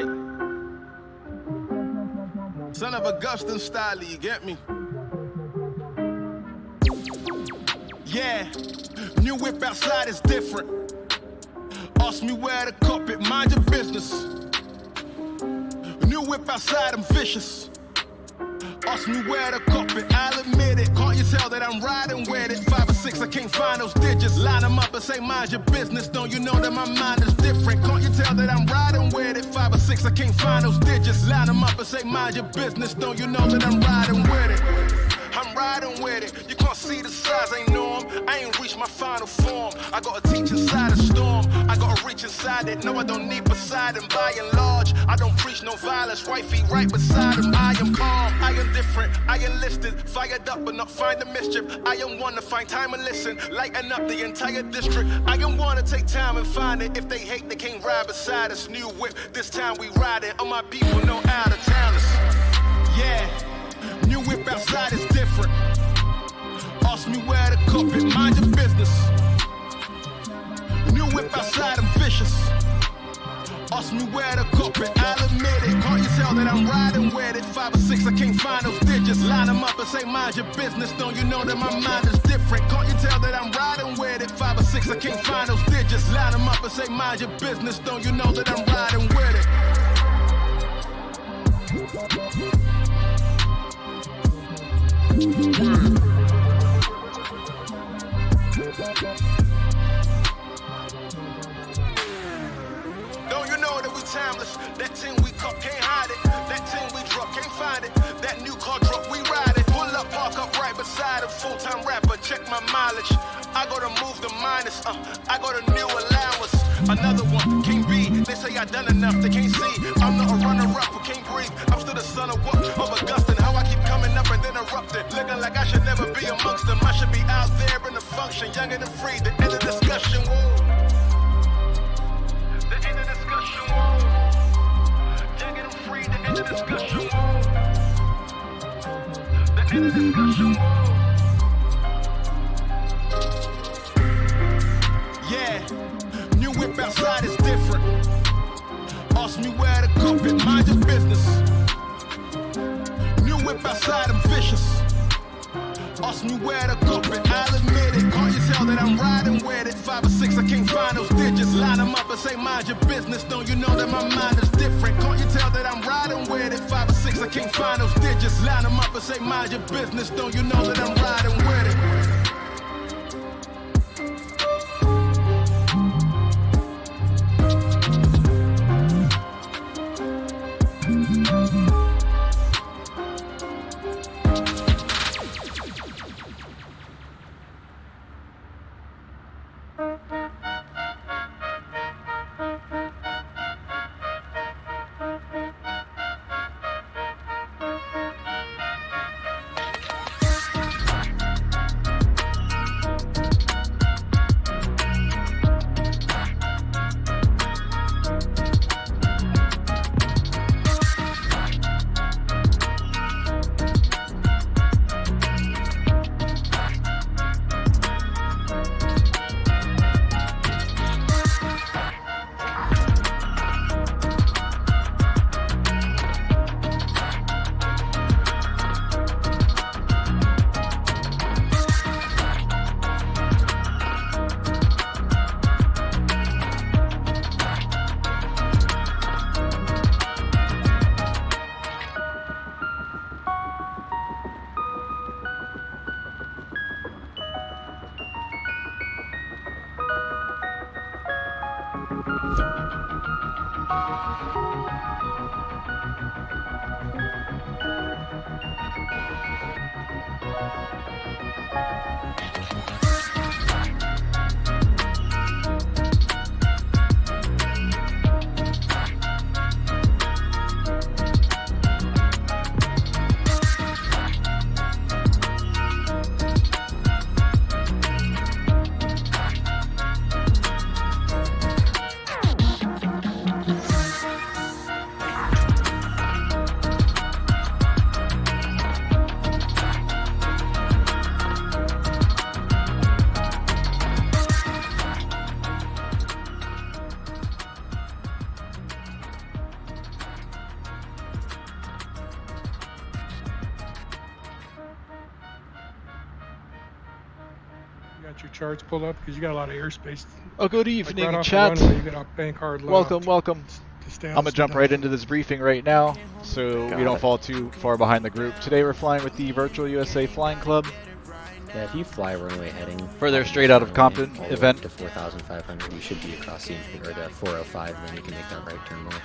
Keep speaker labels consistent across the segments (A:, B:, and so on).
A: like son of Augustine style, you get me? Yeah, new whip outside is different. Ask me where to cop it, mind your business. New whip outside, I'm vicious. Ask me where to cop it, I'll admit it. Can't you tell that I'm riding with it? 5 or 6, I can't find those digits. Line them up and say mind your business. Don't you know that my mind is different? Can't you tell that I'm riding with it? 5 or 6, I can't find those digits. Line them up and say mind your business. Don't you know that I'm riding with it? I'm riding with it. You can't see the size, ain't norm. I ain't reached my final form. I gotta teach inside a storm. I gotta reach inside it. No, I don't need Poseidon. By and large, I don't preach no violence. Right feet right beside him. I am calm. I am different. I enlisted. Fired up but not find the mischief. I am one to find time and listen. Lighten up the entire district. I am one to take time and find it. If they hate, they can't ride beside us. New whip. This time we ride it. All my people know out of towners. Yeah. New whip outside is different. Ask me where to cop it, mind your business. New whip outside, I'm vicious. Ask me where to cop it, I'll admit it. Can't you tell that I'm riding with it? 5 or 6, I can't find those digits. Line them up and say mind your business. Don't you know that my mind is different? Can't you tell that I'm riding with it? 5 or 6, I can't find those digits. Line them up and say mind your business. Don't you know that I'm riding with it? Don't you know that we timeless? That thing we cop can't hide it. That thing we drop can't find it. That new car drop we ride it. Pull up, park up right beside a full-time rapper. Check my mileage. I gotta move the minus. I got a new allowance. Another one can't be. They say I done enough. They can't see. I'm not a runner-up who can't breathe. I'm still the son of what? Of Augustine. How I keep coming up and then erupting. Looking like I should never be amongst them. I should be out there in the function. Younger than free. The end of discussion. Whoa. The end of discussion. Whoa. Younger than free. The end of discussion. Whoa. The end of discussion. Whoa. Yeah. New whip outside is different. Ask me where to cop it, mind your business. New whip outside, I'm vicious. Ask me where to cop it, I'll admit it. Can't you tell that I'm riding with it? 5 or 6, I can't find those digits. Line them up and say mind your business. Don't you know that my mind is different? Can't you tell that I'm riding with it? 5 or 6, I can't find those digits. Line them up and say mind your business. Don't you know that I'm riding with it?
B: got your charts pulled up because you got a lot of airspace.
C: Oh, good evening,
B: right off
C: chat.
B: the runway, you got a bank hard
C: Welcome, welcome. I'm gonna jump right into this briefing right now, so we don't fall too far behind the group. Today we're flying with the Virtual USA Flying Club.
D: Yeah, if you fly runway heading
C: for their straight out of Compton event
D: to 4,500, you should be across the or the 405, and then you can make that right turn north.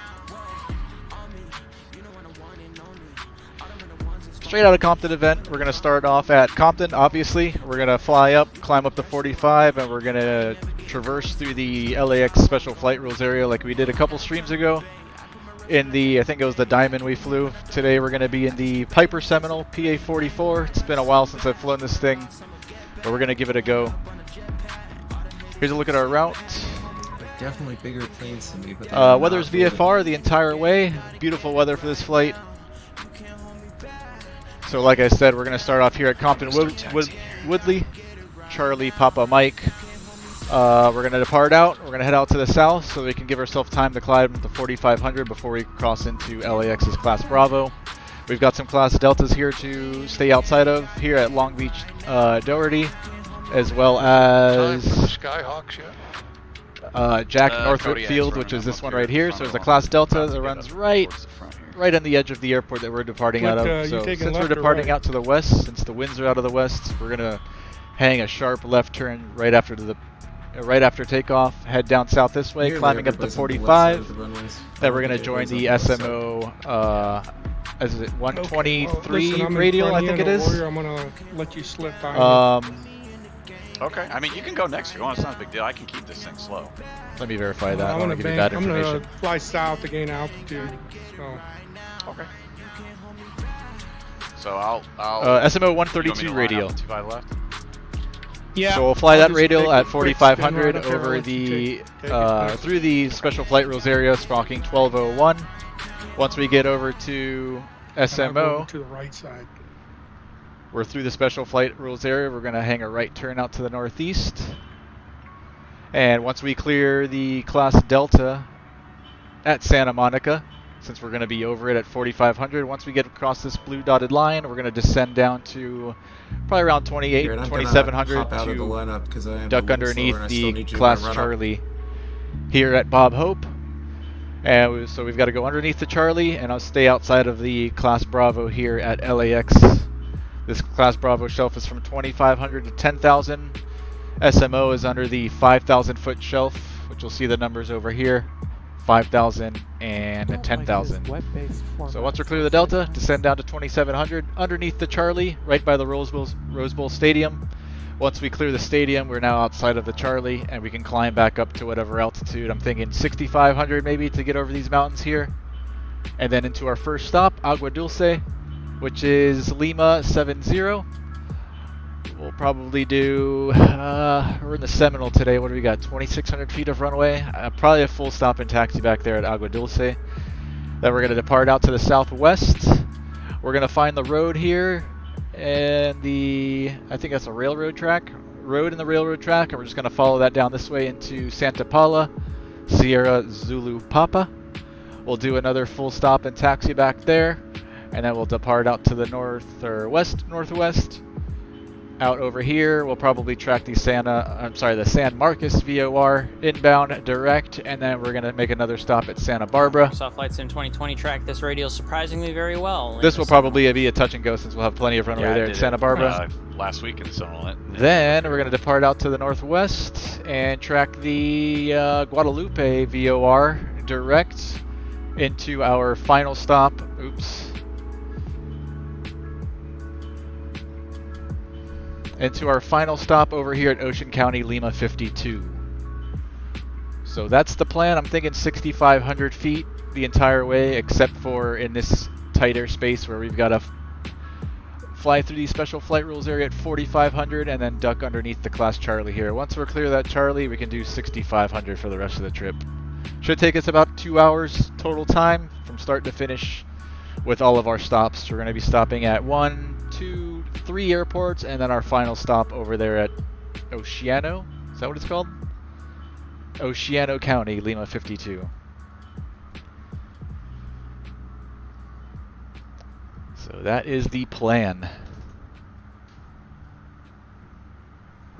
C: Straight out of Compton event, we're going to start off at Compton, obviously. We're going to fly up, climb up to 45, and we're going to traverse through the LAX Special Flight Rules area like we did a couple streams ago. In the, I think it was the Diamond we flew. Today we're going to be in the Piper Seminole PA-44. It's been a while since I've flown this thing, but we're going to give it a go. Here's a look at our route.
E: Definitely bigger planes than me, but
C: weather's VFR the entire way. Beautiful weather for this flight. So like I said, we're going to start off here at Compton Woodley, Charlie, Papa, Mike. We're going to depart out. We're going to head out to the south so we can give ourselves time to climb to 4,500 before we cross into LAX's Class Bravo. We've got some Class Deltas here to stay outside of here at Long Beach Doherty, as well as
F: Skyhawks yet?
C: Jack Northrop Field, which is this one right here. So there's a Class Delta that runs right on the edge of the airport that we're departing out of. So since we're departing out to the west, since the winds are out of the west, we're gonna hang a sharp left turn right after takeoff. Head down south this way, climbing up to 45. Then we're gonna join the SMO. Is it 123 radial? I think it is.
B: I'm gonna let you slip by.
F: Okay, I mean you can go next if you want. It's not a big deal. I can keep this thing slow.
C: Let me verify that. I don't want to give you bad information.
B: I'm gonna fly south to gain altitude. So.
F: Okay. So I'll
C: SMO 132 radial.
F: 25 left.
B: Yeah.
C: So we'll fly that radial at 4,500 over the through the Special Flight Rules area, sparking 1201. Once we get over to SMO,
B: to the right side.
C: We're through the Special Flight Rules area. We're going to hang a right turn out to the northeast. And once we clear the Class Delta at Santa Monica, since we're going to be over it at 4,500, once we get across this blue dotted line, we're going to descend down to probably around 2,700 to duck underneath the Class Charlie here at Bob Hope. And so we've got to go underneath the Charlie, and I'll stay outside of the Class Bravo here at LAX. This Class Bravo shelf is from 2,500 to 10,000. SMO is under the 5,000 foot shelf, which you'll see the numbers over here, 5,000 and 10,000. So once we're clear of the Delta, descend down to 2,700 underneath the Charlie, right by the Rose Bowl Stadium. Once we clear the stadium, we're now outside of the Charlie, and we can climb back up to whatever altitude. I'm thinking 6,500 maybe to get over these mountains here. And then into our first stop, Agua Dulce, which is Lima 70. We'll probably do, we're in the Seminole today. What do we got? 2,600 feet of runway. Probably a full stop and taxi back there at Agua Dulce. Then we're going to depart out to the southwest. We're going to find the road here and I think that's a railroad track. Road in the railroad track. And we're just going to follow that down this way into Santa Paula, Sierra Zulu Papa. We'll do another full stop and taxi back there. And then we'll depart out to the northwest. Out over here, we'll probably track the San Marcos VOR inbound direct, and then we're going to make another stop at Santa Barbara.
G: Soft Flight Sim 2020 tracked this radial surprisingly very well.
C: This will probably be a touch and go since we'll have plenty of runway there at Santa Barbara.
F: Last week in Seminole.
C: Then we're going to depart out to the northwest and track the Guadalupe VOR direct into our final stop. Into our final stop over here at Ocean County, Lima 52. So that's the plan. I'm thinking 6,500 feet the entire way, except for in this tight airspace where we've got to fly through the Special Flight Rules area at 4,500 and then duck underneath the Class Charlie here. Once we're clear of that Charlie, we can do 6,500 for the rest of the trip. Should take us about 2 hours total time from start to finish with all of our stops. We're going to be stopping at 1, 2, 3 airports, and then our final stop over there at Oceano. Is that what it's called? Oceano County, Lima 52. So that is the plan.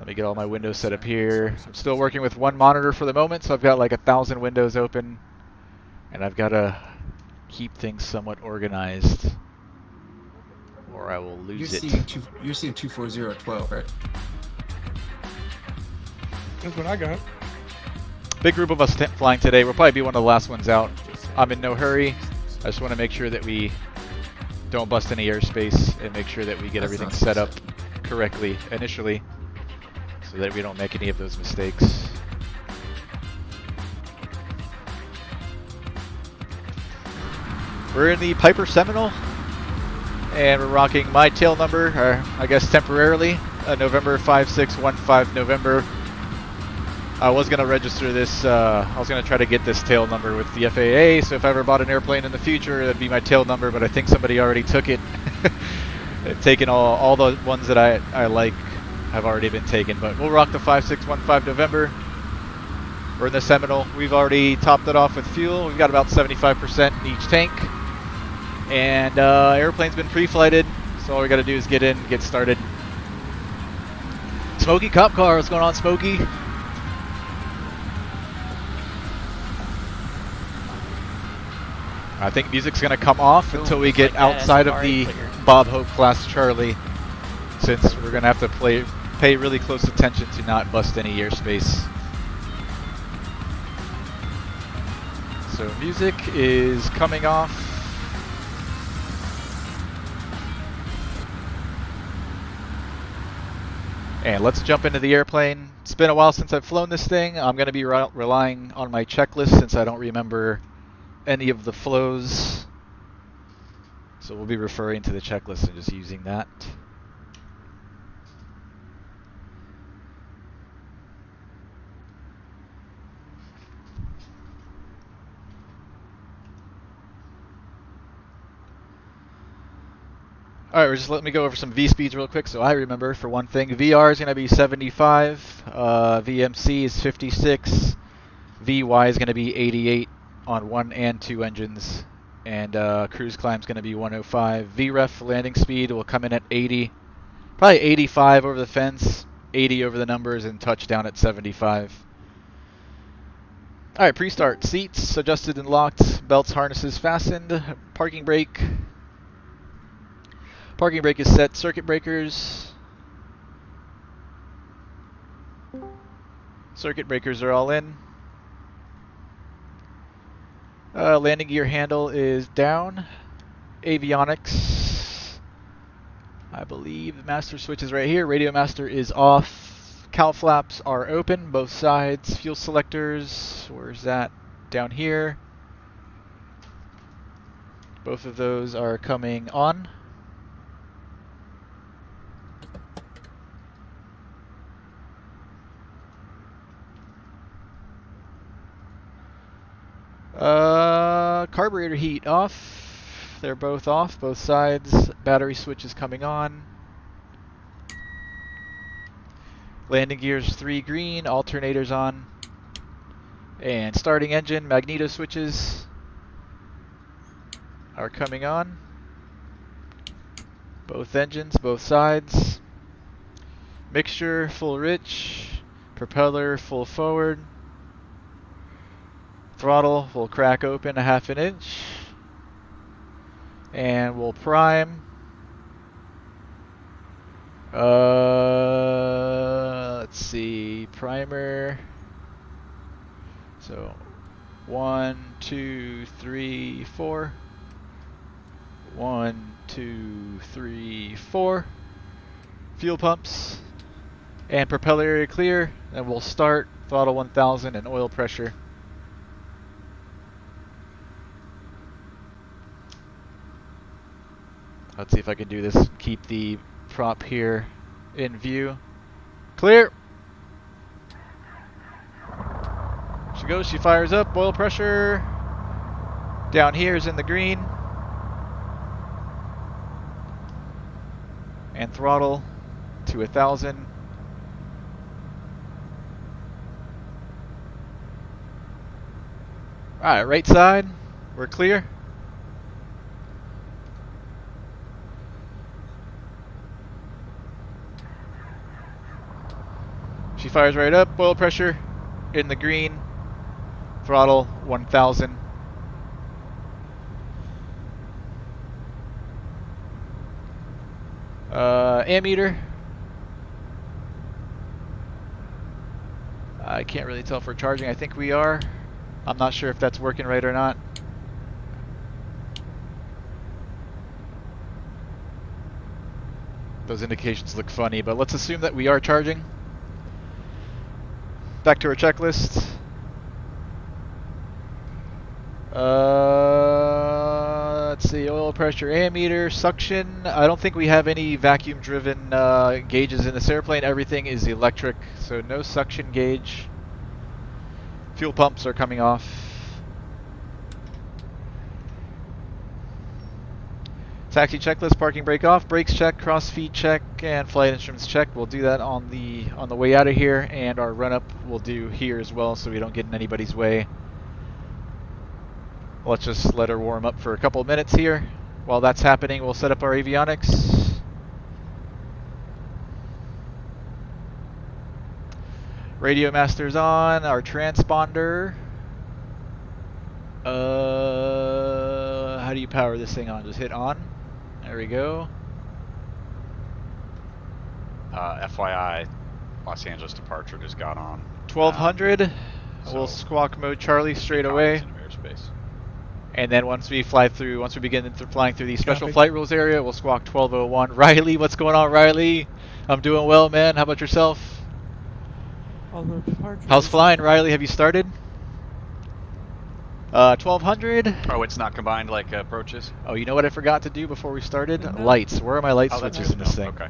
C: Let me get all my windows set up here. I'm still working with one monitor for the moment, so I've got like 1,000 windows open, and I've got to keep things somewhat organized, or I will lose it.
E: You're seeing 240 at 12, right?
B: That's what I got.
C: Big group of us flying today. We'll probably be one of the last ones out. I'm in no hurry. I just want to make sure that we don't bust any airspace and make sure that we get everything set up correctly initially, so that we don't make any of those mistakes. We're in the Piper Seminole, and we're rocking my tail number, or I guess temporarily, November 5615 November. I was going to register this, I was going to try to get this tail number with the FAA, so if I ever bought an airplane in the future, that'd be my tail number, but I think somebody already took it. They've taken all the ones that I like have already been taken, but we'll rock the 5615 November. We're in the Seminole. We've already topped it off with fuel. We've got about 75% in each tank. And airplane's been pre-flighted, so all we got to do is get in, get started. Smokey Cop Car, what's going on, Smokey? I think music's going to come off until we get outside of the Bob Hope class Charlie, since we're going to have to pay really close attention to not bust any airspace. So music is coming off. And let's jump into the airplane. It's been a while since I've flown this thing. I'm going to be relying on my checklist since I don't remember any of the flows. So we'll be referring to the checklist and just using that. Alright, just let me go over some V speeds real quick so I remember. For one thing, VR is going to be 75, VMC is 56, VY is going to be 88 on 1 and 2 engines, and cruise climb is going to be 105. VREF landing speed will come in at 80, probably 85 over the fence, 80 over the numbers, and touchdown at 75. Alright, pre-start. Seats adjusted and locked, belts, harnesses fastened, parking brake. Parking brake is set. Circuit breakers. Circuit breakers are all in. Landing gear handle is down. Avionics. I believe the master switch is right here. Radio master is off. Cowl flaps are open, both sides. Fuel selectors. Where's that? Down here. Both of those are coming on. Carburetor heat off. They're both off, both sides. Battery switch is coming on. Landing gears 3 green, alternators on. And starting engine, magneto switches are coming on. Both engines, both sides. Mixture, full rich. Propeller, full forward. Throttle will crack open 1/2 inch, and we'll prime. Let's see, primer. So 1, 2, 3, 4. 1, 2, 3, 4. Fuel pumps and propeller area clear. Then we'll start throttle 1000 and oil pressure. Let's see if I can do this. Keep the prop here in view. Clear. She goes, she fires up. Oil pressure down here is in the green. And throttle to 1000. Alright, right side. We're clear. fires right up. Oil pressure in the green. Throttle 1000. Ammeter. I can't really tell if we're charging. I think we are. I'm not sure if that's working right or not. Those indications look funny, but let's assume that we are charging. Back to our checklist. Let's see, oil pressure, ammeter, suction. I don't think we have any vacuum-driven gauges in this airplane. Everything is electric, so no suction gauge. Fuel pumps are coming off. Taxi checklist, parking brake off, brakes check, cross feed check, and flight instruments check. We'll do that on the way out of here, and our run up we'll do here as well, so we don't get in anybody's way. Let's just let her warm up for a couple of minutes here. While that's happening, we'll set up our avionics. Radio master's on, our transponder. How do you power this thing on? Just hit on. There we go.
F: FYI, Los Angeles departure just got on.
C: 1200. We'll
F: so
C: squawk mode Charlie straight away.
F: Airspace.
C: And then once we begin flying through the special flight rules area, we'll squawk 1201. Riley, what's going on, Riley? I'm doing well, man. How about yourself? How's flying, Riley? Have you started? 1200.
F: Oh, it's not combined like approaches?
C: Oh, you know what I forgot to do before we started? Lights. Where are my light switches in this thing?
F: Okay.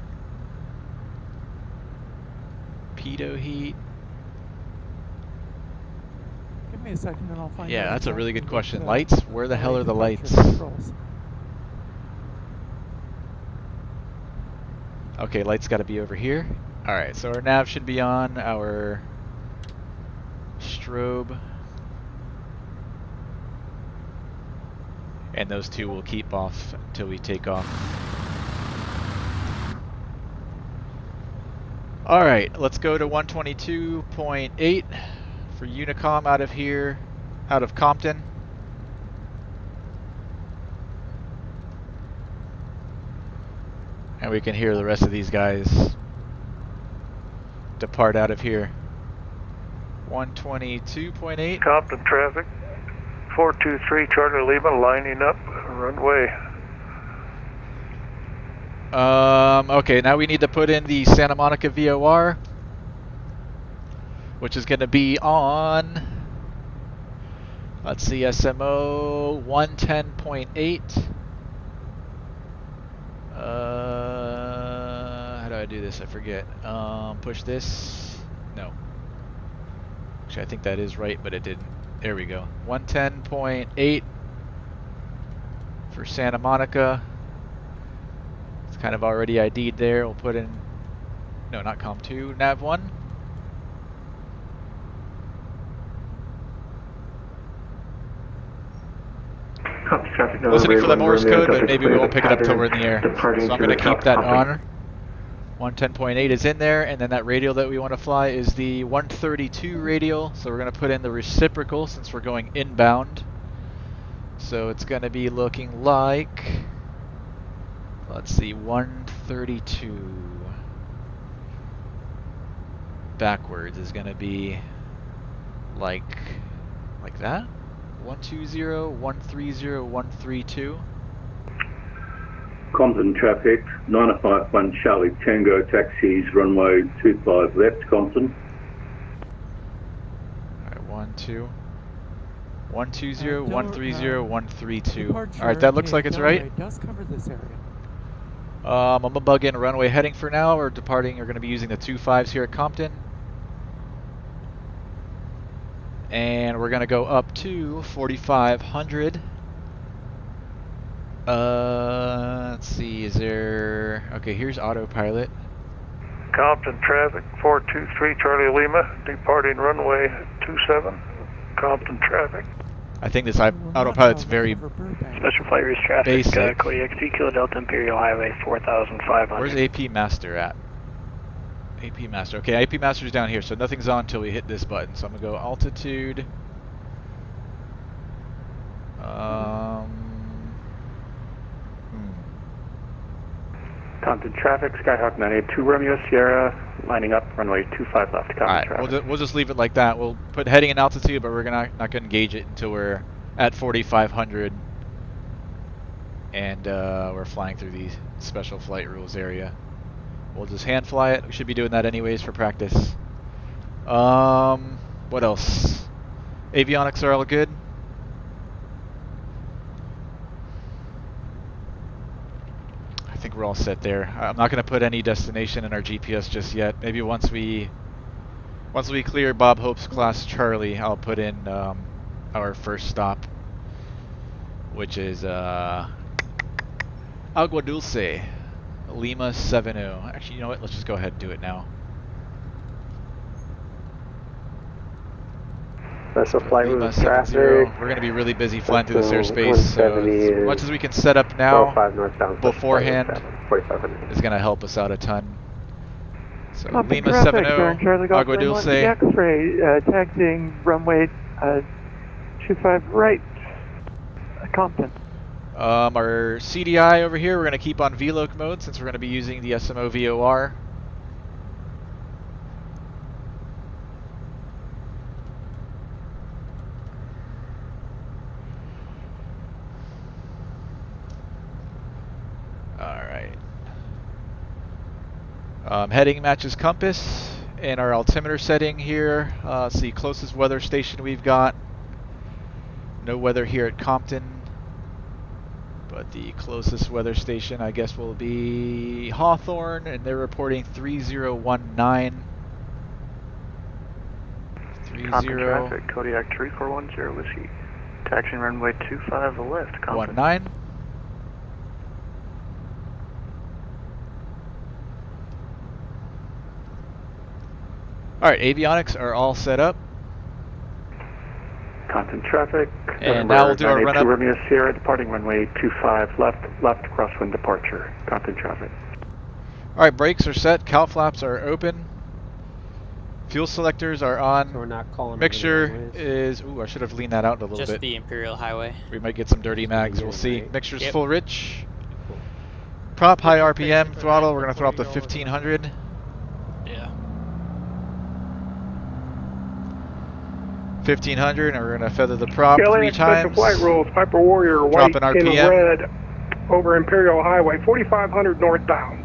C: Pitot heat.
H: Give me a second and I'll find out.
C: Yeah, that's a really good question. Lights? Where the hell are the lights? Okay, lights got to be over here. Alright, so our nav should be on. Our strobe. And those two will keep off until we take off. Alright, let's go to 122.8 for Unicom out of here, out of Compton. And we can hear the rest of these guys depart out of here. 122.8.
I: Compton traffic. 423 Charlie Lima lining up runway.
C: Okay, now we need to put in the Santa Monica VOR, which is going to be on, let's see, SMO 110.8. How do I do this? I forget. Push this. No. Actually, I think that is right, but it didn't. There we go. 110.8 for Santa Monica. It's kind of already ID'd there. We'll put in, no, not COM2, nav1. Listening for the Morse code, but maybe we won't pick it up till we're in the air. So I'm going to keep that on. 110.8 is in there, and then that radial that we want to fly is the 132 radial. So we're going to put in the reciprocal since we're going inbound. So it's going to be looking like, let's see, 132 backwards is going to be like that. 120, 130, 132.
J: Compton traffic, 951 Charlie Tango taxis, runway 25 left, Compton.
C: Alright, 120, 130, 132. Alright, that looks like it's right.
H: Does cover this area.
C: I'm gonna bug in runway heading for now. We're departing, we're gonna be using the 25s here at Compton. And we're gonna go up to 4,500. Let's see, is there, okay, here's autopilot.
I: Compton traffic, 423 Charlie Lima, departing runway 27. Compton traffic.
C: I think this autopilot's very
K: Special flight risk traffic,
C: basic.
K: Cody XT Kilo Delta Imperial Highway 4500.
C: Where's AP Master at? AP Master. Okay, AP Master's down here, so nothing's on until we hit this button. So I'm gonna go altitude.
I: Compton traffic, Skyhawk 982 Romeo Sierra, lining up, runway 25 left. Compton
C: Alright,
I: traffic.
C: we'll just leave it like that. We'll put heading in altitude, but we're not going to engage it until we're at 4,500. And we're flying through the special flight rules area. We'll just hand fly it. We should be doing that anyways for practice. What else? Avionics are all good? I think we're all set there. I'm not going to put any destination in our GPS just yet. Maybe once we clear Bob Hope's class Charlie, I'll put in our first stop, which is Agua Dulce, Lima 70. Actually, you know what? Let's just go ahead and do it now.
K: Special flight
C: Lima
K: route
C: 70.
K: traffic.
C: We're going to be really busy flying through this airspace, so as much as we can set up now beforehand is going to help us out a ton. So Lima 70, Agua Dulce.
K: X-ray, taxiing runway 25 right, Compton.
C: Our CDI over here, we're going to keep on VLOC mode since we're going to be using the SMO VOR. Heading matches compass, and our altimeter setting here. Let's see, closest weather station we've got. No weather here at Compton, but the closest weather station I guess will be Hawthorne, and they're reporting 3019.
K: Compton traffic, Kodiak 3410 Whiskey. Taxiing runway 25 left, Compton.
C: 19. Alright, avionics are all set up.
I: Compton traffic.
C: And now we'll do our run up.
I: Romeo Sierra, departing runway 25 left crosswind departure. Compton traffic.
C: Alright, brakes are set, cowl flaps are open. Fuel selectors are on.
D: So we're not calling
C: Mixture is, ooh, I should have leaned that out a little bit.
G: Just the Imperial Highway.
C: We might get some dirty mags, we'll see.
D: Right.
C: Mixture's
G: Yep.
C: full rich. Prop high RPM, throttle, we're going to throw up to 1500.
G: Yeah.
C: 1500, and we're going to feather the prop
B: KLA
C: 3
B: Special
C: times.
B: Flight rules, Piper Warrior, white
C: Drop an
B: in
C: RPM.
B: red, over Imperial Highway, 4500 northbound.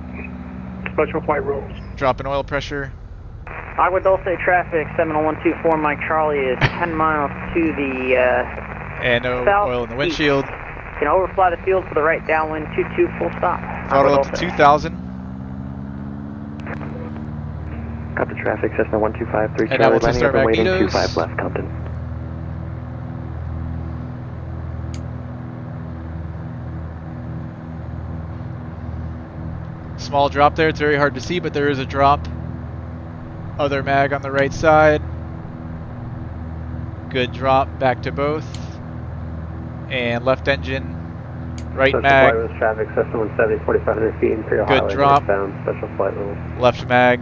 B: Special flight rules.
C: Drop in oil pressure.
K: Agua Dulce traffic, Seminole 124, Mike Charlie is 10 miles to the
C: And no
K: south
C: oil in the windshield.
K: Can overfly the field for the right downwind, 22 full stop.
C: Throttle up to 2000.
K: Got the traffic, Cessna 125,
C: And now we'll test our magnetos.
K: 25 left, Compton.
C: Small drop there, it's very hard to see, but there is a drop. Other mag on the right side. Good drop, back to both. And left engine, right mag.
K: Traffic, Cessna 170, 4500 feet, Imperial
C: Good
K: Highway,
C: drop.
K: northbound, special flight rules.
C: Left mag.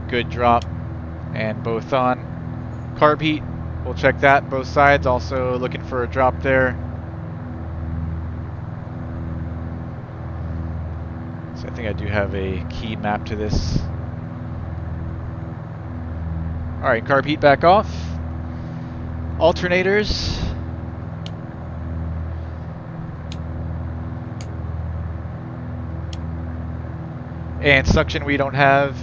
C: Good drop. And both on. Carb heat, we'll check that, both sides. Also looking for a drop there. So I think I do have a key map to this. Alright, carb heat back off. Alternators. And suction we don't have.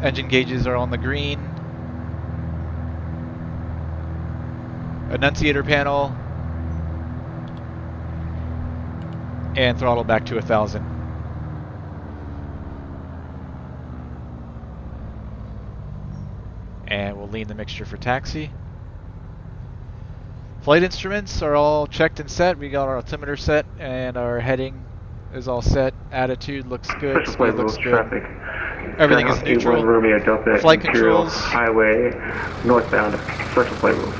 C: Engine gauges are on the green. Annunciator panel. And throttle back to 1000. And we'll lean the mixture for taxi. Flight instruments are all checked and set. We got our altimeter set and our heading is all set. Attitude looks good. Display looks good.
I: Traffic.
C: Everything is neutral.
I: Romeo Delta,
C: Flight
I: Imperial
C: controls.
I: Highway, northbound, special flight rules.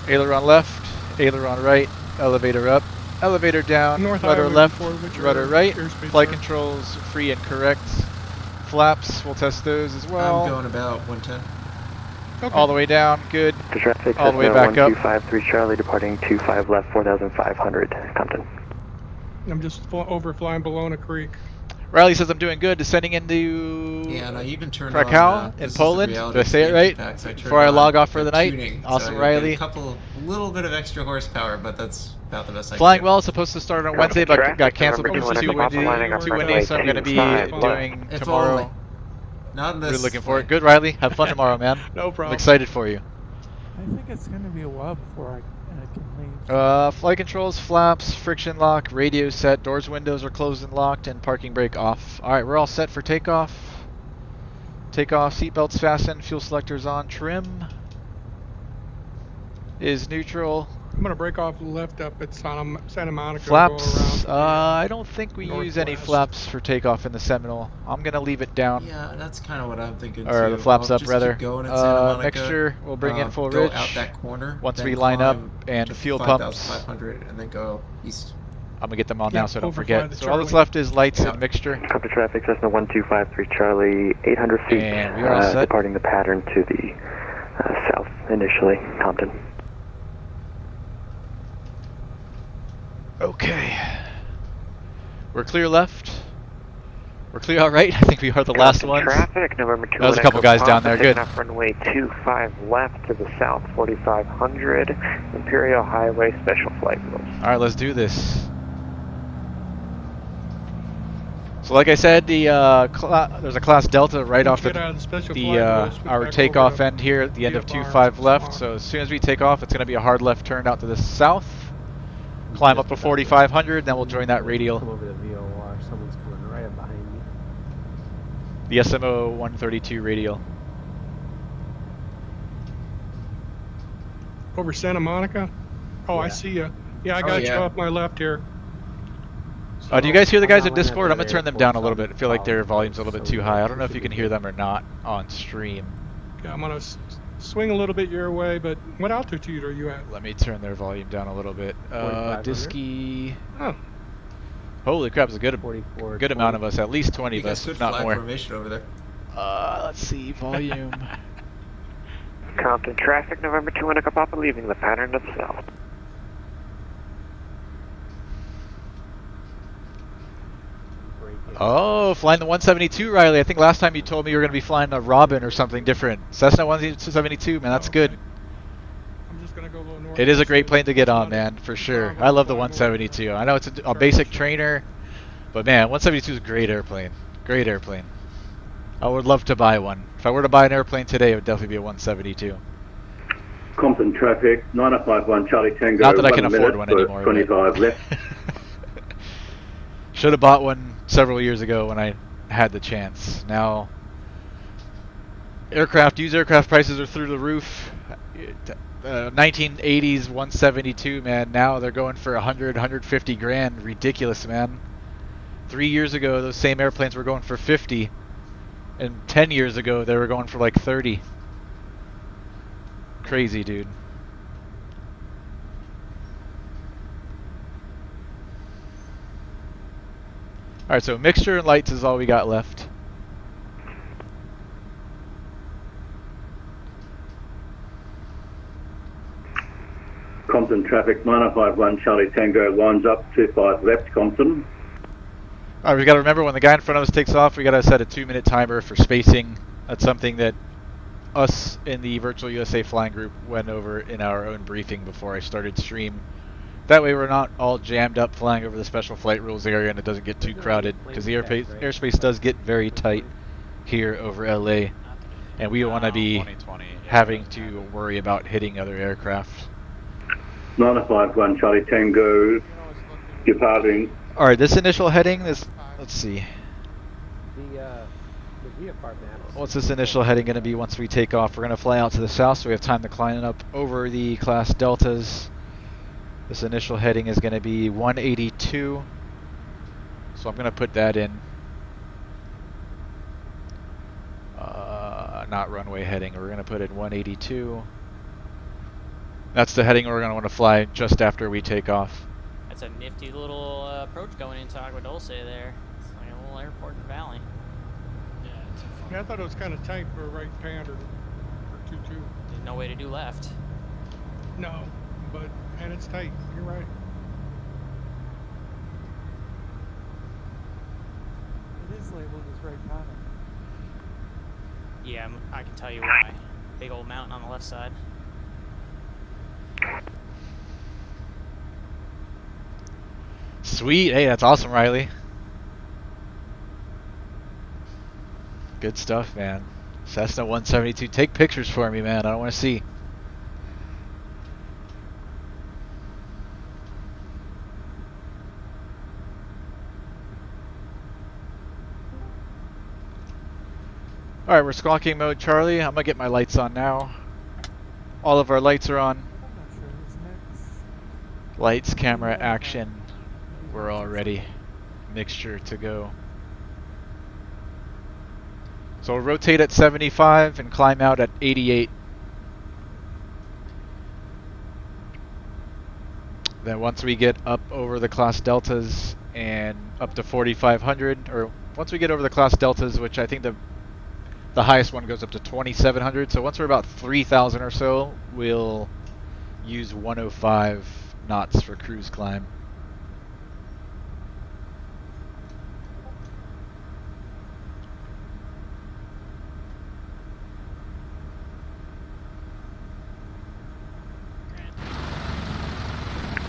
C: Aileron left, aileron right, elevator up. elevator down,
B: North
C: rudder
B: Highway
C: left,
B: 4, which
C: rudder
B: are
C: right,
B: airspace
C: flight
B: are.
C: controls free and correct. Flaps, we'll test those as well.
E: I'm going about 110.
B: Okay.
C: All the way down, good.
I: To traffic,
C: All the way back up.
I: 1253 Charlie, departing 25 left, 4,500, Compton.
B: I'm just overflying Bologna Creek.
C: Riley says I'm doing good, descending into
E: Yeah, and I even turned
C: Krakow
E: on,
C: in
E: this is the
C: Poland.
E: reality
C: Did I say it
E: of
C: right?
E: packs. I turned
C: Before I
E: on
C: log off for the
E: the
C: night.
E: tuning,
C: Awesome,
E: so
C: Riley.
E: a little bit of extra horsepower, but that's about the best I
C: Flying
E: can
C: well, supposed to start on Wednesday, but
I: Traffic,
C: got canceled
I: remember
C: because
I: doing
C: too
I: a couple lining up
C: windy,
I: runway
C: so I'm going to be
I: 25
C: doing
E: If
C: tomorrow.
E: only. Not in this.
C: Really looking forward. Good, Riley. Have fun tomorrow, man.
B: No
C: I'm
B: problem.
C: excited for you.
H: I think it's going to be a while before I can leave.
C: Flight controls, flaps, friction lock, radio set, doors, windows are closed and locked, and parking brake off. All right, we're all set for takeoff. Takeoff, seatbelts fastened, fuel selectors on, trim is neutral.
B: I'm going to break off left up at Santa Monica.
C: Flaps,
B: Go around.
C: I don't think we use any
B: Northwest.
C: flaps for takeoff in the Seminole. I'm going to leave it down.
E: Yeah, that's kind of what I'm thinking
C: Or
E: too.
C: the flaps
E: I'll
C: up
E: just
C: rather.
E: keep going at Santa Monica,
C: Mixture, we'll bring in full
E: go
C: rich.
E: out that corner.
C: Once
E: then
C: we line up
E: climb
C: and
E: to
C: fuel pumps.
E: 5,500 and then go east.
C: I'm gonna get them on
B: Yeah,
C: now so I don't
B: overfly
C: forget.
B: the
C: So all that's
B: Charlie.
C: left is lights
E: Yeah.
C: and mixture.
I: Compton traffic, Cessna 1253 Charlie, 800 feet.
C: And we are all set.
I: Departing the pattern to the south initially, Compton.
C: Okay. We're clear left. We're clear out right. I think we are the last
I: Compton
C: ones.
I: Traffic, November 2.
C: That was a couple guys down there, good.
I: Taking off runway 25 left to the south, 4500, Imperial Highway, special flight rules.
C: Alright, let's do this. So like I said, the there's a class Delta right off
B: Get out of the special
C: the
B: flight rules, switch
C: our
B: back
C: takeoff
B: over to
C: end here at the end of
B: VFR
C: 25 left.
B: tomorrow.
C: So as soon as we take off, it's going to be a hard left turn out to the south. Climb up to 4500, then we'll join that radial.
D: Come over the VOR. Someone's coming right up behind me.
C: The SMO 132 radial.
B: Over Santa Monica? Oh, I
D: Yeah.
B: see you. Yeah, I got you
E: yeah.
B: off my left here.
C: Do you guys hear the guys
D: I'm
C: in
D: not
C: Discord? I'm
D: whenever
C: going to turn them
D: airport's
C: down a little
D: on
C: bit. I feel like their volume's a little bit too
D: so
C: high. I don't know if
D: should
C: you can
D: be
C: hear
D: good.
C: them or not on stream.
B: Okay, I'm going to swing a little bit your way, but what altitude are you at?
C: Let me turn their volume down a little bit.
D: 4500?
C: Disky.
B: Oh,
C: Holy crap, there's a good
D: 44.
C: good amount of us, at least 20
E: You
C: of
E: guys
C: us,
E: could
C: if not
E: fly
C: more.
E: formation over there.
C: Let's see, volume.
I: Compton traffic, November 2 Indigo Papa, leaving the pattern to the south.
C: Oh, flying the 172, Riley. I think last time you told me you were going to be flying a Robin or something different. Cessna 172, man, that's
B: okay.
C: good.
B: I'm just going to go a little north.
C: It is a great plane to get on, man, for sure. I love the 172. I know it's a basic trainer, but man, 172 is a great airplane. Great airplane. I would love to buy one. If I were to buy an airplane today, it would definitely be a 172.
J: Compton traffic, 951 Charlie Tango.
C: Not that I can
J: 1
C: afford
J: minute
C: one
J: for
C: anymore.
J: 25 left.
C: Should have bought one several years ago when I had the chance. Now, used aircraft prices are through the roof. 1980s 172, man. Now they're going for 100, 150 grand. Ridiculous, man. 3 years ago, those same airplanes were going for 50. And 10 years ago, they were going for like 30. Crazy, dude. Alright, so mixture and lights is all we got left.
J: Compton traffic, 951 Charlie Tango lines up, 25 left, Compton.
C: Alright, we gotta remember when the guy in front of us takes off, we gotta set a 2-minute timer for spacing. That's something that us in the Virtual USA Flying Group went over in our own briefing before I started stream. That way we're not all jammed up flying over the special flight rules area and it doesn't get too crowded, because the airspace does get very tight here over LA, and we don't want to be
F: 2020, yeah.
C: having to worry about hitting other aircraft.
J: 951 Charlie Tango departing.
C: Alright, this initial heading, let's see.
D: The VFR maps.
C: What's this initial heading going to be once we take off? We're going to fly out to the south so we have time to climb up over the class Deltas. This initial heading is going to be 182. So I'm going to put that in. Not runway heading. We're going to put in 182. That's the heading we're going to want to fly just after we take off.
G: That's a nifty little approach going into Agua Dulce there. It's like a little airport in the valley.
B: Yeah, I thought it was kind of tight for a right hand or 2-2.
G: There's no way to do left.
B: No, and it's tight. You're right.
H: It is labeled as right pattern.
G: Yeah, I can tell you why. Big old mountain on the left side.
C: Sweet. Hey, that's awesome, Riley. Good stuff, man. Cessna 172. Take pictures for me, man. I don't want to see. Alright, we're squawking mode, Charlie. I'm going to get my lights on now. All of our lights are on.
H: I'm not sure who's next.
C: Lights, camera, action. We're all ready. Mixture to go. So we'll rotate at 75 and climb out at 88. Then once we get up over the class deltas and up to 4,500, or once we get over the class deltas, which I think the highest one goes up to 2,700. So once we're about 3,000 or so, we'll use 105 knots for cruise climb.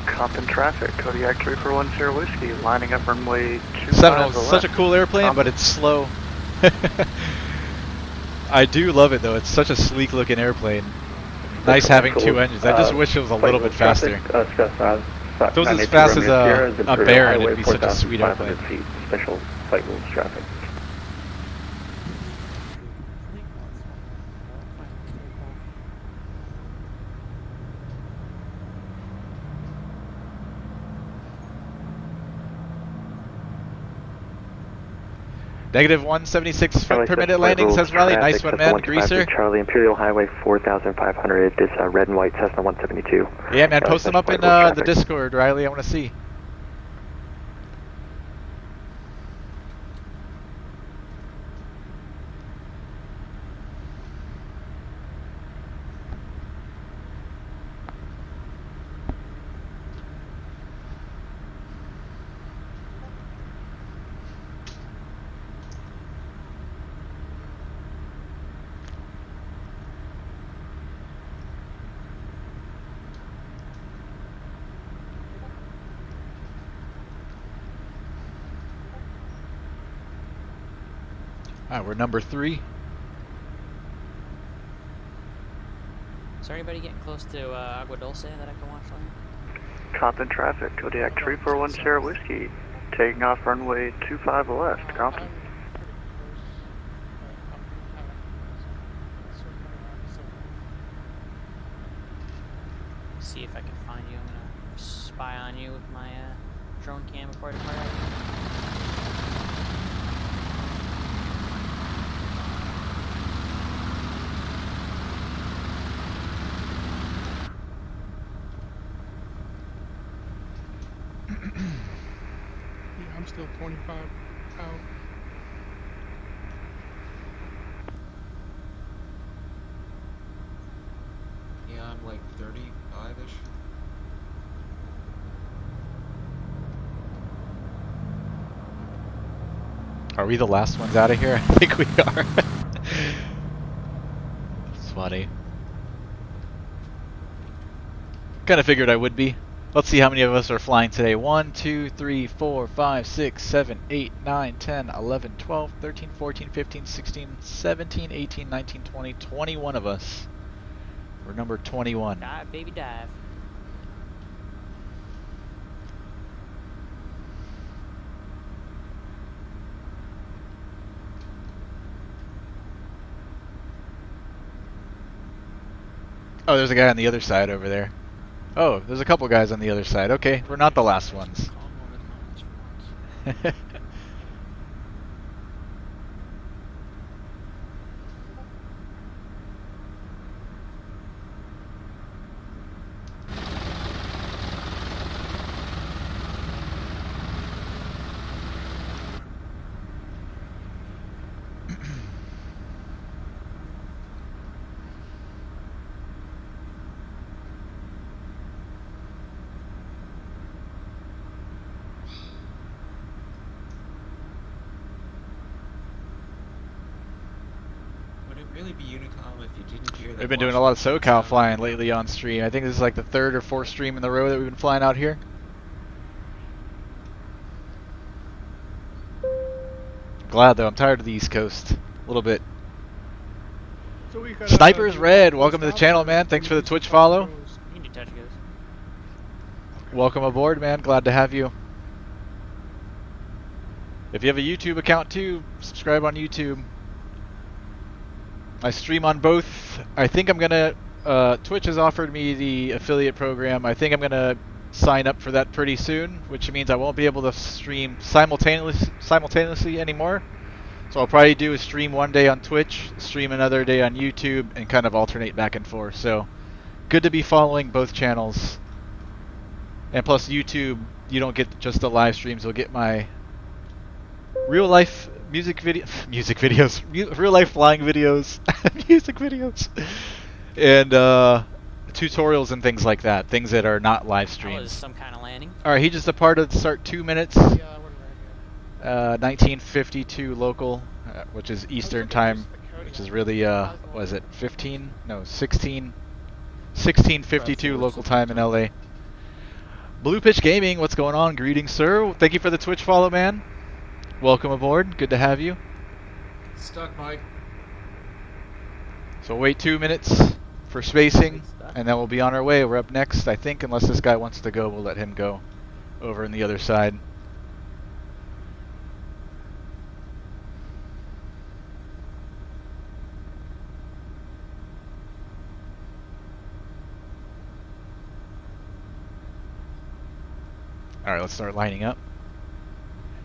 K: Compton traffic, Kodiak 3410 Whiskey, lining up runway 25
C: Seminole is
K: left.
C: such a cool airplane, but it's slow. I do love it though. It's such a sleek looking airplane. Nice having two engines. I just wish it was a little bit faster. If it was as fast as a Baron, it'd be such a sweet airplane.
I: Feet, special flight rules traffic.
C: Negative 176 foot per minute landing, says Riley. Nice one, man. Greaser.
I: Charlie, Imperial Highway 4,500. This red and white Cessna 172.
C: Yeah, man. Post them up in the Discord, Riley. I want to see. Alright, we're number 3.
G: Is there anybody getting close to Agua Dulce that I can watch later?
K: Compton traffic, Kodiak 3410 Whiskey, taking off runway 25 left, Compton.
G: See if I can find you. I'm gonna spy on you with my drone cam before I depart out of here.
B: Yeah, I'm still 25 out.
E: Yeah, I'm like 35-ish.
C: Are we the last ones out of here? I think we are. It's funny. Kind of figured I would be. Let's see how many of us are flying today. 1, 2, 3, 4, 5, 6, 7, 8, 9, 10, 11, 12, 13, 14, 15, 16, 17, 18, 19, 20, 21 of us. We're number 21.
G: Dive, baby, dive.
C: Oh, there's a guy on the other side over there. Oh, there's a couple guys on the other side. Okay, we're not the last ones.
E: really be Unicom if you didn't hear that.
C: We've been doing a lot of SoCal flying lately on stream. I think this is like the 3rd or 4th stream in the row that we've been flying out here. Glad though, I'm tired of the East Coast. A little bit.
H: So we gotta
C: Snipers
H: do
C: Red,
H: all
C: welcome to the
H: stuff
C: channel,
H: or
C: man. Thanks for the
H: use
C: Twitch
H: the
C: follow.
G: You can do touch goes.
C: Welcome aboard, man. Glad to have you. If you have a YouTube account too, subscribe on YouTube. I stream on both. I think I'm gonna. Twitch has offered me the affiliate program. I think I'm gonna sign up for that pretty soon, which means I won't be able to stream simultaneously anymore. So I'll probably do a stream one day on Twitch, stream another day on YouTube, and kind of alternate back and forth. So good to be following both channels. And plus YouTube, you don't get just the live streams. You'll get my real life real life flying videos, music videos, and tutorials and things like that. Things that are not live
G: That was
C: streams.
G: some kind of landing.
C: All right, he just departed. Start 2 minutes.
H: Yeah, we're right
C: 1952 local, which is Eastern time, which is really what is it? 1652 local time in LA. Blue Pitch Gaming, what's going on? Greetings, sir. Thank you for the Twitch follow, man. Welcome aboard. Good to have you.
E: Stuck, Mike.
C: So wait 2 minutes for spacing, and then we'll be on our way. We're up next, I think, unless this guy wants to go, we'll let him go over on the other side. Alright, let's start lining up.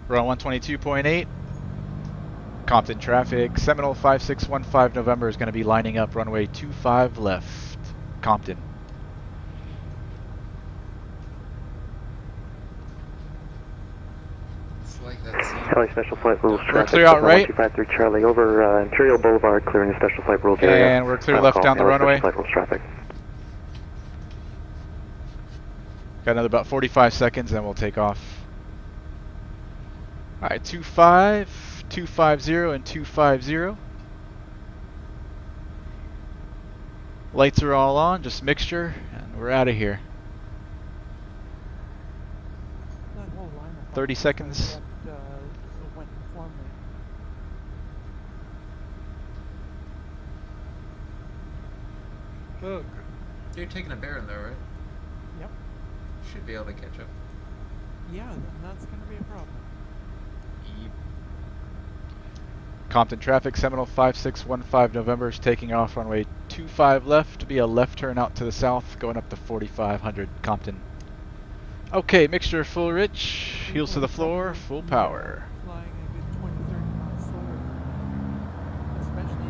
C: We're on 122.8. Compton traffic. Seminole 5615 November is going to be lining up runway 25 left. Compton.
E: It's like that scene.
I: Charlie Special Flight Rules
C: We're
I: traffic.
C: clear out right.
I: 1253 Charlie over Imperial Boulevard, clearing the Special Flight Rules area.
C: And we're clear left down the runway.
I: Special Flight Rules traffic.
C: Got another about 45 seconds, then we'll take off. Alright, 25, 250, and 250. Lights are all on, just mixture, and we're out of here.
H: That whole line of
C: 30 seconds.
H: went before me.
E: Look. You're taking a bearing though, right?
H: Yep.
E: Should be able to catch up.
H: Yeah, then that's gonna be a problem.
C: Compton traffic, Seminole 5615 November is taking off runway 25 left to be a left turn out to the south, going up to 4500 Compton. Okay, mixture full rich, heels to the floor, full power.
H: Flying a good 20-30 miles slower. Especially in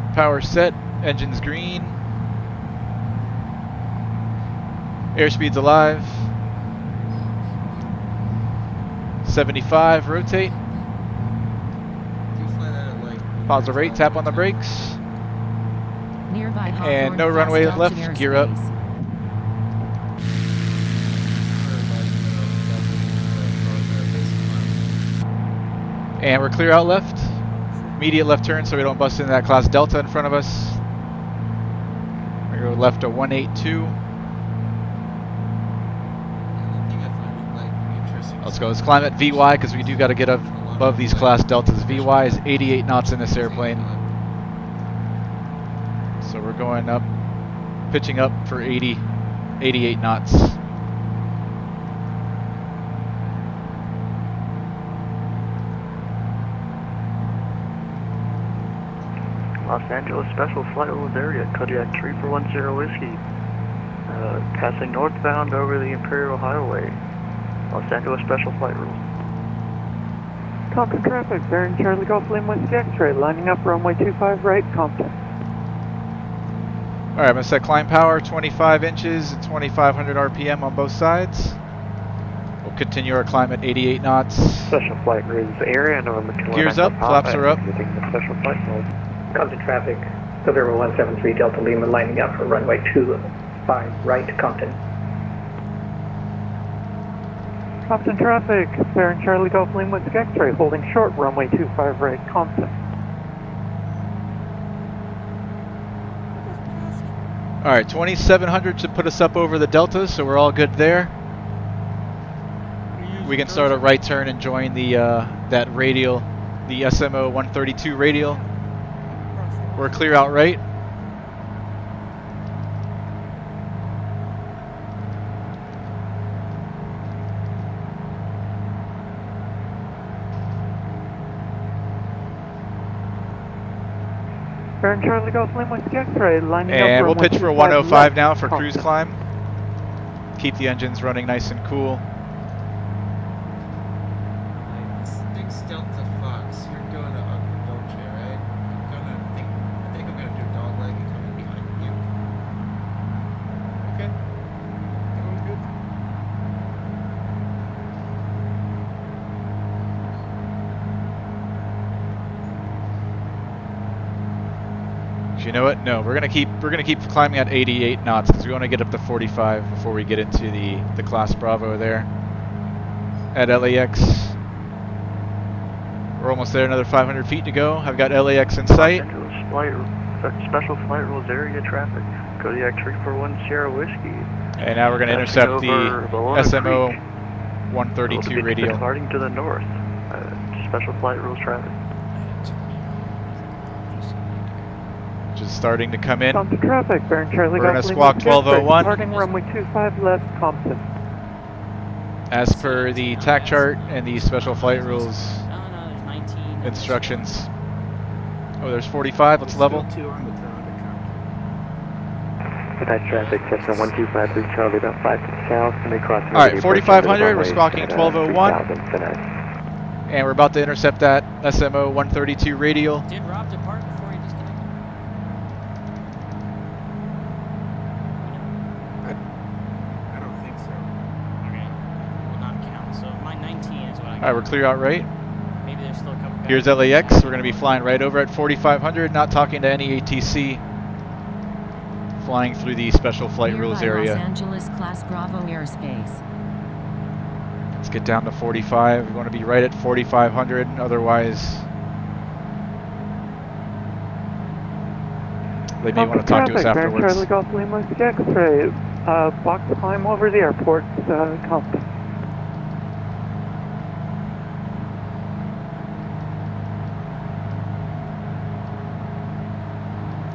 H: the
C: Power set, engines green. Airspeed's alive. 75, rotate.
E: Do you fly that at like...
C: Pause the rate, tap on the brakes.
L: Nearby
C: And no runway left, gear up. And we're clear out left. Immediate left turn so we don't bust into that class Delta in front of us. We go left to 182. Let's go. Let's climb at VY because we do got to get up above these class Deltas. VY is 88 knots in this airplane. So we're going up, pitching up for 88 knots.
K: Los Angeles Special Flight Rules area, Kodiak 3410 Whiskey. Passing northbound over the Imperial Highway. Los Angeles Special Flight Rules.
B: Compton traffic, bearing Charlie Golf Lane Whiskey X-ray, lining up runway 25 right, Compton.
C: Alright, I'm going to set climb power 25 inches and 2500 RPM on both sides. We'll continue our climb at 88 knots.
I: Special Flight Rules area, November 21.
C: Gears up, flaps are up.
I: Using the Special Flight Mode.
B: Compton traffic, November 173 Delta Lima, lining up for runway 25 right, Compton. Compton traffic, Baron Charlie Golf Lima with X-ray, holding short, runway 25 right, Compton.
C: Alright, 2700 should put us up over the Delta, so we're all good there. We can start a right turn and join the that radial, the SMO 132 radial. We're clear out right.
B: Baron Charlie Golf Lima with X-ray, lining up
C: And we'll
B: runway
C: pitch for
B: 25
C: 105
B: left,
C: now for
B: Compton.
C: cruise climb. Keep the engines running nice and cool.
E: Big Delta Fox, you're going to Dolce, right? I think I'm gonna do dog leg and come in behind you.
C: Okay. Doing good. You know what? No, we're gonna keep climbing at 88 knots because we want to get up to 45 before we get into the class Bravo there at LAX. We're almost there, another 500 feet to go. I've got LAX in sight.
K: Special flight rules area traffic. Kodiak 341 Sierra Whiskey.
C: And now we're going to intercept the SMO 132 radial.
K: Departing to the north. Special flight rules traffic.
C: Just starting to come in.
B: Compton traffic, Baron Charlie
C: We're
B: Golf
C: gonna
B: Lima
C: squawk
B: with X-ray,
C: 1201.
B: departing runway 25 left, Compton.
C: As per the TAC chart and the special flight rules
G: No, there's 19.
C: instructions. Oh, there's 45. Let's level.
K: Nice traffic, Cessna 1253 Charlie, about 5 south, and they cross.
C: All right, 4500. We're squawking 1201, and we're about to intercept that SMO 132 radial.
G: Did Rob depart before he disconnected?
H: I don't think so.
G: Okay. Will not count. So my 19 is what I got.
C: All right, we're clear out right.
G: Maybe there's still a couple guys.
C: Here's LAX. We're going to be flying right over at 4500, not talking to any ATC. Flying through the special flight rules
L: Nearby
C: area.
L: Los Angeles Class Bravo airspace.
C: Let's get down to 45. We want to be right at 4500. Otherwise, they may want to talk to us
B: Baron
C: afterwards.
B: Charlie Golf Lima with X-ray, box climb over the airport, Compton.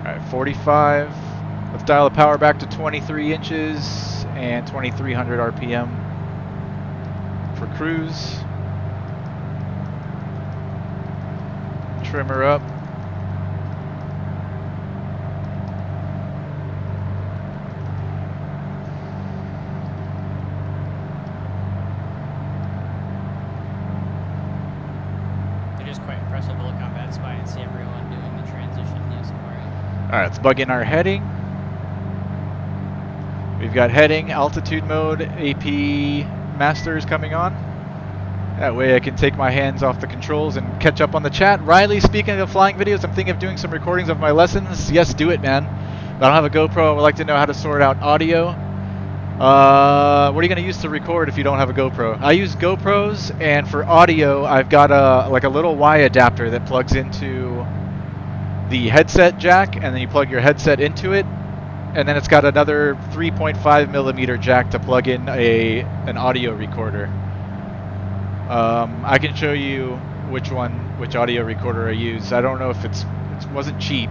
C: All right, 45. Let's dial the power back to 23 inches and 2300 RPM for cruise. Trim her up.
G: They're just quite impressive to look on VATSIM and see everyone doing the transition. Yes,
C: All right, let's bug in our heading. We've got heading, altitude mode, AP masters coming on. That way I can take my hands off the controls and catch up on the chat. Riley, speaking of flying videos, I'm thinking of doing some recordings of my lessons. Yes, do it, man. I don't have a GoPro. I would like to know how to sort out audio. What are you going to use to record if you don't have a GoPro? I use GoPros, and for audio, I've got a little Y adapter that plugs into the headset jack, and then you plug your headset into it, and then it's got another 3.5 millimeter jack to plug in an audio recorder. I can show you which audio recorder I use. I don't know if it wasn't cheap,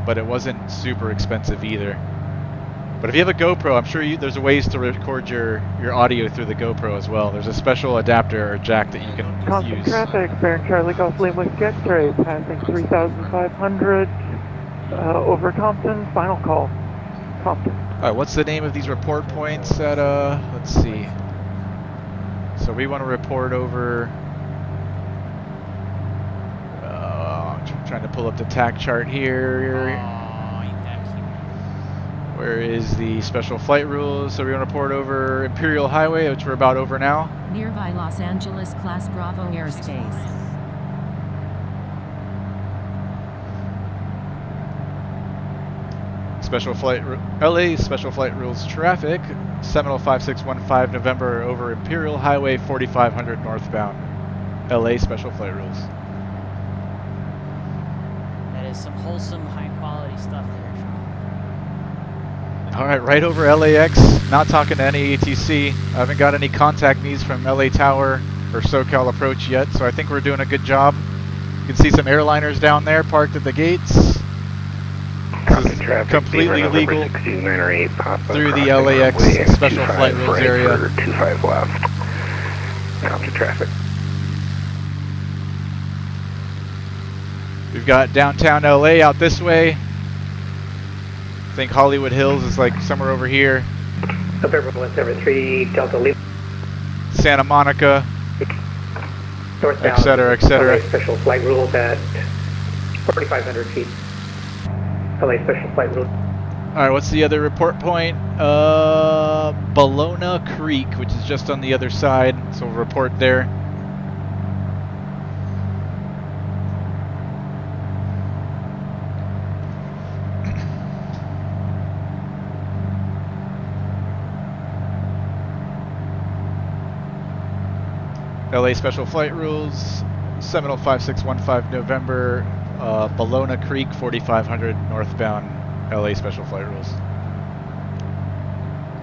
C: but it wasn't super expensive either. But if you have a GoPro, I'm sure there's ways to record your audio through the GoPro as well. There's a special adapter or jack that you can
B: Compton
C: use.
B: traffic, Baron Charlie Golf Lima with X-ray, passing 3,500 over Compton, final call, Compton.
C: Alright, what's the name of these report points at, let's see. So we want to report over, I'm trying to pull up the TAC chart here. Where is the special flight rules? So we want to report over Imperial Highway, which we're about over now.
L: Nearby Los Angeles Class Bravo airspace.
C: Let's LA Special Flight Rules traffic. Seminole 5615 November over Imperial Highway 4500 northbound. LA Special Flight Rules.
G: That is some wholesome, high-quality stuff there, Sean.
C: All right, right over LAX. Not talking to any ATC. I haven't got any contact needs from LA Tower or SoCal Approach yet, so I think we're doing a good job. You can see some airliners down there parked at the gates. This is completely legal through the LAX Special Flight Rules area.
I: 25 left. Compton traffic.
C: We've got downtown LA out this way. I think Hollywood Hills is like somewhere over here.
I: November 173, Delta Lima.
C: Santa Monica,
I: Northbound,
C: etc., etc.
I: LA Special Flight Rules at 4,500 feet. LA Special Flight Rules.
C: All right, what's the other report point? Bologna Creek, which is just on the other side, so we'll report there. LA Special Flight Rules, Seminole 5615 November, Bologna Creek 4500 northbound, LA Special Flight Rules.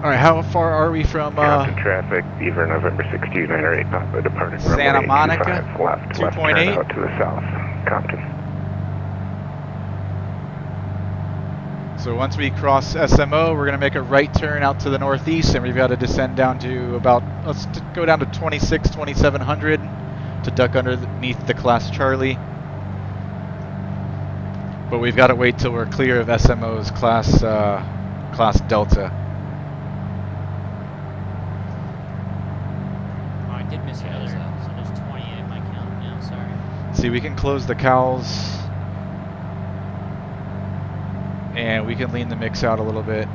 C: All right, how far are we from
I: Compton traffic, Beaver November 62908 Papa departing
C: Santa Monica?
I: 25 left
C: 2.8
I: out to the south. Compton.
C: So once we cross SMO, we're going to make a right turn out to the northeast, and we've got to descend down to about, let's go down to 2700 to duck underneath the Class Charlie. But we've got to wait till we're clear of SMO's Class Delta.
G: Oh, I did miss the other, so there's 20 in my count now, sorry.
C: See, we can close the cowls. And we can lean the mix out a little bit.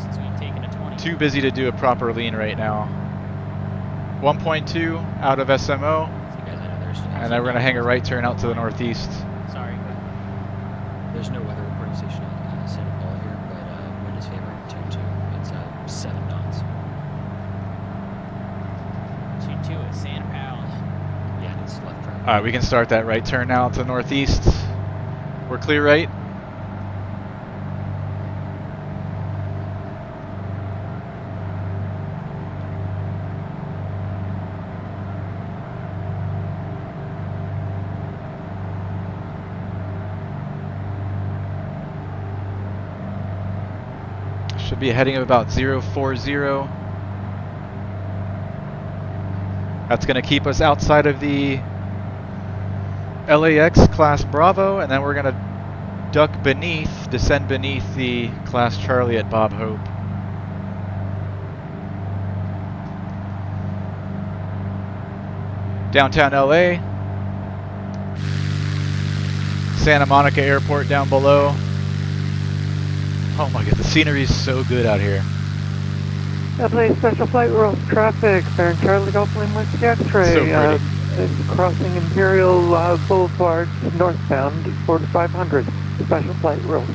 G: Since we've taken a 20.
C: Too busy to do a proper lean right now. 1.2 out of SMO. And then we're going to hang a right turn out to the northeast.
G: Sorry.
D: There's no weather reporting station at Seminole here, but wind is favoring 2-2. It's 7 knots.
G: 2-2 at Santa Paula.
D: Yeah, it's left traffic.
C: All right, we can start that right turn now to the northeast. We're clear, right? Should be a heading of about 040. That's going to keep us outside of the LAX Class Bravo, and then we're going to descend beneath the Class Charlie at Bob Hope. Downtown LA. Santa Monica Airport down below. Oh my god, the scenery is so good out here.
B: LA Special Flight Rules traffic, Baron Charlie Golf Lima X-ray.
C: So pretty.
B: Crossing Imperial Boulevard northbound 4500. Special Flight Rules.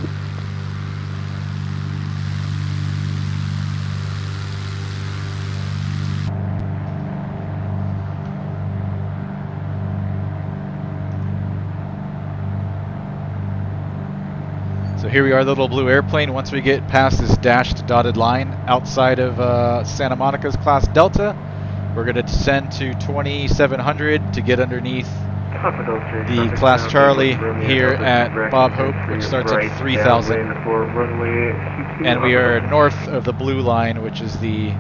C: So here we are, the little blue airplane. Once we get past this dashed dotted line outside of Santa Monica's Class Delta, we're going to descend to 2700 to get underneath the Class Charlie here at Bob Hope, which starts at 3000. And we are north of the blue line, which is the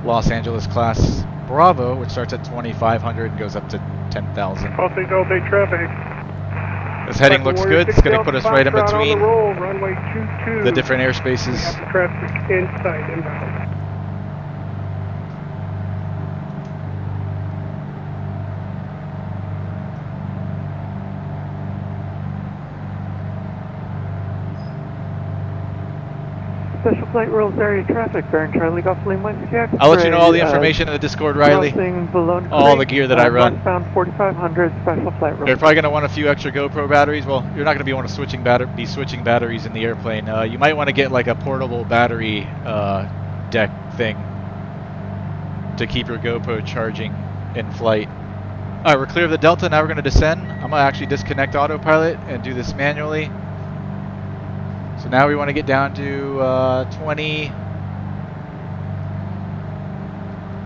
C: Los Angeles Class Bravo, which starts at 2500 and goes up to 10,000.
I: Crossing Delta traffic.
C: This heading looks good. It's going to put us right in between
I: runway 22.
C: the different airspaces.
I: Traffic inside inbound.
B: Special Flight Rules Area Traffic, Baron Charlie Golf Lima Whiskey X-ray.
C: I'll let you know all the information in the Discord, Riley.
B: Crossing Balloon
C: All the
B: Creek,
C: gear that I run.
B: Northbound 4500 Special Flight Rules.
C: You're probably going to want a few extra GoPro batteries. Well, you're not going to be switching batteries in the airplane. You might want to get like a portable battery deck thing to keep your GoPro charging in flight. Alright, we're clear of the Delta. Now we're going to descend. I'm going to actually disconnect autopilot and do this manually. So now we want to get down to 20.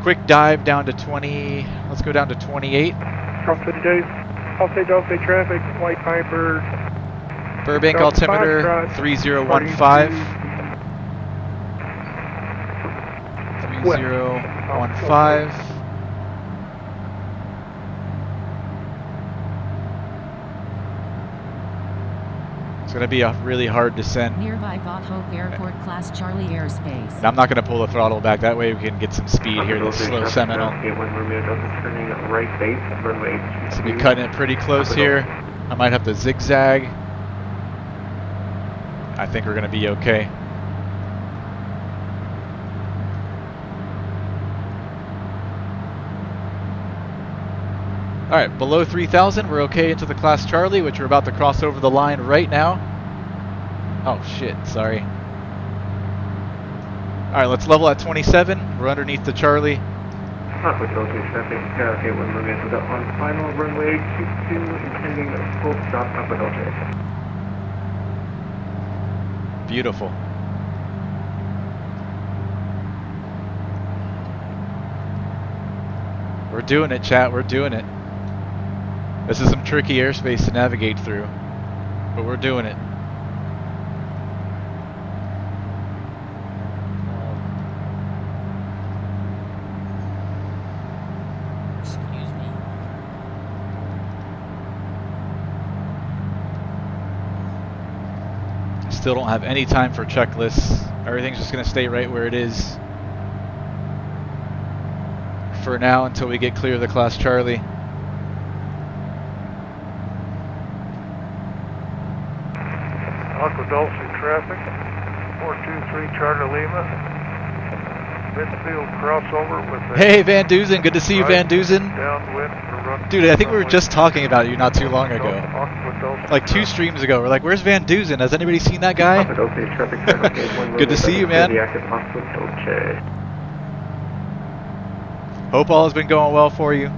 C: Quick dive down to 20. Let's go down to 28.
M: Compton Dave. Delta traffic, White Piper.
C: Burbank altimeter 3015. 3015. It's going to be a really hard descent.
L: Nearby Bob Hope Airport Class Charlie airspace.
C: And I'm not going to pull the throttle back. That way we can get some speed here. This slow Seminole. So we're cutting it pretty close here. I might have to zigzag. I think we're going to be okay. Alright, below 3,000, we're okay into the Class Charlie, which we're about to cross over the line right now. Oh shit, sorry. Alright, let's level at 27. We're underneath the Charlie.
I: Traffic, we're moving to the final runway 22, intending a full stop up at Outta.
C: Beautiful. We're doing it, chat, we're doing it. This is some tricky airspace to navigate through, but we're doing it.
G: Excuse me.
C: Still don't have any time for checklists. Everything's just going to stay right where it is for now until we get clear of the Class Charlie.
M: Aquadulce traffic, 423 Charlie Lima. Midfield crossover with the
C: Hey Van Duzen, good to see you, Van Duzen.
M: downwind for run.
C: Dude, I think we were just talking about you not too long ago. Like 2 streams ago. We're like, where's Van Duzen? Has anybody seen that guy? Good to see you, man. Hope all has been going well for you.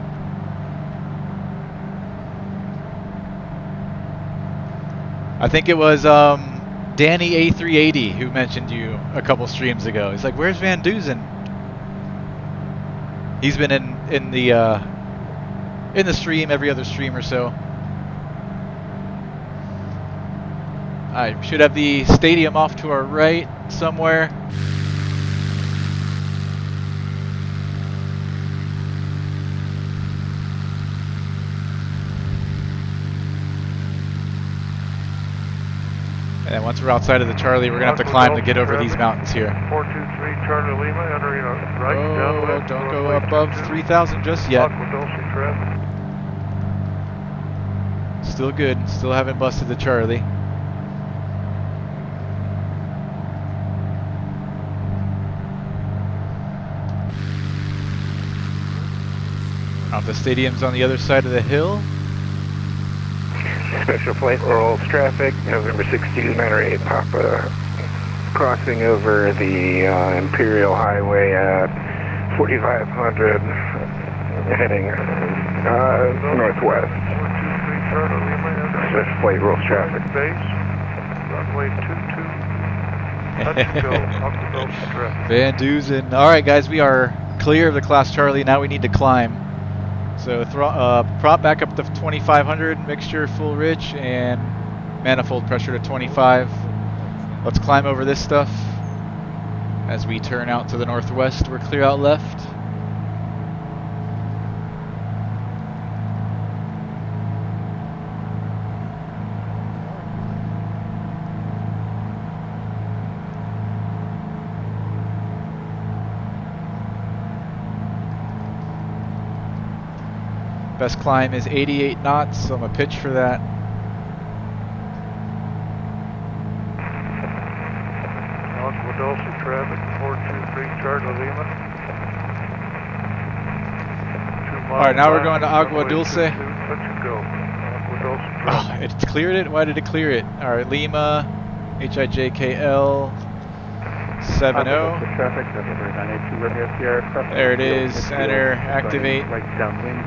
C: I think it was Danny A380 who mentioned you a couple streams ago. He's like, "Where's Van Duzen?" He's been in the stream every other stream or so. I should have the stadium off to our right somewhere. And then once we're outside of the Charlie, we're going to have to climb to get over these mountains here.
M: 423 Charlie Lima, entering a right downwind.
C: Don't go above 3,000 just yet.
M: Aquadulce traffic.
C: Still good. Still haven't busted the Charlie. The stadium's on the other side of the hill.
N: Special Flight Rules traffic, November 1698 Papa, crossing over the Imperial Highway at 4500, heading northwest. Special Flight Rules traffic.
M: Base, runway 22, let's go, Aquadulce traffic.
C: Van Duzen. Alright guys, we are clear of the Class Charlie, now we need to climb. So prop back up to 2500, mixture full rich, and manifold pressure to 25. Let's climb over this stuff. As we turn out to the northwest, we're clear out left. Best climb is 88 knots, so I'm going to pitch for that.
K: Dulce traffic, 423 Charlie Lima.
C: Alright, now we're going to Agua Dulce.
K: Let's go. Agua Dulce
C: Oh, it cleared it? Why did it clear it? Alright, Lima, HIJKL 70. There it is, center, activate.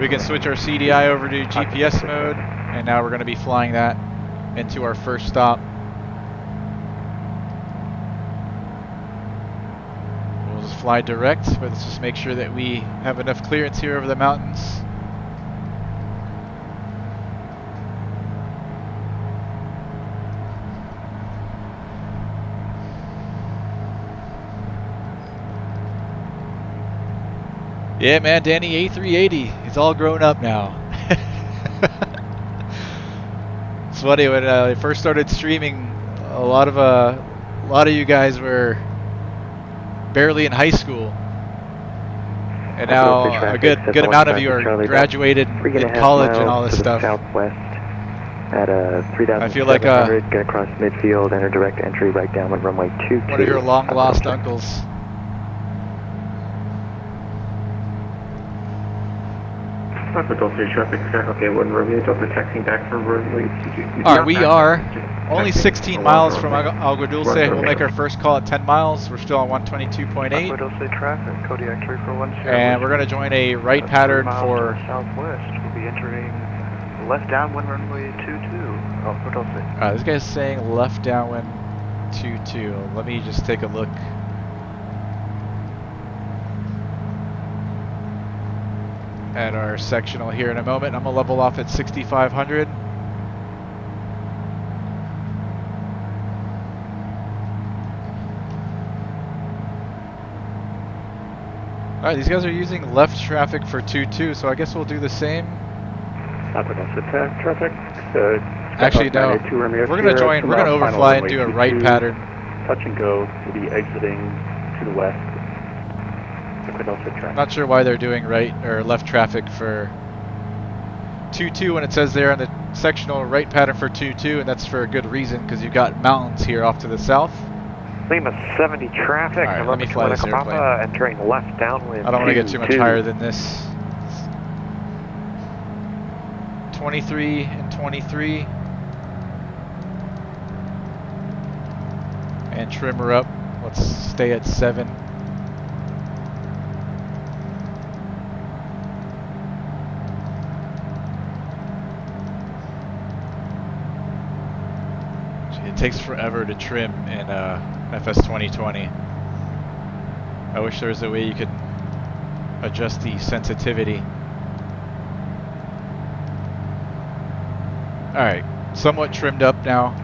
C: We can switch our CDI over to GPS mode, and now we're going to be flying that into our first stop. We'll just fly direct, but let's just make sure that we have enough clearance here over the mountains. Yeah, man, Danny A380. He's all grown up now. It's funny, when I first started streaming, a lot of you guys were barely in high school, and now a good amount of you are graduated in college and all this stuff.
O: Southwest at 3,700.
C: I feel like
O: get across midfield, enter direct entry right downwind runway 22.
C: one of your long lost uncles.
I: Agua Dulce traffic, okay, one Romeo Delta taxiing back from runway 22.
C: Alright, we are only 16 miles from Agua Dulce. We'll make our first call at 10 miles. We're still on 122.8.
K: Agua Dulce traffic, Kodiak 3410.
C: And we're going to join a right pattern for
K: southwest. We'll be entering left downwind runway 22. Agua Dulce.
C: this guy's saying left downwind 22. Let me just take a look. At our sectional here in a moment. I'm going to level off at 6,500. Alright, these guys are using left traffic for 2-2, so I guess we'll do the same.
I: Agua Dulce traffic.
C: Actually, no. We're going to join, we're going to overfly and do a right pattern.
I: Touch and go. We'll be exiting to the west.
C: Not sure why they're doing right or left traffic for 2-2 when it says there on the sectional right pattern for 2-2, and that's for a good reason because you've got mountains here off to the south.
O: Lima 70 traffic.
C: Alright, let me fly this airplane.
O: Entering left downwind.
C: I don't want to get too much higher than this. 23 and 23. And trim her up. Let's stay at 7. It takes forever to trim in FS 2020. I wish there was a way you could adjust the sensitivity. Alright, somewhat trimmed up now.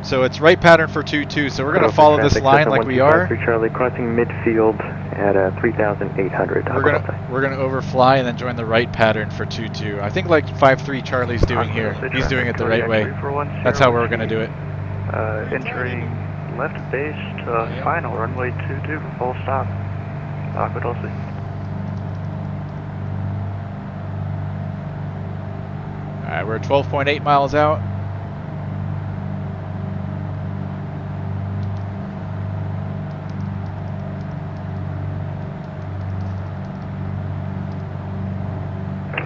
C: So it's right pattern for 2-2, so we're going to follow this line like we are.
O: Charlie crossing midfield at 3,800.
C: We're going to overfly and then join the right pattern for 2-2. I think like 5-3 Charlie's doing here. He's doing it the right way. That's how we're going to do it.
K: Entering left base to final runway 22 for full stop. Agua Dulce.
C: Alright, we're 12.8 miles out.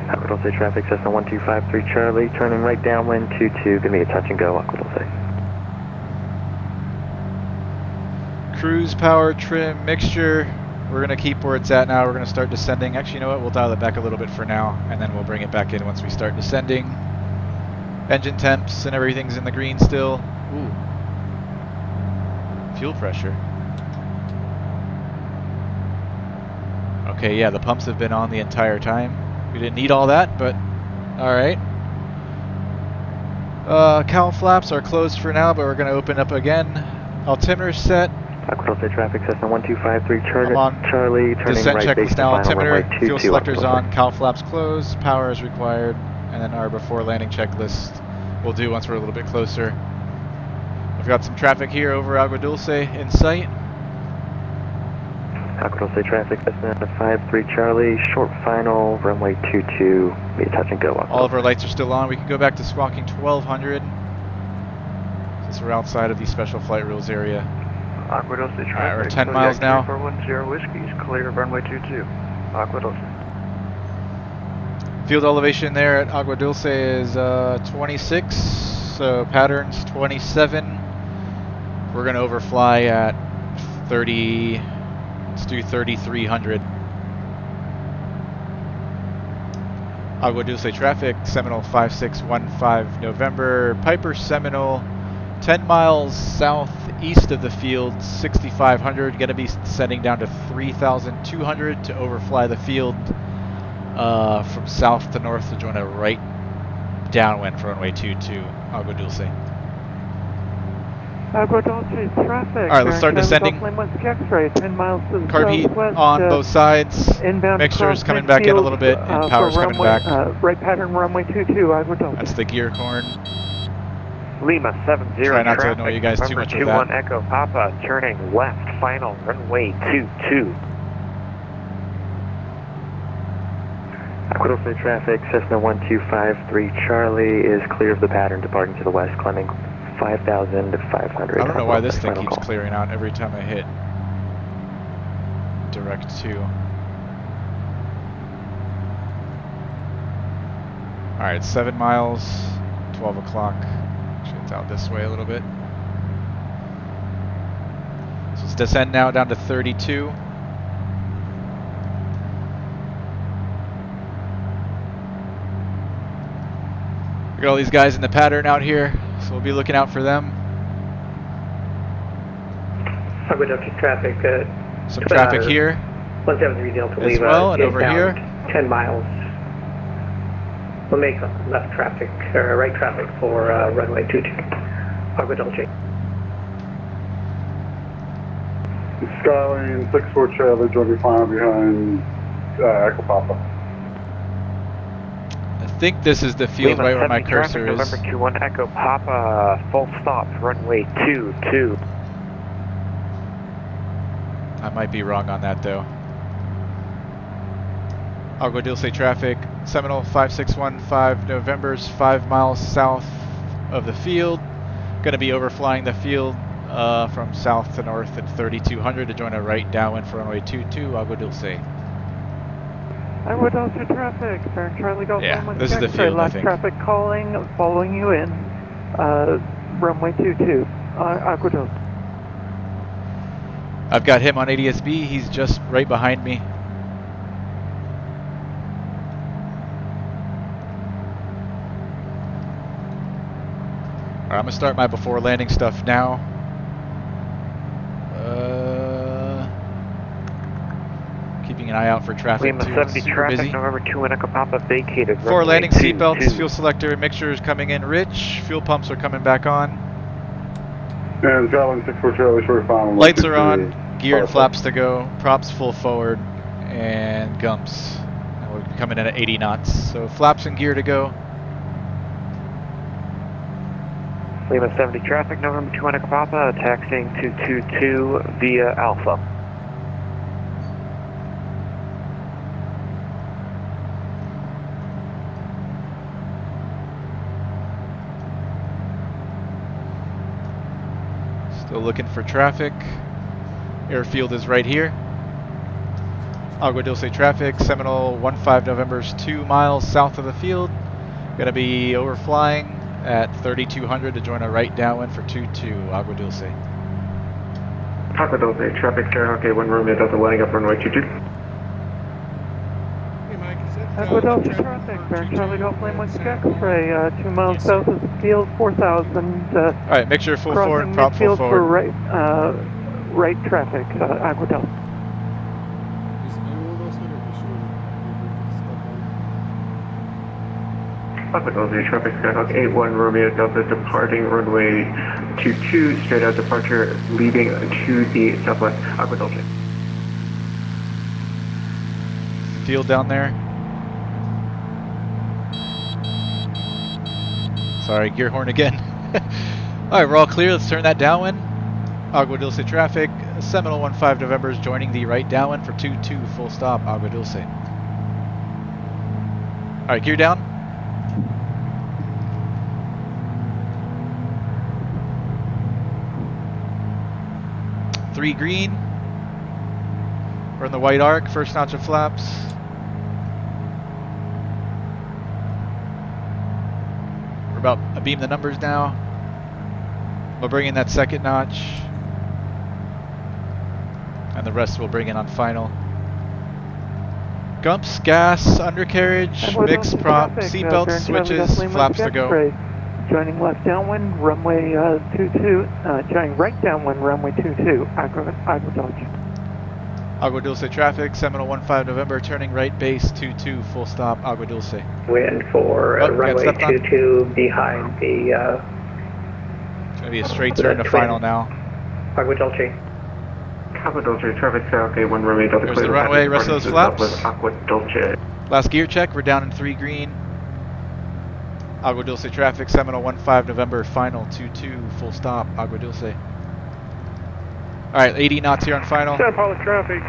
O: Agua Dulce traffic, Cessna 1253 Charlie, turning right downwind 22, give me a touch and go, Agua Dulce.
C: Cruise power, trim, mixture. We're going to keep where it's at now. We're going to start descending. Actually, you know what? We'll dial it back a little bit for now, and then we'll bring it back in once we start descending. Engine temps and everything's in the green still. Ooh. Fuel pressure. Okay, yeah, the pumps have been on the entire time. We didn't need all that, but alright. Cowl flaps are closed for now, but we're going to open up again. Altimeter set.
O: Agua Dulce traffic, Cessna 1253
C: I'm
O: Charlie, turning
C: descent
O: right base
C: checklist
O: to
C: now.
O: final runway
C: Altimeter,
O: 22,
C: fuel selectors
O: Agua Dulce.
C: on, cowl flaps closed, power is required, and then our before landing checklist we'll do once we're a little bit closer. We've got some traffic here over Agua Dulce in sight.
O: Agua Dulce traffic, Cessna 53 Charlie, short final, runway 22, be a touch and go.
C: All of our lights are still on. We can go back to squawking 1200. once we're outside of the special flight rules area.
K: Aqua Dulce traffic.
C: Alright, we're 10 miles now.
K: 410 Whiskey is clear of runway 22. Aqua Dulce.
C: Field elevation there at Agua Dulce is 26, so patterns 27. We're going to overfly at 30, let's do 3,300. Agua Dulce traffic, Seminole 5615 November, Piper Seminole, 10 miles southeast of the field, 6,500, going to be descending down to 3,200 to overfly the field from south to north to join a right downwind for runway 22, Agua Dulce.
B: Agua Dulce traffic.
C: Alright, let's start descending.
B: 10 miles to the
C: Carb heat
B: southwest,
C: on both sides.
B: inbound
C: Mixture is
B: across
C: coming back in a
B: midfield,
C: little bit, and
B: for
C: power's coming
B: runway,
C: back.
B: Right pattern runway 22, Agua Dulce.
C: That's the gear horn.
K: Lima 70
C: Try not to
K: traffic,
C: annoy you guys too much with
K: November
C: that.
K: 21 Echo Papa, turning left, final runway 22.
O: Aqua Dulce traffic, Cessna 1253 Charlie is clear of the pattern, departing to the west, climbing 5,500.
C: I don't know why this thing keeps clearing out every time I hit direct 2. Alright, 7 miles, 12 o'clock. Actually, it's out this way a little bit. So let's descend now down to 32. We got all these guys in the pattern out here, so we'll be looking out for them.
P: Agua Dulce traffic.
C: Some traffic here
P: 173 Delta
C: as well, and over here.
P: 10 miles. We'll make left traffic, or right traffic for runway 22. Agua Dulce.
M: Skyline 64 Charlie, joining final behind Echo Papa.
C: I think this is the field
K: Lima
C: right where my
K: 70
C: cursor
K: traffic,
C: is.
K: November 21 Echo Papa, full stop, runway 22.
C: I might be wrong on that though. Agua Dulce traffic, Seminole 5615 November's 5 miles south of the field. Going to be overflying the field from south to north at 3,200 to join a right downwind for runway 22, Agua Dulce.
B: Agua Dulce traffic, Baron Charlie Golf.
C: Yeah,
B: runway
C: this is the
B: X-ray,
C: field, I
B: last
C: think.
B: traffic calling, following you in, runway 22, Agua Dulce.
C: I've got him on ADSB, he's just right behind me. Alright, I'm gonna start my before landing stuff now. Keeping an eye out for traffic
K: Lima
C: too.
K: 70
C: It's super
K: traffic,
C: busy.
K: November 2 Echo Papa vacated.
C: Before
K: runway
C: landing,
K: 22.
C: seatbelts, fuel selector, mixture is coming in rich, fuel pumps are coming back on.
M: And Skyline 64 Charlie, short final.
C: Lights are on, gear and flaps to go, props full forward, and gumps. And we're coming in at 80 knots. So flaps and gear to go.
K: Lima 70 traffic, November 2 Echo Papa, taxiing 222 via Alpha.
C: Still looking for traffic. Airfield is right here. Agua Dulce traffic, Seminole 15 November's 2 miles south of the field. Gonna be overflying at 3,200 to join a right downwind for 22, Agua Dulce.
I: Agua Dulce traffic, okay, 1 Romeo Delta, lining up runway 22.
B: Agua Dulce traffic, Baron Charlie Golf Lane Whiskey X-ray, 2 miles south of the field, 4,000.
C: Alright, make sure full forward,
B: crossing
C: prop full
B: midfield
C: forward.
B: for right traffic, Agua Dulce.
I: Agua Dulce traffic, Skyhawk 81 Romeo Delta, departing runway 22, straight out departure, leaving to the southwest. Agua Dulce.
C: Field down there. Sorry, gear horn again. Alright, we're all clear. Let's turn that downwind. Agua Dulce traffic. Seminole 15 November is joining the right downwind for 22, full stop, Agua Dulce. Alright, gear down. 3 green. We're in the white arc, first notch of flaps. We're about abeam the numbers now. We'll bring in that second notch. And the rest we'll bring in on final. Gumps, gas, undercarriage, mix, prop, seatbelts, switches, flaps to go.
B: Joining left downwind, runway 22, joining right downwind, runway 22, Agua Dulce.
C: Agua Dulce traffic, Seminole 15 November, turning right base 22, full stop, Agua Dulce.
P: Wind for runway 22 behind the...
C: It's going to be a straight turn to final now.
P: Agua Dulce.
I: Agua Dulce, traffic south, 81 runway Delta.
C: There's the runway, rest of those flaps.
I: Agua Dulce.
C: Last gear check, we're down in 3 green. Agua Dulce traffic, Seminole 15 November, final 22, full stop, Agua Dulce. Alright, 80 knots here on final.
M: Santa Paula traffic.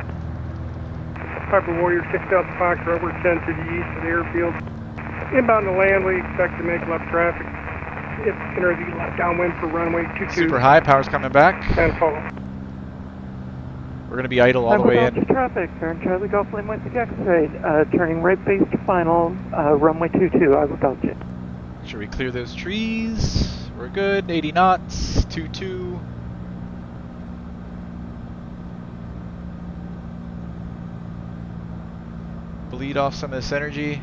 M: Piper Warrior 6 Delta Foxtrot, we're 10 to the east of the airfield. Inbound to land, we expect to make left traffic. Enter the left downwind for runway 22.
C: Super high, power's coming back.
M: Santa Paula.
C: We're going to be idle all the way in.
B: Traffic, turn Charlie Golf Lane West to X-ray, turning right base to final, runway 22, Agua Dulce.
C: Should we clear those trees? We're good, 80 knots, 22. Bleed off some of this energy.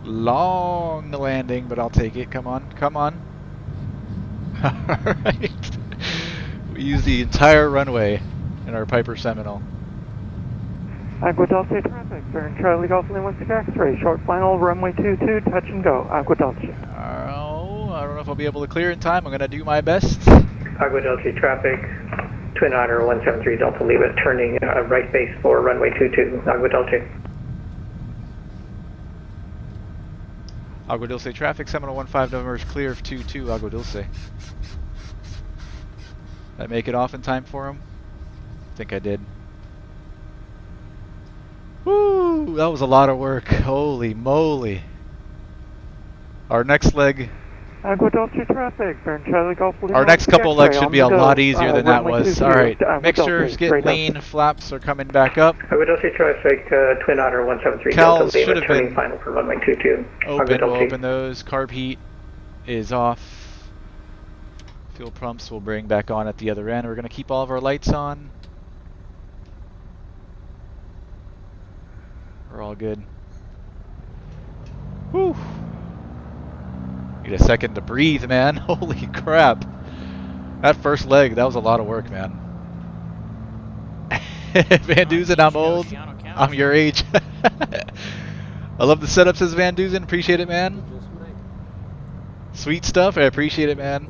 C: Long landing, but I'll take it. Come on, come on. Alright. We use the entire runway in our Piper Seminole.
B: Agua Dulce traffic, turn Charlie Golf Lane West to X-ray, short final, runway 22, touch and go, Agua Dulce.
C: Oh, I don't know if I'll be able to clear in time. I'm going to do my best.
P: Agua Dulce traffic, Twin Otter 173 Delta Lima, turning right base for runway 22, Agua Dulce.
C: Agua Dulce traffic, Seminole 15 November is clear of 22, Agua Dulce. Did I make it off in time for him? I think I did. Woo! That was a lot of work. Holy moly. Our next leg.
B: Agua Dulce traffic, turn Charlie Golf Lane.
C: Our next couple legs should be a lot easier than that was. Alright, mixtures get lean, flaps are coming back up.
P: Agua Dulce traffic, Twin Otter 173
C: Cals
P: Delta
C: should
P: Lima,
C: have
P: turning
C: been
P: final for runway 22.
C: open, we'll open those. Carb heat is off. Fuel pumps we'll bring back on at the other end. We're going to keep all of our lights on. We're all good. Whew. Need a second to breathe, man. Holy crap. That first leg, that was a lot of work, man. Van Duzen, I'm old. I'm your age. I love the setup, says Van Duzen. Appreciate it, man. Sweet stuff. I appreciate it, man.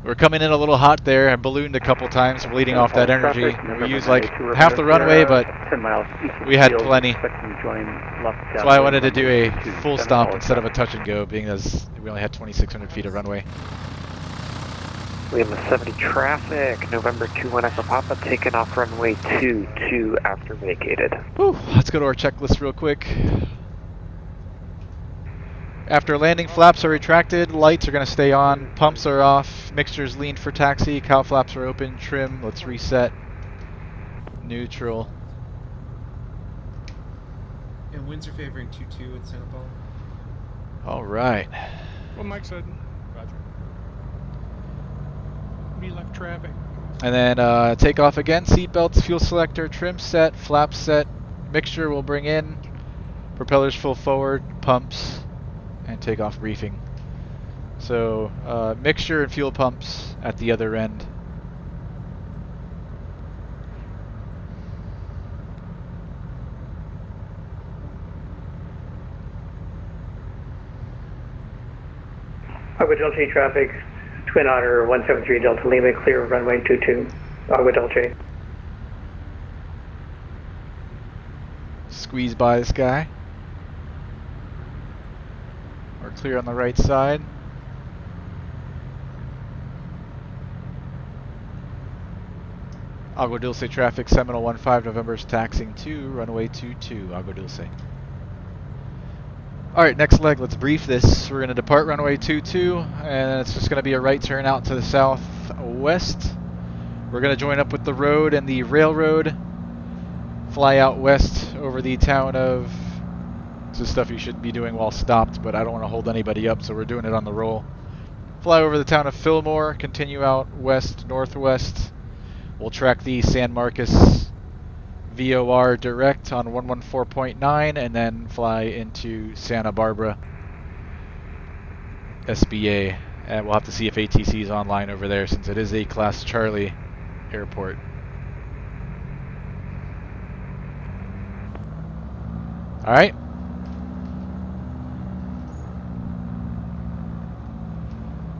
C: We're coming in a little hot there. I ballooned a couple times, bleeding off that energy. We used like half the runway, but we had plenty. That's why I wanted to do a full stop instead of a touch and go, being as we only had 2,600 feet of runway.
O: Lima 70 traffic, November 21 Echo Papa, taking off runway 22 after vacated.
C: Whew, let's go to our checklist real quick. After landing, flaps are retracted, lights are going to stay on, pumps are off, mixtures lean for taxi, cow flaps are open, trim, let's reset, neutral.
E: And winds are favoring 2-2 at Santa Paula.
C: Alright.
H: Well, Mike said. Roger. Be left traffic.
C: And then take off again, seatbelts, fuel selector, trim set, flap set, mixture we'll bring in, propellers full forward, pumps, and take off briefing. So mixture and fuel pumps at the other end.
P: Agua Dulce traffic, Twin Otter 173 Delta Lima, clear of runway 22, Agua Dulce.
C: Squeeze by this guy. We're clear on the right side. Agua Dulce traffic, Seminole 15 November's taxiing to runway 22, Agua Dulce. Alright, next leg, let's brief this. We're going to depart runway 22, and it's just going to be a right turn out to the southwest. We're going to join up with the road and the railroad, fly out west over the town of... This is stuff you should be doing while stopped, but I don't want to hold anybody up, so we're doing it on the roll. Fly over the town of Fillmore, continue out west, northwest. We'll track the San Marcos VOR direct on 114.9 and then fly into Santa Barbara SBA. And we'll have to see if ATC is online over there since it is a Class Charlie airport. Alright.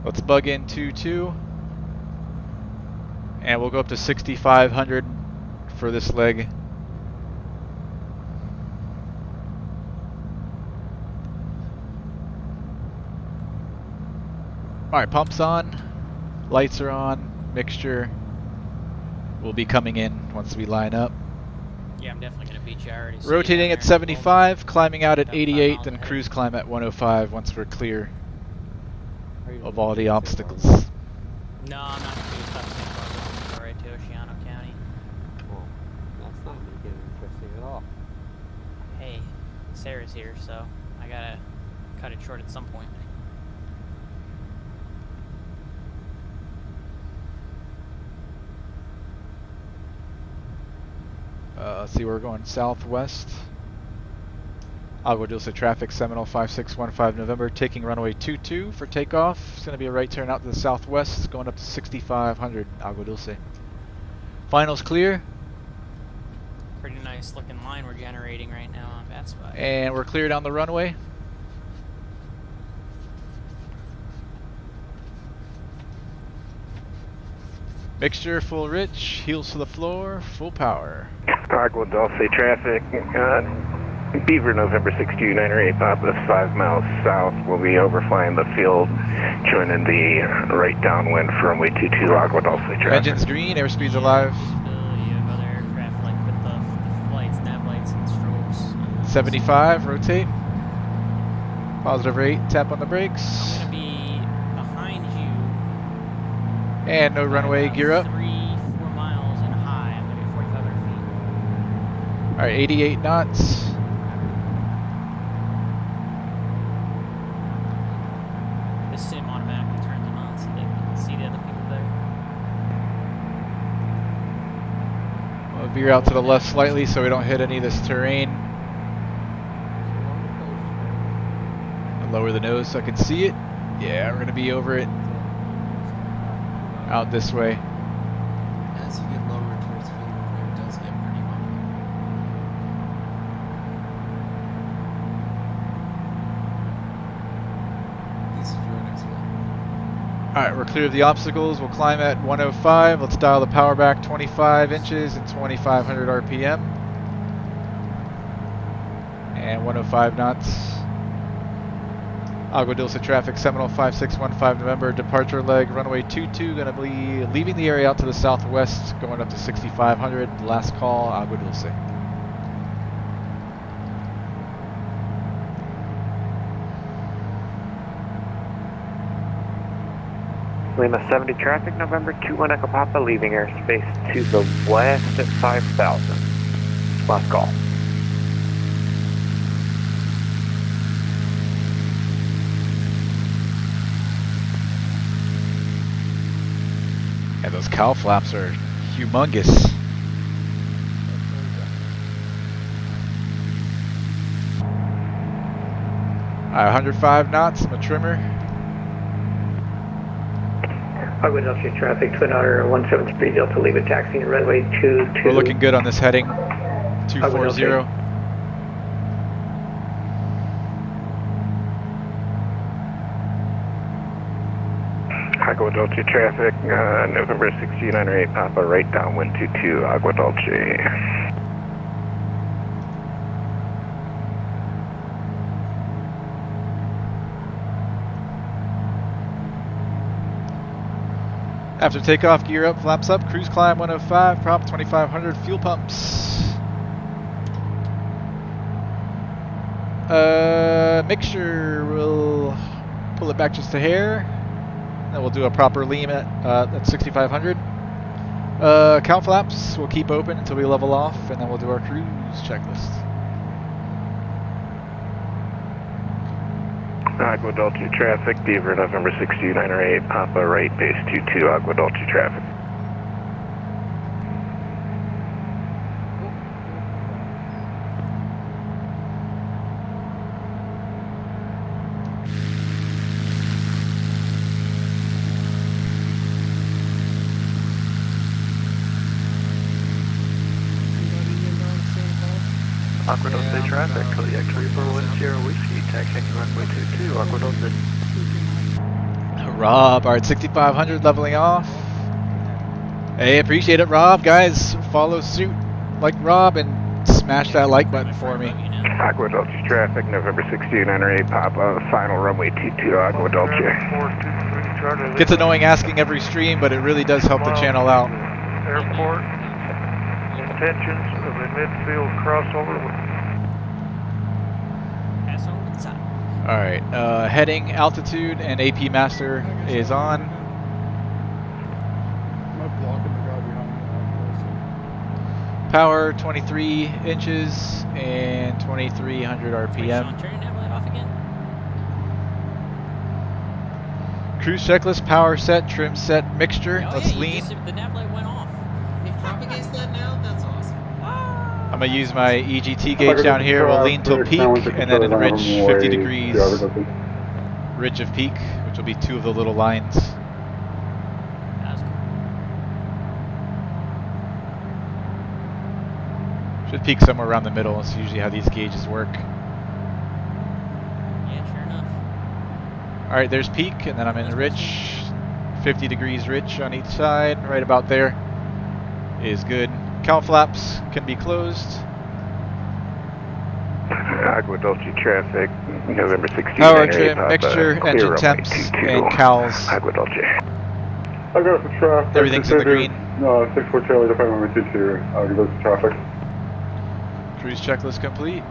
C: Let's bug in 22. And we'll go up to 6,500 for this leg. Alright, pumps on, lights are on, mixture will be coming in once we line up.
G: Yeah, I'm definitely going to beat you. I already see
C: Rotating
G: you
C: at 75, climbing out at
G: About 5
C: 88,
G: miles
C: then
G: ahead.
C: cruise climb at 105 once we're clear of all the obstacles.
G: No, I'm not going to do stop Santa Barbara. I'm going to go right to Oceano County.
H: Well, that's not going to get interesting at all.
G: Hey, Sarah's here, so I got to cut it short at some point.
C: Let's see, we're going southwest. Agua Dulce traffic, Seminole 5615 November, taking runway 22 for takeoff. It's going to be a right turn out to the southwest, going up to 6,500 Agua Dulce. Finals clear.
G: Pretty nice looking line we're generating right now on VATSIM.
C: And we're clear down the runway. Mixture full rich, heels to the floor, full power.
N: Agua Dulce traffic, Beaver November 6298 Papa, 5 miles south. We'll be overflying the field, joining the right downwind for runway 22 Agua Dulce traffic.
C: Engines green, airspeed's alive.
G: You have other aircraft like with the lights, nav lights, and strobes.
C: 75, rotate. Positive rate, tap on the brakes.
G: I'm going to be behind you.
C: And no runway, gear up.
G: 3-4 miles and high. I'm going to be 4,500 feet.
C: Alright, 88 knots.
G: The sim automatically turns them on so that you can see the other people better.
C: We'll veer out to the left slightly so we don't hit any of this terrain. I'll lower the nose so I can see it. Yeah, we're going to be over it. Out this way.
E: As you get lower towards Fillmore, it does get pretty bumpy. At least if you're next one.
C: Alright, we're clear of the obstacles. We'll climb at 105. Let's dial the power back 25 inches and 2,500 RPM. And 105 knots. Agua Dulce traffic, Seminole 5615 November, departure leg, runway 22, going to be leaving the area out to the southwest, going up to 6,500. Last call, Agua Dulce.
O: Lima 70 traffic, November 21 Echo Papa, leaving airspace to the west at 5,000. Last call.
C: Yeah, those cow flaps are humongous. Alright, 105 knots, I'm a trimmer.
P: Agua Dulce traffic, Twin Otter 173 Delta, leave a taxi at runway 22.
C: We're looking good on this heading. 240.
N: Agua Dulce traffic, November 6298 Papa, right downwind 22 Agua Dulce.
C: After takeoff, gear up, flaps up, cruise climb 105, prop 2,500, fuel pumps. Mixture, we'll pull it back just a hair. Then we'll do a proper lean at 6,500. Count flaps we'll keep open until we level off, and then we'll do our cruise checklist.
N: Agua Dulce traffic, Beaver November 62908, Papa right base 22, Agua Dulce traffic.
K: Agua Dulce traffic, Kodiak 341 Sierra Whiskey, taxiing runway 22, Agua Dulce.
C: Rob, alright, 6,500 leveling off. Hey, appreciate it, Rob. Guys, follow suit like Rob and smash that like button for me.
N: Agua Dulce traffic, November 62908, Papa, final runway 22, Agua Dulce.
C: Gets annoying asking every stream, but it really does help the channel out.
Q: Airport, intentions of a midfield crossover.
G: Pass over the top.
C: Alright, heading, altitude, and AP Master is on. Power 23 inches and 2,300 RPM.
G: Turn that light off again.
C: Cruise checklist, power set, trim set, mixture.
G: Oh,
C: Let's
G: yeah,
C: lean.
G: the nav light went off.
E: It propagates that now? That's awesome.
C: I'm going to use my EGT gauge down here. We'll lean till peak and then enrich 50 degrees ridge of peak, which will be 2 of the little lines. Should peak somewhere around the middle. That's usually how these gauges work.
G: Yeah, sure enough.
C: Alright, there's peak, and then I'm in rich. 50 degrees rich on each side. Right about there is good. Count flaps can be closed.
N: Agua Dulce traffic, November 16.
C: Power trim, mixture, engine temps, and cowls.
N: Agua Dulce.
R: I got the traffic.
C: Everything's in the green.
R: No, 64 Charlie, Department 22. Agua Dulce traffic.
C: Cruise checklist complete.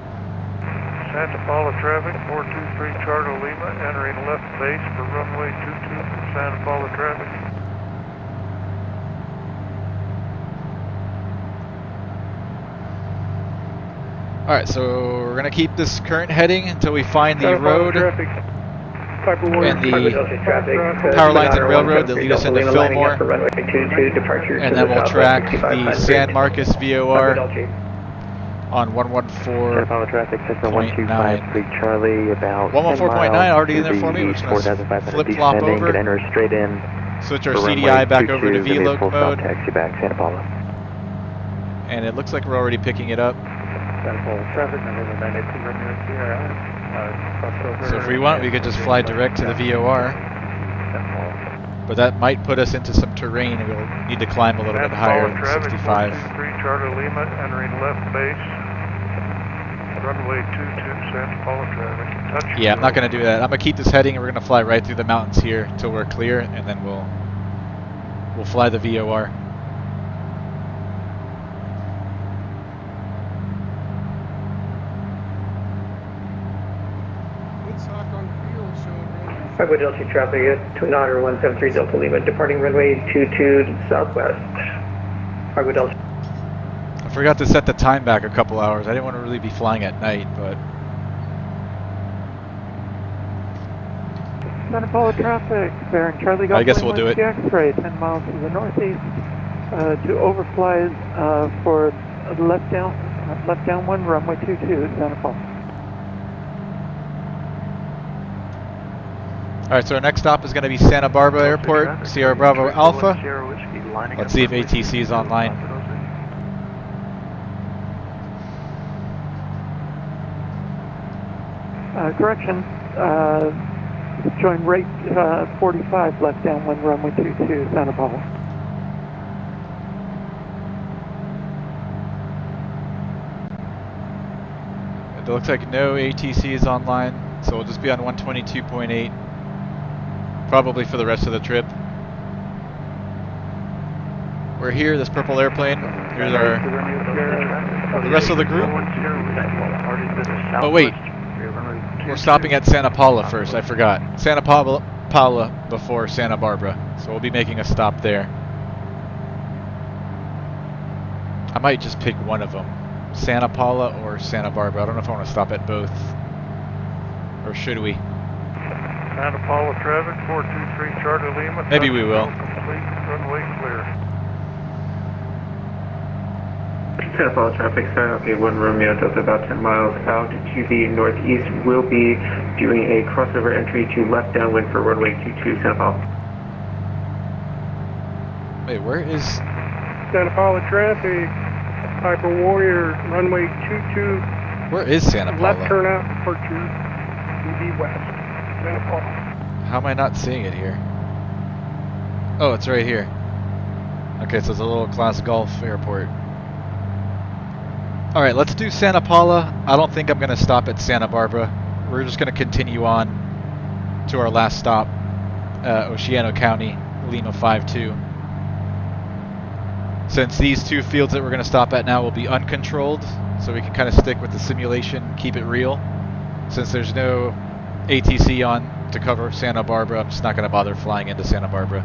Q: Santa Paula traffic, 423 Charlie Lima, entering left base for runway 22 from Santa Paula traffic.
C: Alright, so we're going to keep this current heading until we find the road and the power lines and railroad that lead us into Fillmore. And then we'll track the San Marcos VOR on 114.9.
O: traffic, 1253 Charlie, about
C: 114.9 already in there for me, which is flip-flop over.
O: Enter straight in.
C: Switch our CDI back over to VLOC mode.
O: Taxi back, Santa Paula.
C: And it looks like we're already picking it up. So if we want, we could just fly direct to the VOR. But that might put us into some terrain, and we'll need to climb a little bit higher than 65.
Q: 3 Charlie Lima, entering left base, runway 22, Santa Paula traffic.
C: Yeah, I'm not going to do that. I'm going to keep this heading, and we're going to fly right through the mountains here until we're clear, and then we'll fly the VOR.
P: Agua Dulce traffic at Twin Otter 173 Delta Lima, departing runway 22 southwest. Agua Dulce.
C: I forgot to set the time back a couple hours. I didn't want to really be flying at night, but...
B: Santa Paula traffic, bearing Charlie Golf
C: I guess we'll do it.
B: X-ray, 10 miles to the northeast, to overflies for left down 1, runway 22, Santa Paula.
C: Alright, so our next stop is going to be Santa Barbara Airport, Sierra Bravo Alpha. Let's see if ATC is online.
B: Correction, join rate 45, left down 1, runway 22, Santa Paula.
C: It looks like no ATC is online, so we'll just be on 122.8. Probably for the rest of the trip. We're here, this purple airplane. Here's the rest of the group. Oh wait, We're stopping at Santa Paula first, I forgot. Santa Paula before Santa Barbara. So we'll be making a stop there. I might just pick one of them. Santa Paula or Santa Barbara. I don't know if I want to stop at both. Or should we?
Q: Santa Paula traffic, 423 Charlie Lima.
C: Maybe we will.
Q: Complete, runway clear.
I: Santa Paula traffic, okay, 1 Romeo Delta about 10 miles out to the northeast. We'll be doing a crossover entry to left downwind for runway 22 Santa Paula.
C: Wait, where is...
M: Santa Paula traffic, Hyper Warrior, runway 22.
C: Where is Santa Paula?
M: Left turnout departure, UV west, Santa Paula.
C: How am I not seeing it here? Oh, it's right here. Okay, so it's a little class golf airport. Alright, let's do Santa Paula. I don't think I'm going to stop at Santa Barbara. We're just going to continue on to our last stop, Oceano County, Lima 5-2. Since these two fields that we're going to stop at now will be uncontrolled, so we can kind of stick with the simulation, keep it real. Since there's no ATC on to cover Santa Barbara, I'm just not going to bother flying into Santa Barbara.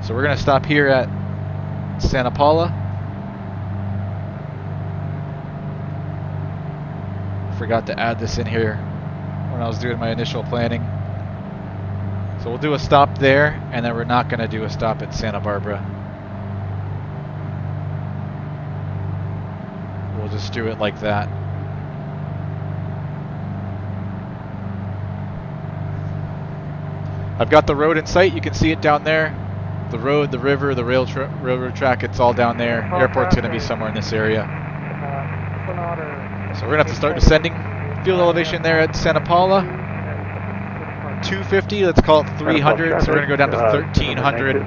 C: So we're going to stop here at Santa Paula. Forgot to add this in here when I was doing my initial planning. So we'll do a stop there, and then we're not going to do a stop at Santa Barbara. We'll just do it like that. I've got the road in sight. You can see it down there. The road, the river, the railroad track, it's all down there. Airport's going to be somewhere in this area. So we're going to have to start descending. Field elevation there at Santa Paula. 250, let's call it 300. So we're going to go down to 1300.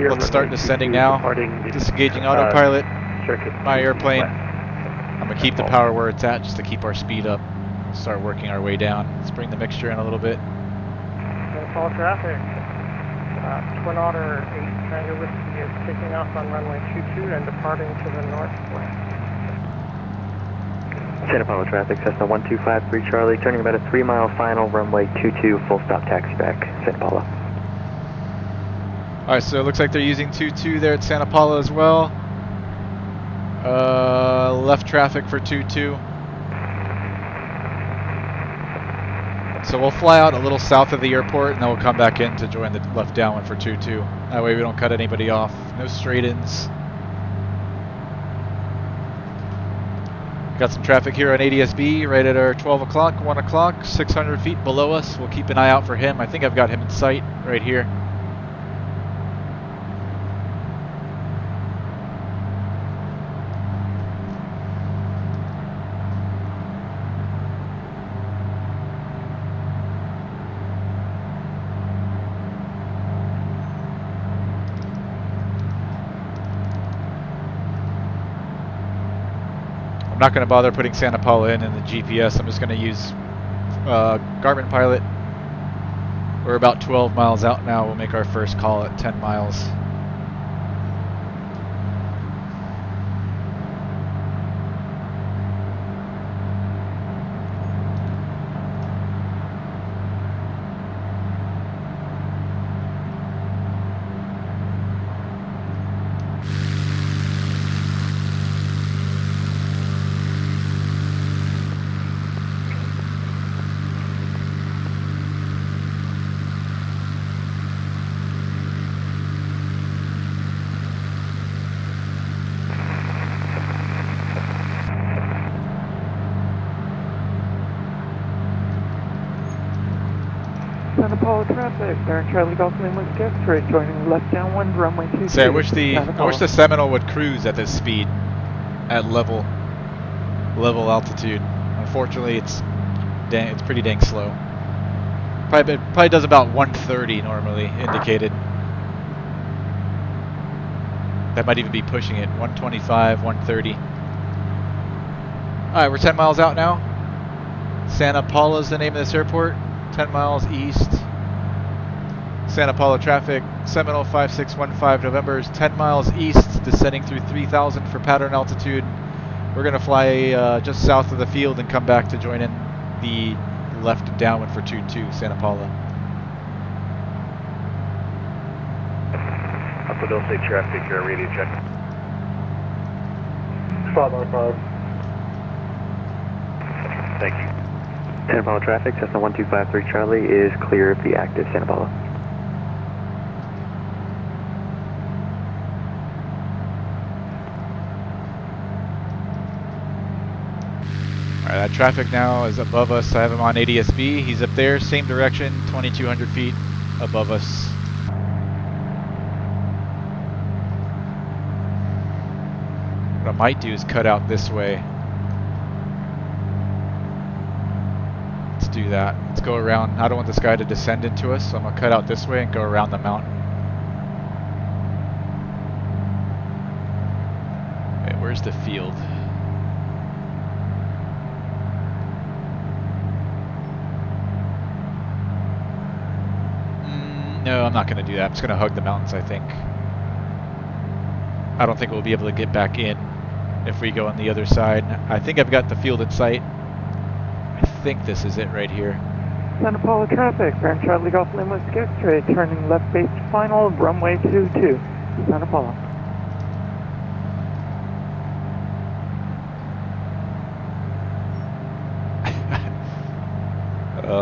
C: Let's start descending now. Disengaging autopilot. My airplane. I'm going to keep the power where it's at just to keep our speed up. Start working our way down. Let's bring the mixture in a little bit.
H: All traffic. Twin Otter 8 Tango Whiskey is taking off on runway 22 and departing to the northwest.
O: Santa Paula traffic, Cessna 1253 Charlie, turning about a 3-mile final, runway 22, full stop taxi back, Santa Paula.
C: Alright, so it looks like they're using 22 there at Santa Paula as well. Left traffic for 22. So we'll fly out a little south of the airport and then we'll come back in to join the left downwind for 22. That way we don't cut anybody off. No straight-ins. Got some traffic here on ADSB right at our 12 o'clock, 1 o'clock, 600 feet below us. We'll keep an eye out for him. I think I've got him in sight right here. I'm not going to bother putting Santa Paula in the GPS. I'm just going to use Garmin Pilot. We're about 12 miles out now. We'll make our first call at 10 miles.
B: Santa Paula traffic, Baron Charlie Golf Lima X-ray, joining left downwind, runway 22.
C: Say, I wish the Seminole would cruise at this speed, at level altitude. Unfortunately, it's pretty dang slow. Probably does about 130 normally indicated. That might even be pushing it. 125, 130. All right, we're 10 miles out now. Santa Paula is the name of this airport. 10 miles east. Santa Paula traffic, Seminole 5615 November is 10 miles east, descending through 3,000 for pattern altitude. We're going to fly just south of the field and come back to join in the left downwind for 22 Santa Paula.
N: Upper Dulce traffic, radio check.
R: 595.
N: Thank you.
O: Santa Paula traffic, Cessna 1253 Charlie is clear of the active Santa Paula.
C: Alright, that traffic now is above us. I have him on ADSB. He's up there, same direction, 2,200 feet above us. What I might do is cut out this way. Let's do that. Let's go around. I don't want this guy to descend into us, so I'm going to cut out this way and go around the mountain. Okay, where's the field? No, I'm not going to do that. I'm just going to hug the mountains, I think. I don't think we'll be able to get back in if we go on the other side. I think I've got the field in sight. I think this is it right here.
B: Santa Paula traffic, Grand Charlie Golf Lima Whiskey X-ray, turning left base to final, runway 22, Santa Paula.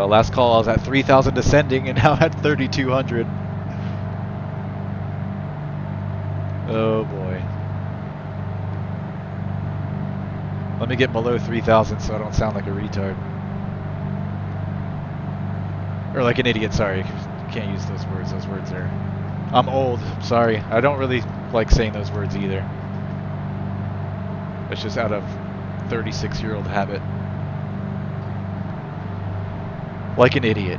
C: Last call I was at 3,000 descending and now at 3,200. Oh boy. Let me get below 3,000 so I don't sound like a retard. Or like an idiot, sorry. Can't use those words. Those words are... I'm old, sorry. I don't really like saying those words either. It's just out of 36-year-old habit. Like an idiot.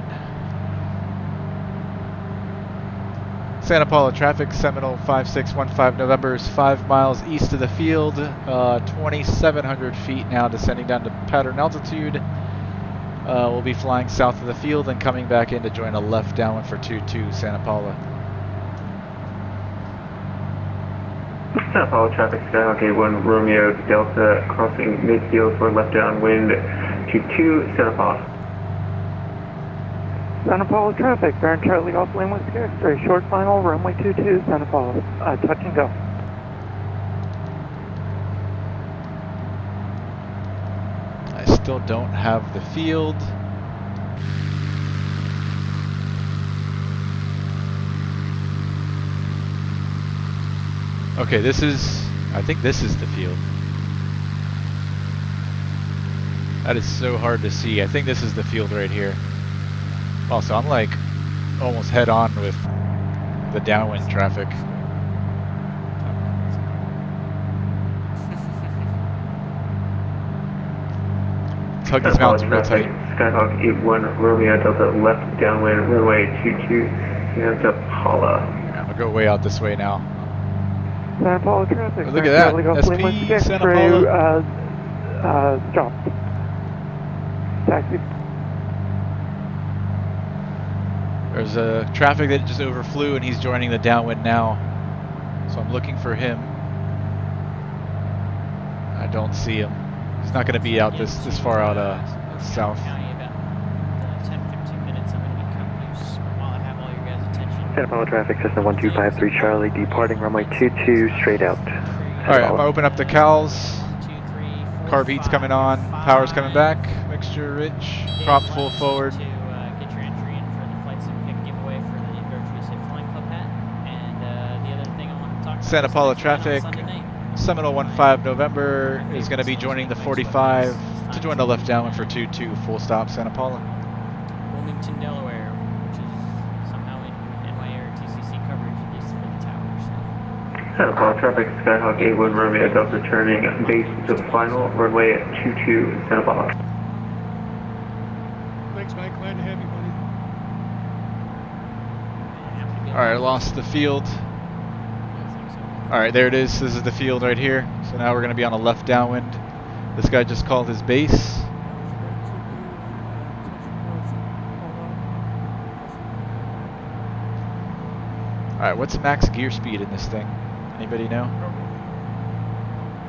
C: Santa Paula traffic, Seminole 5615 November is 5 miles east of the field, 2,700 feet now, descending down to pattern altitude. We'll be flying south of the field and coming back in to join a left downwind for 22 Santa Paula.
I: Santa Paula traffic, Skyhawk 81 Romeo Delta crossing midfield for left downwind 22 Santa Paula.
B: Santa Paula traffic, Grand Charlie Golf Lima Whiskey X-ray, short final, runway 22, Santa Paula, touch and go.
C: I still don't have the field. Okay, I think this is the field. That is so hard to see. I think this is the field right here. Also, I'm like almost head on with the downwind traffic. Let's hug these mountains real tight.
I: Skyhawk 81 Romeo Delta left downwind runway 22 Santa Paula.
C: I'm gonna go way out this way now.
B: Santa Paula traffic,
C: Oh, look at that.
B: Charlie Golf Lima
C: SP
B: Whiskey
C: Santa
B: X-ray,
C: Paula.
B: stopped. Taxi.
C: There's a traffic that just overflew and he's joining the downwind now. So I'm looking for him. I don't see him. He's not going to be out this far out south.
O: Santa Paula traffic, Cessna 1253 Charlie, departing runway 22, straight out.
C: Alright, I'm going to open up the cowls. Carb heat's coming on. Power's coming back. Mixture rich. Prop full forward. Santa Paula traffic, Seminole 15 November is going to be joining the 45 to join the left downwind for 22 full stop Santa Paula.
G: Wilmington, Delaware, which is somehow in NYAir TCC coverage, at least for the towers.
I: Santa Paula traffic, Skyhawk 81 Romeo Delta turning base to the final, runway 22 Santa Paula.
M: Thanks, Mike. Glad to have you, buddy.
C: Alright, I lost the field. Alright, there it is. This is the field right here. So now we're going to be on a left downwind. This guy just called his base. Alright, what's max gear speed in this thing? Anybody know?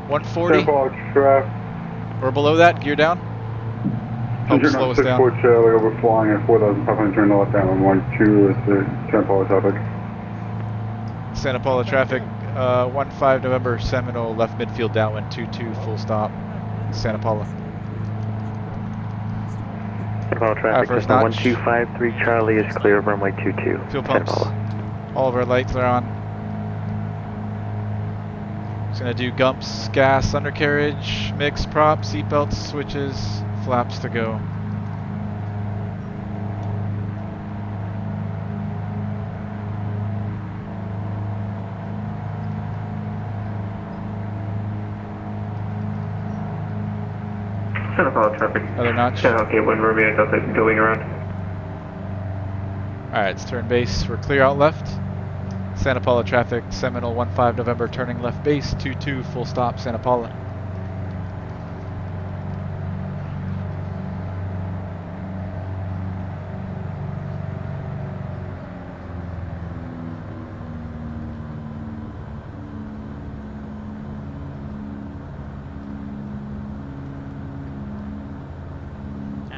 C: 140? Or below that? Gear down? Help slow us down.
R: 6-4 Charlie, we're flying at 4,500 turn left down on 12 at the Santa Paula traffic.
C: Santa Paula traffic, 15 November, Seminole, left midfield downwind 22, full stop, Santa Paula.
O: Santa Paula traffic,
C: first
O: Cessna
C: notch.
O: 1253 Charlie is clear of runway 22.
C: Fuel
O: Santa
C: pumps.
O: Paula.
C: All of our lights are on. Just gonna do gumps, gas, undercarriage, mix, prop, seatbelts, switches, flaps to go.
I: Santa Paula traffic.
C: Another notch.
I: Okay, 1 Romeo Delta going around.
C: Alright, let's turn base. We're clear out left. Santa Paula traffic, Seminole 15 November, turning left base, 22, full stop, Santa Paula.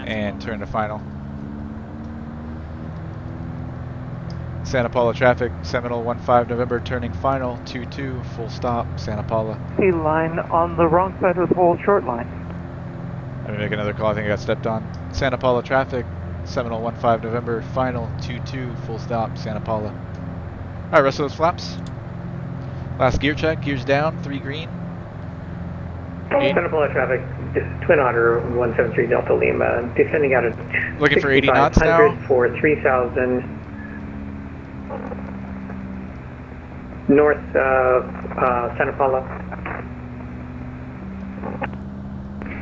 C: And turn to final. Santa Paula traffic, Seminole 15 November, turning final, 22, full stop, Santa Paula.
B: See line on the wrong side of the whole short line.
C: Let me make another call, I think I got stepped on. Santa Paula traffic, Seminole 15 November, final, 22, full stop, Santa Paula. Alright, rest of those flaps. Last gear check, gears down, 3 green.
P: Santa Paula traffic, Twin Otter 173 Delta Lima, descending out of
C: Looking for 80 knots now.
P: 6500 for 3000 north Santa Paula.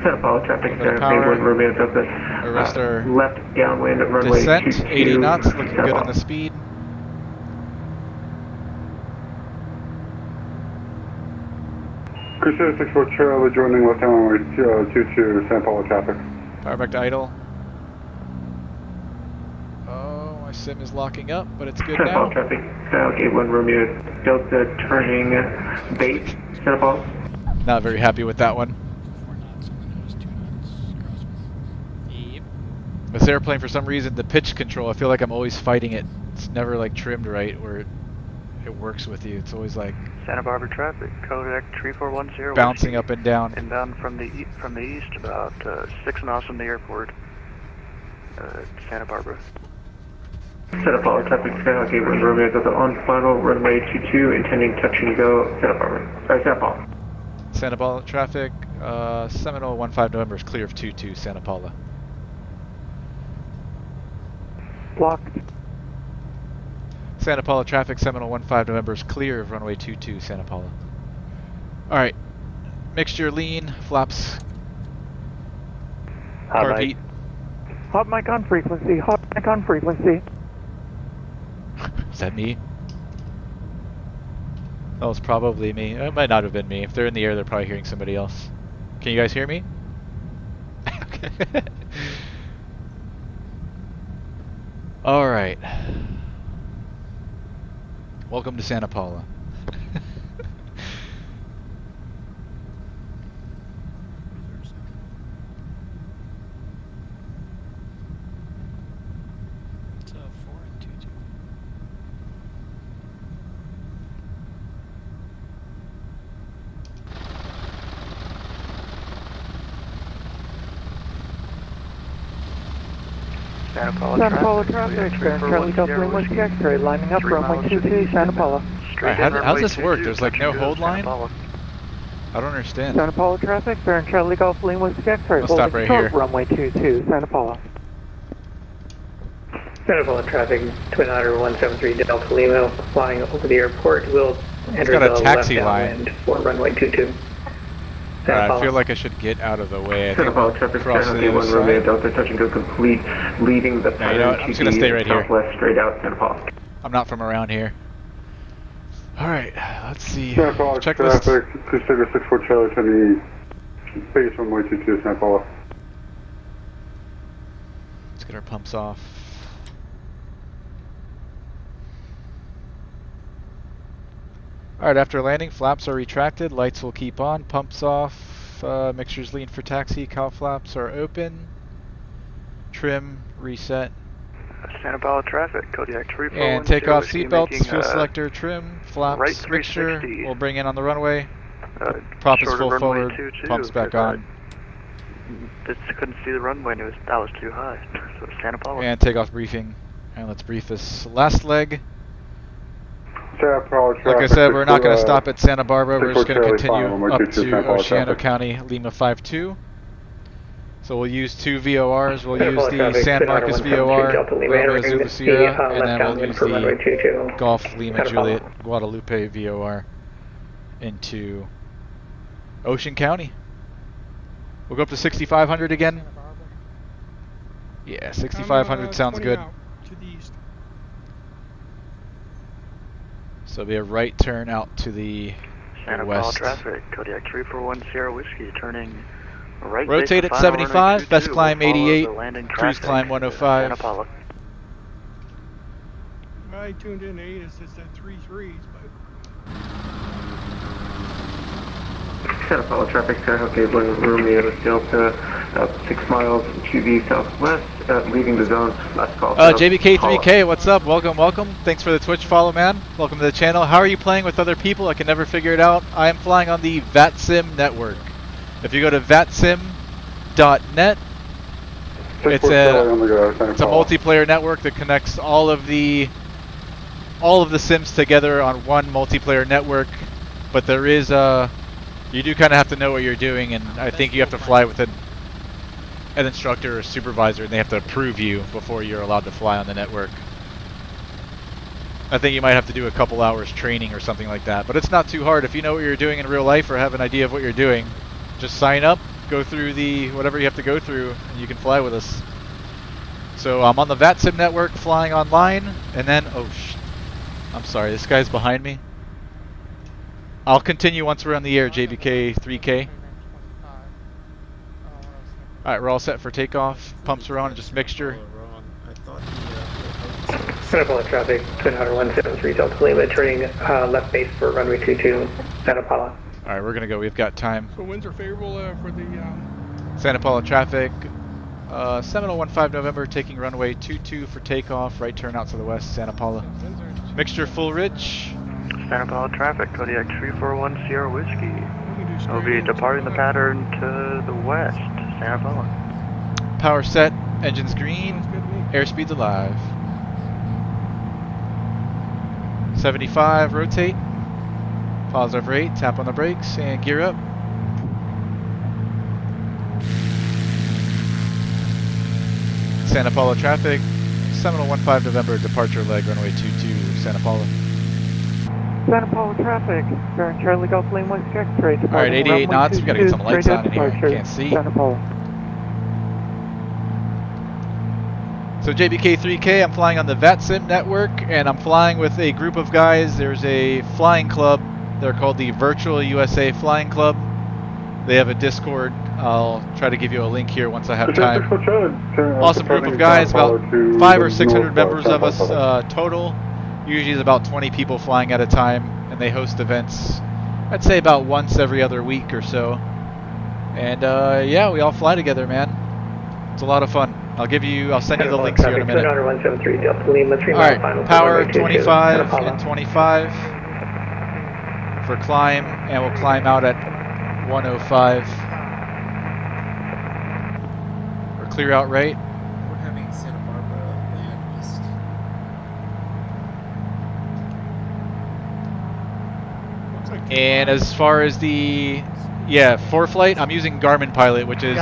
I: Santa Paula traffic,
C: power.
I: 1 Romeo Delta.
C: Arrest our
I: left downwind runway
C: descent,
I: 22.
C: 80 knots, looking
I: Santa
C: good
I: Paula.
C: on the speed.
R: Crusader 64 Charlie joining left down runway 22 Santa Paula traffic.
C: Power back to idle. Oh, my sim is locking up, but it's good
I: Santa
C: now.
I: Paula traffic, okay, 1 Romeo Delta turning base, Santa Paula.
C: Not very happy with that one. This airplane, for some reason, the pitch control, I feel like I'm always fighting it. It's never like trimmed right where it works with you. It's always like
K: Santa Barbara traffic, Kodak 3410.
C: bouncing up and down.
K: Inbound from the east, about 6 miles from the airport. Santa Barbara.
I: Santa Paula traffic, okay, 1 Romeo Delta on final runway 22, intending touch and go, Santa Barbara. Santa Paula.
C: Santa Paula traffic, Seminole 15 November is clear of 22, Santa Paula.
B: Blocked.
C: Santa Paula traffic, Seminole 15 November is clear of runway 22, Santa Paula. Alright, mixture lean, flaps, carb heat.
B: Hot mic on frequency, hot mic on frequency.
C: Is that me? That was probably me. It might not have been me. If they're in the air, they're probably hearing somebody else. Can you guys hear me? Alright. Welcome to Santa Paula.
G: It's 4 and 22.
K: Santa Paula
B: Santa Paula
K: traffic,
B: traffic, Charlie Delta Lima Whiskey X-ray, lining up runway 22, Santa Paula.
C: Alright, how's this work? There's like no hold line? I don't understand.
B: Santa Paula traffic, Baron Charlie Golf Lima Whiskey X-ray,
C: We'll stop right here.
B: runway 22, Santa Paula.
P: Santa Paula traffic, Twin Otter 173 Delta Lima, flying over the airport. Will enter
C: got a
P: the
C: taxi
P: left
C: line.
P: downwind for runway 22.
C: Alright, I feel like I should get out of the way. I
I: Santa
C: think
I: Paula
C: I'll
I: traffic,
C: cross to the
I: okay,
C: other
I: 1 Romeo
C: side.
I: Delta touch and go complete, leading the
C: Yeah, you know what? I'm just gonna stay right here.
I: southwest straight out, Santa Paula.
C: I'm not from around here. Alright, let's see.
R: Santa Paula
C: Checklist.
R: traffic, Crusader 64 Charlie turning base runway 22 Santa Paula.
C: Let's get our pumps off. Alright, after landing, flaps are retracted, lights will keep on, pumps off, mixtures lean for taxi, cow flaps are open. trim, reset.
K: Santa Paula traffic, Kodiak 3410
C: And takeoff
K: whiskey
C: seatbelts,
K: making,
C: fuel selector, trim, flaps,
K: right
C: mixture.
K: 360.
C: We'll bring in on the runway. Prop is
K: short of
C: full
K: runway
C: forward,
K: 22,
C: pumps back
K: 'cause,
C: on.
K: Just couldn't see the runway and that was too high. So Santa Paula.
C: And takeoff briefing. And let's brief this last leg. Like I said, we're not going to stop at Santa Barbara. We're just going to continue up to Oceano County, Lima 52. So we'll use 2 VORs. We'll use the San Marcos VOR, Romeo Zulu Sierra, and then we'll use the Golf Lima Juliet Guadalupe VOR into Ocean County. We'll go up to 6,500 again. Yeah, 6,500 sounds good.
M: To the east.
C: So it'll be a right turn out to the
K: Santa Paula
C: west.
K: traffic, Kodiak 341 Sierra Whiskey, turning right.
C: Rotate at 75, best climb 88, cruise climb 105.
K: Santa Paula.
M: I tuned in 8, it says that 3 3s, but...
I: Santa Paula traffic, San Gabriel Romeo Delta, 6 miles to the southwest, leaving the zone. Last call.
C: JBK3K, what's up? Welcome, welcome. Thanks for the Twitch follow, man. Welcome to the channel. How are you playing with other people? I can never figure it out. I am flying on the VATSIM network. If you go to vatsim.net, it's a multiplayer network that connects all of the sims together on one multiplayer network. But there is you do kind of have to know what you're doing, and I think you have to fly with an instructor or supervisor, and they have to approve you before you're allowed to fly on the network. I think you might have to do a couple hours training or something like that, but it's not too hard. If you know what you're doing in real life or have an idea of what you're doing, just sign up, go through the whatever you have to go through, and you can fly with us. So I'm on the VATSIM network flying online, and then, I'm sorry, this guy's behind me. I'll continue once we're on the air, JVK 3K. Alright, we're all set for takeoff. Pumps are on, just mixture.
P: Santa Paula traffic, Twin Otter 173 Delta Lima, turning left base for runway 22, Santa Paula.
C: Alright, we're gonna go, we've got time.
M: So winds are favorable for the...
C: Santa Paula traffic, Seminole 15 November, taking runway 22 for takeoff, right turn out to the west, Santa Paula. Mixture full rich.
K: Santa Paula traffic, Kodiak 341 Sierra Whiskey. We'll be departing the pattern to the west, Santa Paula.
C: Power set, engines green, airspeed's alive. 75, rotate. Positive rate, tap on the brakes, and gear up. Santa Paula traffic, Seminole 15 November, departure leg, runway 22, Santa Paula.
B: Santa Paula traffic, bearing Charlie Golf Lane 1 X-ray.
C: Alright, 88 knots, we gotta get some lights on in here, I can't see.
B: Santa Paula.
C: So JBK3K, I'm flying on the VATSIM network, and I'm flying with a group of guys. There's a flying club, they're called the Virtual USA Flying Club. They have a Discord. I'll try to give you a link here once I have time. Awesome group of guys, about 500 or 600 members of us total. Usually it's about 20 people flying at a time, and they host events, I'd say about once every other week or so. And yeah, we all fly together, man. It's a lot of fun. I'll send you the links here in a minute. Alright, power 25 and 25 for climb, and we'll climb out at 105. Or clear out right.
E: We're having Santa Barbara land east.
C: And as far as the ForeFlight, I'm using Garmin Pilot, which is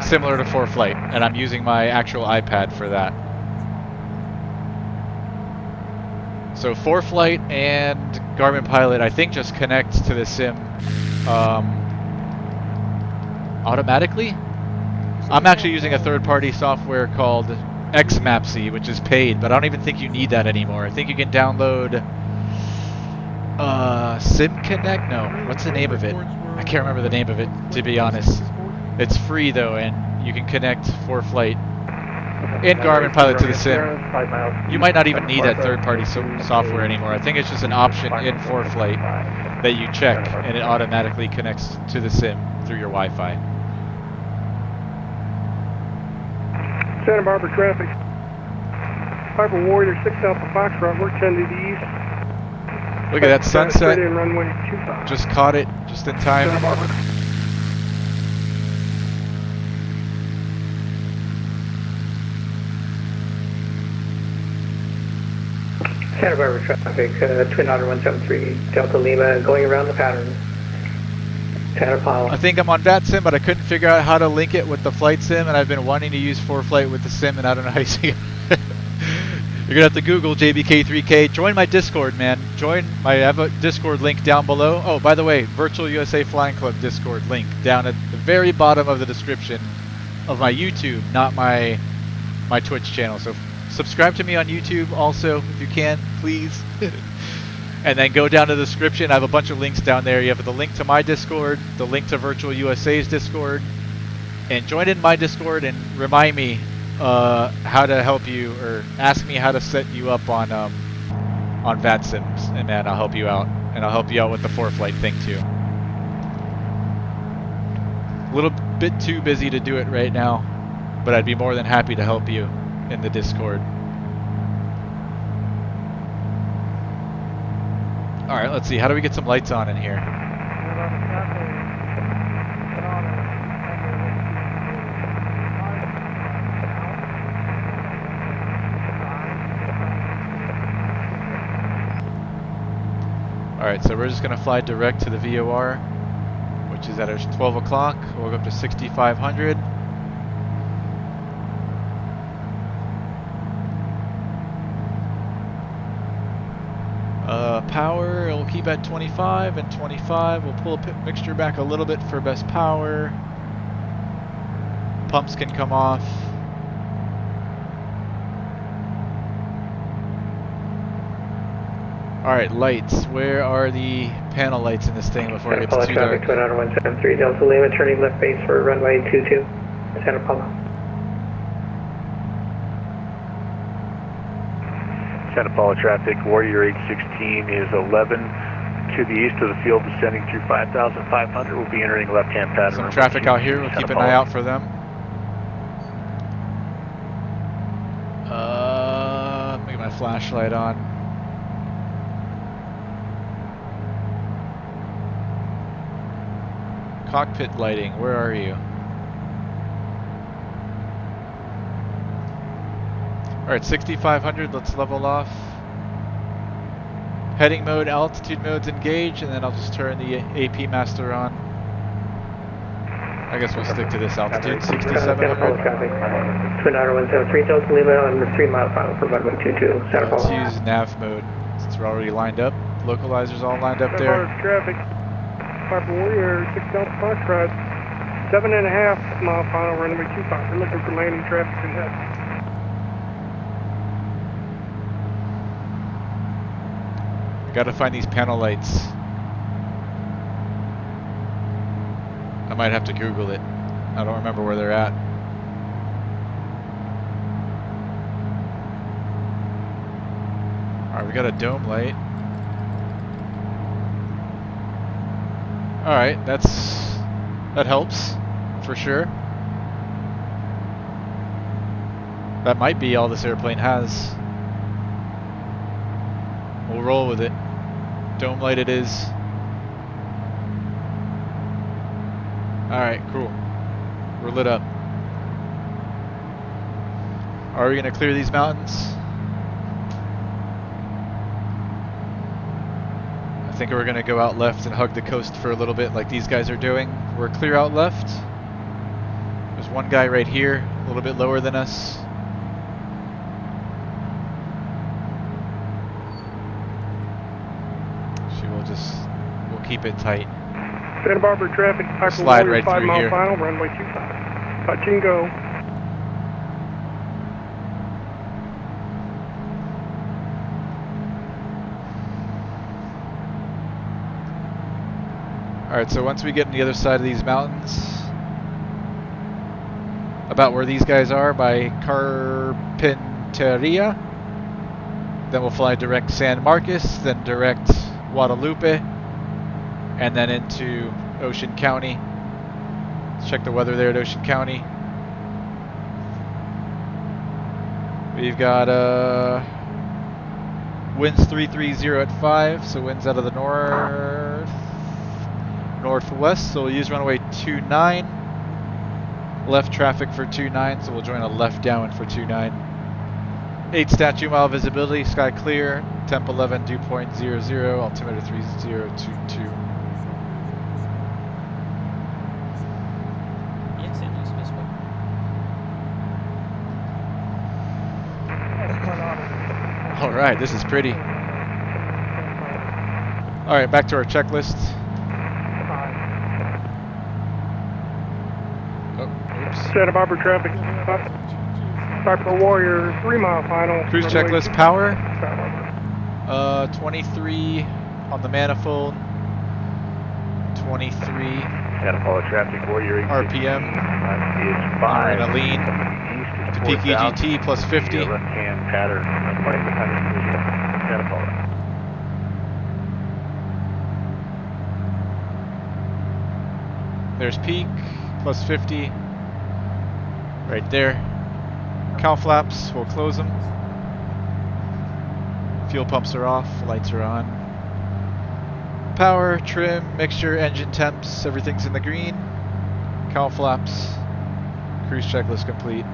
C: similar to ForeFlight, and I'm using my actual iPad for that. So ForeFlight and Garmin Pilot, I think, just connect to the sim automatically. I'm actually using a third-party software called Xmapsy, which is paid, but I don't even think you need that anymore. I think you can download SimConnect? No, what's the name of it? I can't remember the name of it, to be honest. It's free though, and you can connect ForeFlight and Garmin Pilot to the sim. You might not even need that third-party software anymore. I think it's just an option in ForeFlight that you check, and it automatically connects to the sim through your Wi-Fi.
M: Santa Barbara traffic. Piper Warrior 6 Alpha Foxtrot, we're 10 to the east.
C: Look at that sunset.
M: Straight in runway 25.
C: Just caught it, just in time.
M: Santa Barbara.
P: Santa Barbara traffic, Twin Otter 173 Delta Lima, going around the pattern. Santa Paula.
C: I think I'm on VATSIM, but I couldn't figure out how to link it with the flight sim, and I've been wanting to use ForeFlight with the sim, and I don't know how you see it. You're gonna have to Google JBK3K. Join my Discord, man. I have a Discord link down below. Oh, by the way, Virtual USA Flying Club Discord link down at the very bottom of the description of my YouTube, not my Twitch channel. So subscribe to me on YouTube also, if you can, please. And then go down to the description. I have a bunch of links down there. You have the link to my Discord, the link to Virtual USA's Discord, and join in my Discord and remind me how to help you, or ask me how to set you up on VATSIMs, and man, I'll help you out, and I'll help you out with the ForeFlight thing too. A little bit too busy to do it right now, but I'd be more than happy to help you in the Discord. All right, let's see. How do we get some lights on in here? Alright, so we're just going to fly direct to the VOR, which is at our 12 o'clock. We'll go up to 6,500. Power, we'll keep at 25 and 25. We'll pull a mixture back a little bit for best power. Pumps can come off. Alright, lights. Where are the panel lights in this thing before it gets too dark?
P: Twin Otter 173 Delta Lima, turning left base for runway 22, Santa Paula.
Q: Santa Paula traffic, Warrior 816 is 11 to the east of the field, descending through 5,500. We'll be entering left-hand pattern.
C: Some traffic out here. We'll keep an eye out for them. Let me get my flashlight on. Cockpit lighting, where are you? Alright, 6,500, let's level off. Heading mode, altitude mode's engaged, and then I'll just turn the AP master on. I guess we'll stick to this altitude, 6,700.
P: Twin Otter 173 Delta Lima on the 3 mile final for runway 22, Santa Paula.
C: Let's use nav mode, since we're already lined up. Localizers all lined up there.
M: Traffic. Piper Warrior 6 Delta Foxtrot, 7.5 mile final runway 25. We're looking for landing traffic and head.
C: Gotta find these panel lights. I might have to Google it. I don't remember where they're at. Alright, we got a dome light. Alright, that helps, for sure. That might be all this airplane has. We'll roll with it. Dome light it is. Alright, cool. We're lit up. Are we gonna clear these mountains? I think we're gonna go out left and hug the coast for a little bit like these guys are doing. We're clear out left. There's one guy right here, a little bit lower than us. We'll keep it tight.
M: Santa Barbara traffic, Piper
C: slide
M: Warrior
C: right
M: 5
C: through
M: mile
C: here.
M: final, runway 25. Touch and go.
C: Alright, so once we get on the other side of these mountains, about where these guys are by Carpinteria, then we'll fly direct San Marcos, then direct Guadalupe, and then into Ocean County. Let's check the weather there at Ocean County. We've got winds 330 at 5, so winds out of the northwest, so we'll use runway 29. Left traffic for 29, so we'll join a left downwind for 29. 8 statute mile visibility, sky clear, temp 11, dew point 00, altimeter 3022.
G: Yes, and use Whisper.
C: Alright, this is pretty. Alright, back to our checklist.
M: Santa Barbara traffic. Viper Warrior, 3 mile final.
C: Cruise checklist power. 23 on the manifold. 23
Q: Santa Paula traffic, Warrior
C: RPM.
Q: Is 5.
C: We're gonna lean
Q: East
C: to peak EGT plus 50.
Q: Left-hand pattern, runway 100, Santa Paula.
C: There's peak plus 50. Right there. Cow flaps, we'll close them. Fuel pumps are off, lights are on. Power, trim, mixture, engine temps, everything's in the green. Cow flaps. Cruise checklist complete.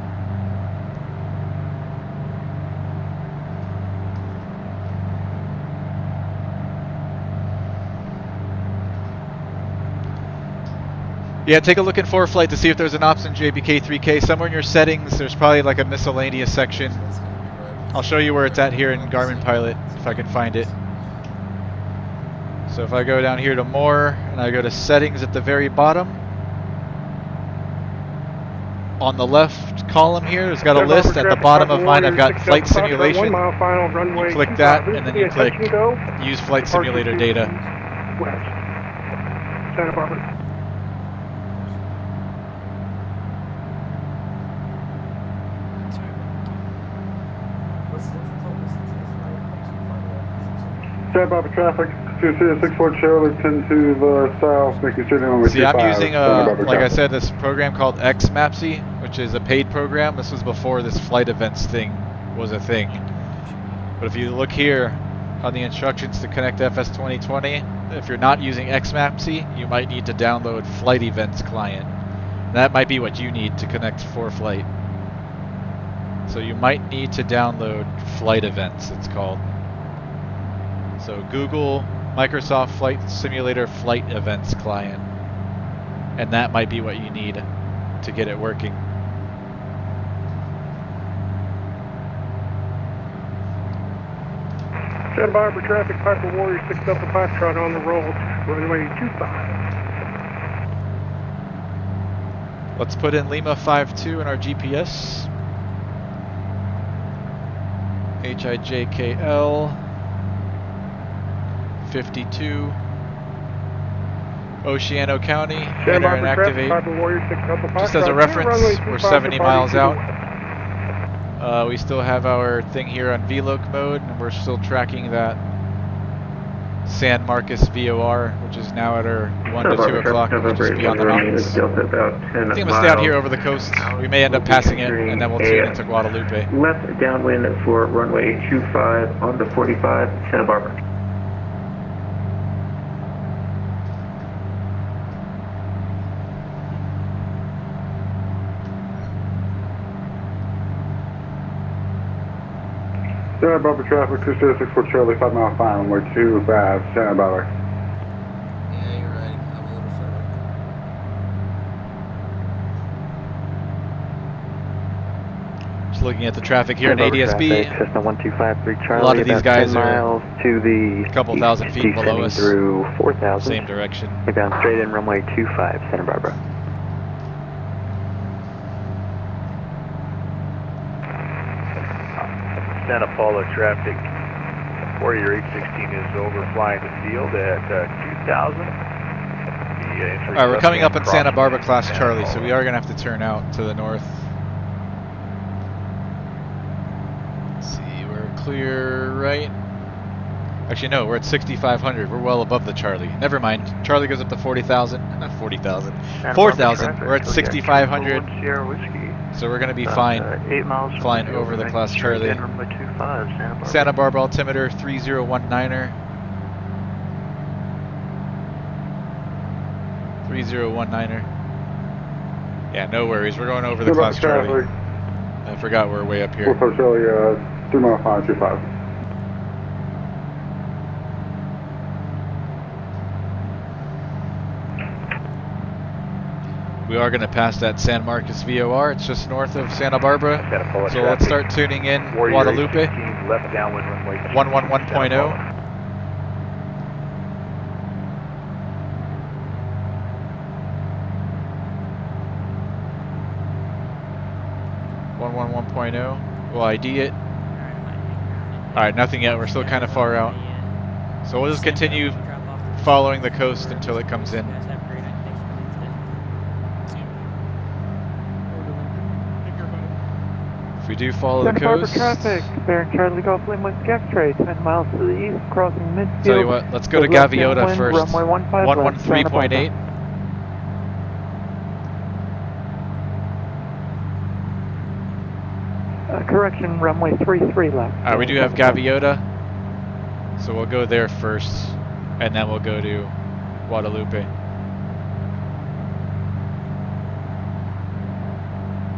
C: Yeah, take a look in ForeFlight to see if there's an option JBK3K. Somewhere in your settings, there's probably like a miscellaneous section. I'll show you where it's at here in Garmin Pilot, if I can find it. So if I go down here to More, and I go to Settings at the very bottom, on the left column here, there's got a list. At the bottom of mine, I've got Flight Simulation. You click that, and then you click Use Flight Simulator Data.
M: West. Santa Barbara.
R: Santa Barbara traffic, 264 Charlie, 10 to the south, making sure on
C: See, I'm using, like I said, this program called Xmapsy, which is a paid program. This was before this flight events thing was a thing. But if you look here on the instructions to connect FS 2020, if you're not using Xmapsy, you might need to download Flight Events Client. That might be what you need to connect ForeFlight. So you might need to download Flight Events, it's called. So Google Microsoft Flight Simulator Flight Events Client, and that might be what you need to get it working.
M: Santa Barbara traffic, Piper Warrior 6 Delta Foxtrot on the roll, runway 25.
C: Let's put in Lima 52 in our GPS. HIJKL 52. Oceano County, enter and activate. Just as a reference, we're 70 miles out. We still have our thing here on VLOC mode, and we're still tracking that San Marcos VOR, which is now at our 1 to 2 o'clock, which is beyond the mountains. I think I'm going to stay out here over the coast. We may end up passing it, and then we'll tune into Guadalupe.
I: Left downwind for runway 25 on the 45, Santa Barbara.
R: Santa Barbara traffic, 264 Charlie, 5 mile final, runway 25, Santa Barbara.
E: Yeah, you're right. I'm a little further.
C: Just looking at the traffic here in ADSB.
O: Cessna 1253 Charlie,
C: a lot of these guys
O: miles
C: are
O: to the
C: a couple thousand feet below us.
O: Through 4,000.
C: Same direction.
O: We're down straight in runway 25, Santa Barbara.
Q: Santa Paula traffic, Warrior 816 is overflying the field at 2,000.
C: Alright, we're coming up in Santa Barbara class Charlie, so we are going to have to turn out to the north. Let's see, we're clear right. Actually, no, we're at 6,500. We're well above the Charlie. Never mind. Charlie goes up to 40,000. Not 40,000. 4,000. We're at 6,500. So we're going to be fine
K: 8 miles
C: flying over the class Charlie. Santa Barbara altimeter 3019er. 3019er. Yeah, no worries. We're going over the class Charlie. I forgot we're way up here.
R: We'll Charlie, 3 mile 525.
C: We are going to pass that San Marcos VOR. It's just north of Santa Barbara. So let's start tuning in Guadalupe. 111.0. We'll ID it. Alright, nothing yet. We're still kind of far out. So we'll just continue following the coast until it comes in. If we do follow the coast...
B: Santa Barbara traffic, bearing Charlie Golf Lima X-ray, 10 miles to the east, crossing midfield.
C: Tell you what, let's go to Gaviota first. 113.8.
B: Correction, runway 33 left.
C: Alright, we do have Gaviota, so we'll go there first, and then we'll go to Guadalupe.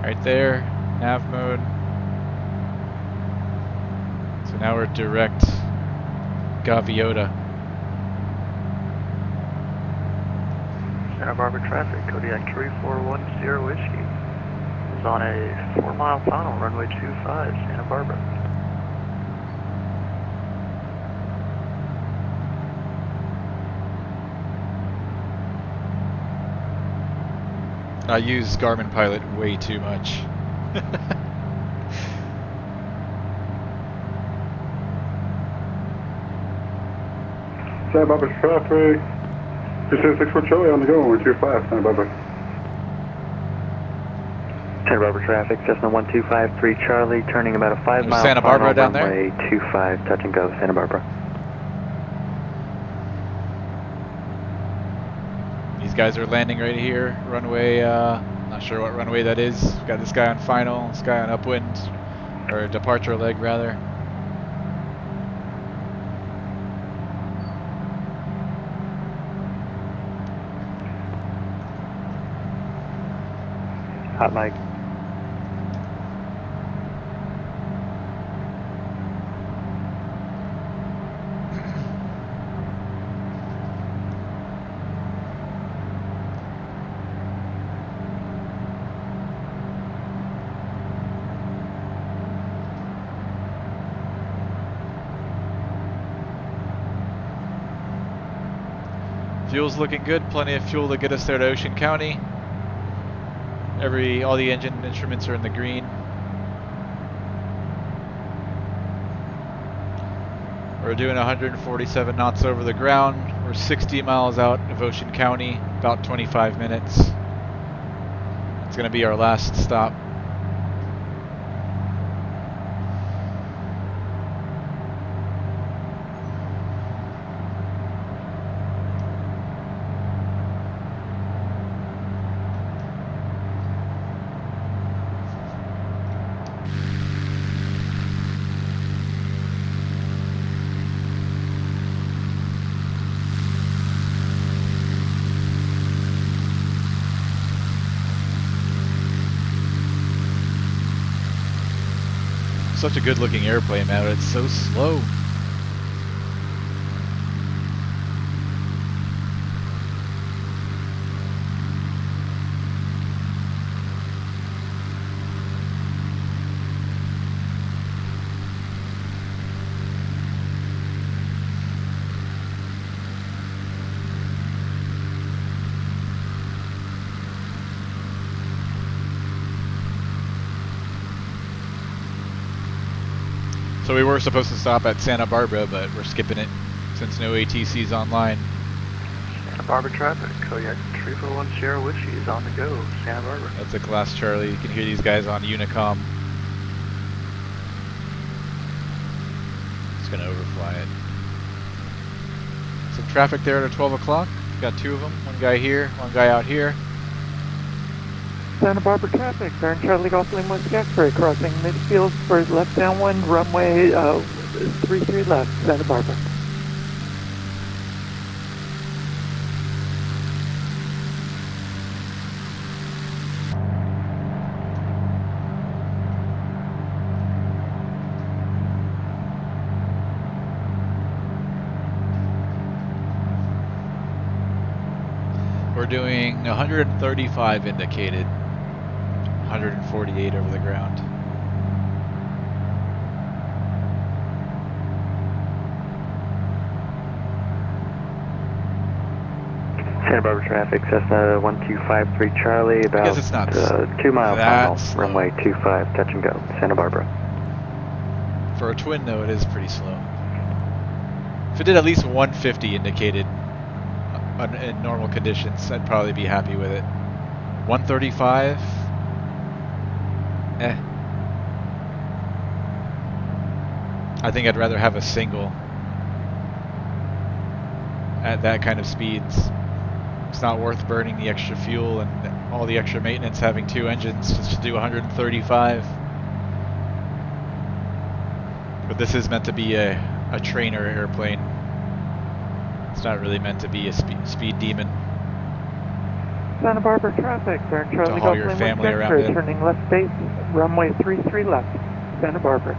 C: Right there, nav mode. So now we're direct Gaviota.
K: Santa Barbara traffic, Kodiak 3410 Whiskey. Is on a 4 mile final, runway 25, Santa Barbara.
C: I use Garmin Pilot way too much.
R: Santa Barbara traffic. 264 Charlie on the go, 125, Santa Barbara.
O: Santa Barbara traffic, Cessna 1253 Charlie, turning about a 5 mile
C: Santa Barbara down there?
O: runway 25, touch and go, Santa Barbara.
C: These guys are landing right here, runway, not sure what runway that is. We've got this guy on final, this guy on upwind, or departure leg rather.
O: Hot mic.
C: Fuel's looking good, plenty of fuel to get us there to Ocean County. All the engine instruments are in the green. We're doing 147 knots over the ground. We're 60 miles out of Ocean County, about 25 minutes. It's going to be our last stop. Such a good looking airplane, man, but it's so slow. So we were supposed to stop at Santa Barbara, but we're skipping it since no ATC's online.
K: Santa Barbara traffic, Kodiak 341 Sierra Whiskey is on the go, Santa Barbara.
C: That's a class Charlie. You can hear these guys on Unicom. Just gonna overfly it. Some traffic there at 12 o'clock. Got two of them. One guy here, one guy out here.
B: Santa Barbara traffic, bearing Charlie Golf Lima Whiskey X-ray, crossing midfield for left downwind, runway 33 left, Santa Barbara.
C: We're doing 135 indicated, 148 over the ground.
O: Santa Barbara traffic, Cessna 1253 Charlie, about
C: I guess it's not
O: 2 mile
C: that
O: final, runway 25, touch and go, Santa Barbara.
C: For a twin though, it is pretty slow. If it did at least 150 indicated in normal conditions, I'd probably be happy with it. 135, I think I'd rather have a single at that kind of speeds. It's not worth burning the extra fuel and all the extra maintenance having two engines just to do 135. But this is meant to be a trainer airplane. It's not really meant to be a speed demon.
B: Santa Barbara traffic, bearing Charlie
C: haul
B: Golf
C: your
B: Lima
C: family
B: Whiskey
C: around
B: X-ray,
C: it.
B: turning left base, runway 33 left, Santa Barbara.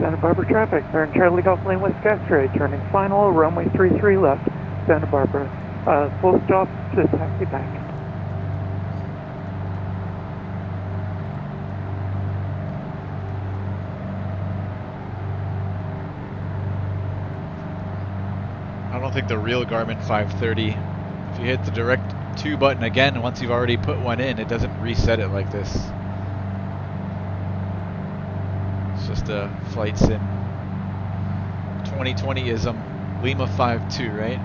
B: Santa Barbara traffic, bearing Charlie Golf Lima Whiskey X-ray, turning final, runway 33 left, Santa Barbara. Full stop to taxi back.
C: I don't think the real Garmin 530, if you hit the direct 2 button again, once you've already put one in, it doesn't reset it like this. It's just a flight sim. 2020ism. Lima 52, right?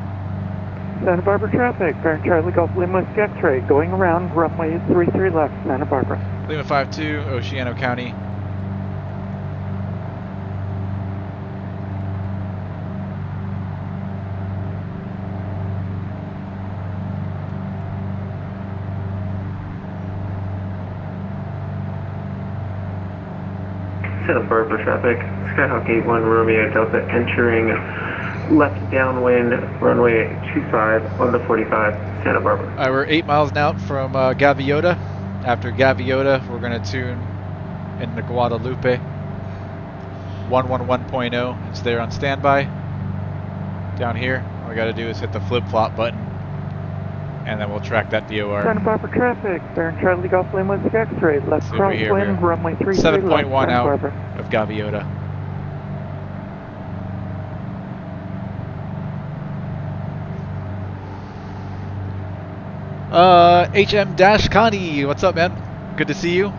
B: Santa Barbara traffic, bearing Charlie Golf Lima Whiskey X-ray, going around, runway 33 left, Santa Barbara.
C: Lima 52, Oceano County.
I: Santa Barbara traffic, Skyhawk 81 Romeo Delta entering left downwind, runway 25 on the 45, Santa Barbara.
C: Alright, we're 8 miles now from Gaviota. After Gaviota, we're going to tune in the Guadalupe. 111.0 is there on standby. Down here, all we got to do is hit the flip-flop button, and then we'll track that VOR.
B: Santa Barbara traffic, bearing Charlie Golf Lima Whiskey X-ray, left
C: See over here,
B: crosswind, runway 33 left,
C: 7.1
B: Santa
C: out
B: Barbara.
C: of Gaviota. HM Dash Connie, what's up, man? Good to see you.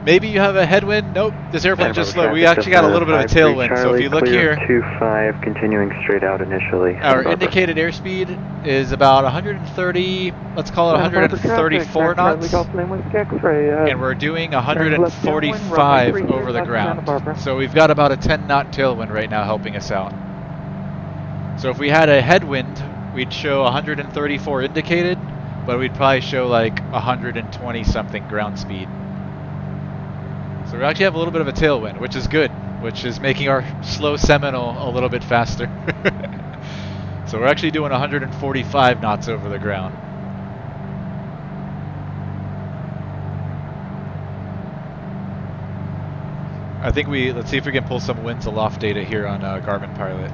C: Maybe you have a headwind. Nope, this airplane's just slow. We actually got a little bit of a tailwind. So if you look here,
O: 25, continuing straight out initially.
C: our indicated airspeed is about 130. Let's call it 134 knots, and we're doing 145 over the ground. So we've got about a 10 knot tailwind right now helping us out. So if we had a headwind, we'd show 134 indicated, but we'd probably show like 120 something ground speed. So we actually have a little bit of a tailwind, which is good, which is making our slow Seminole a little bit faster. So we're actually doing 145 knots over the ground. I think let's see if we can pull some winds aloft data here on Garmin Pilot.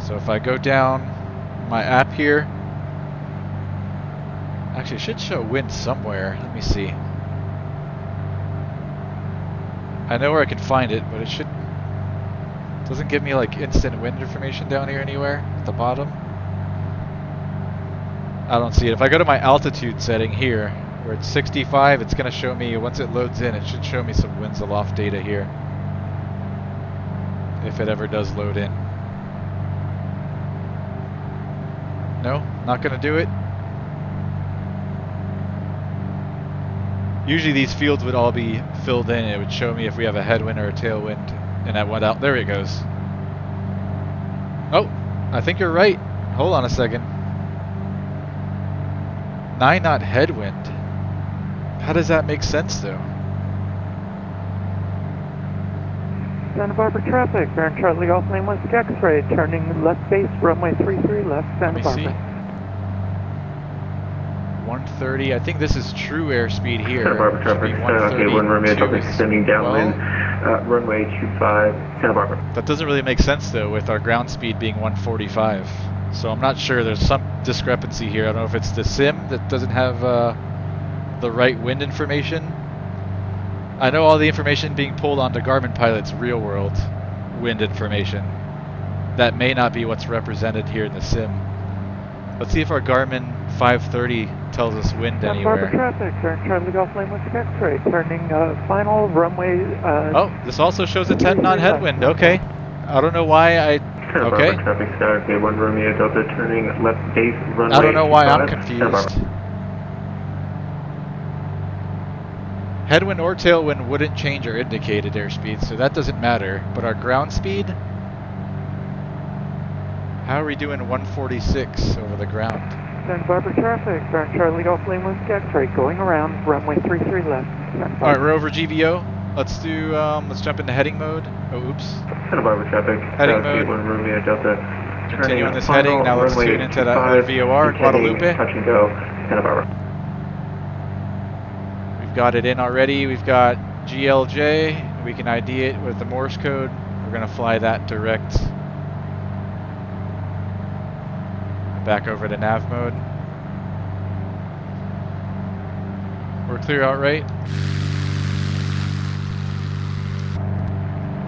C: So if I go down my app here, actually it should show wind somewhere. Let me see. I know where I can find it, but it doesn't give me like instant wind information down here anywhere. at the bottom? I don't see it. If I go to my altitude setting here, where it's 65, it's going to show me, once it loads in, it should show me some winds aloft data here. If it ever does load in. No, not going to do it. Usually these fields would all be filled in. It would show me if we have a headwind or a tailwind, and that went out. There it goes. Oh, I think you're right. Hold on a second. 9 knot headwind. How does that make sense though?
B: Santa Barbara traffic, bearing Charlie Golf Lane West X-ray, turning left base, runway 33 left, Santa Barbara.
C: Let me see. 130, I think this is true airspeed here.
I: Santa Barbara traffic, okay, 1 Romeo Delta extending downwind, runway 25, Santa Barbara.
C: That doesn't really make sense though with our ground speed being 145. So I'm not sure, there's some discrepancy here. I don't know if it's the sim that doesn't have the right wind information. I know all the information being pulled onto Garmin Pilot's real world wind information. That may not be what's represented here in the sim. Let's see if our Garmin 530 tells us wind
B: Santa
C: anywhere.
B: Barbara traffic, bearing Charlie Golf Lane West X-ray, turning final runway...
C: oh, this also shows a 10 knot headwind, okay. I don't know why I...
I: Santa
C: okay.
I: Barbara traffic, okay, 1 Romeo Delta turning left base, runway
C: I don't know why
I: 25,
C: I'm confused. Headwind or tailwind wouldn't change our indicated airspeed, so that doesn't matter. But our ground speed? How are we doing 146 over the ground?
B: Santa Barbara traffic, bearing Charlie Golf Lane West X-ray, going around, runway 33 left.
C: Alright, we're over GVO. Let's do, let's jump into heading mode. Oh, oops.
I: Santa Barbara traffic,
C: Heading mode.
I: 1 Romeo Delta.
C: Continue on this heading. Now let's tune into that other VOR, Guadalupe.
I: Touch and go, Santa Barbara.
C: We've got it in already. We've got GLJ. We can ID it with the Morse code. We're going to fly that direct back over to nav mode. We're clear out right.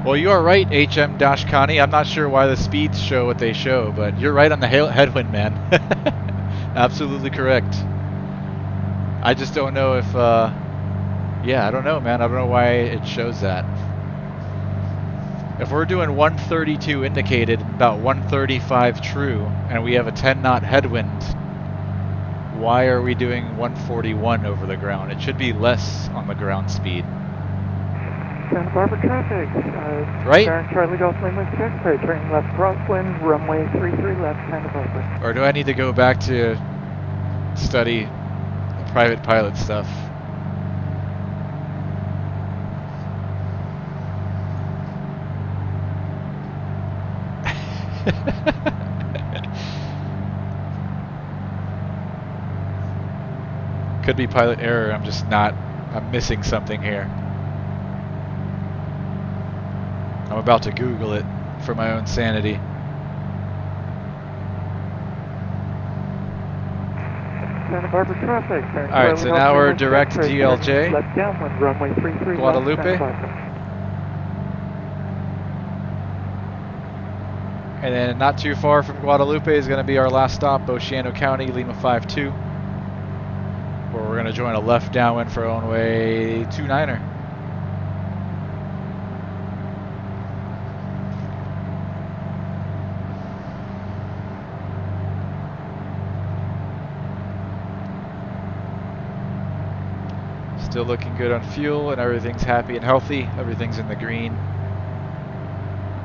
C: Well, you are right, HM-Connie. I'm not sure why the speeds show what they show, but you're right on the headwind, man. Absolutely correct. I just don't know if, yeah, I don't know, man. I don't know why it shows that. If we're doing 132 indicated, about 135 true, and we have a 10 knot headwind, why are we doing 141 over the ground? It should be less on the ground speed.
B: Santa Barbara traffic,
C: right?
B: bearing Charlie Golf Lane West X-ray, turning left crosswind, runway 33 left, Santa Barbara.
C: Or do I need to go back to study private pilot stuff? Could be pilot error. I'm missing something here. I'm about to Google it for my own sanity.
B: Santa Barbara traffic.
C: Alright, so now we're direct to GLJ.
B: Left downwind, runway 33
C: Guadalupe.
B: left, Santa Barbara.
C: And then not too far from Guadalupe is going to be our last stop, Oceano County, Lima 52. Where we're going to join a left downwind for runway 29er. Still looking good on fuel, and everything's happy and healthy. Everything's in the green.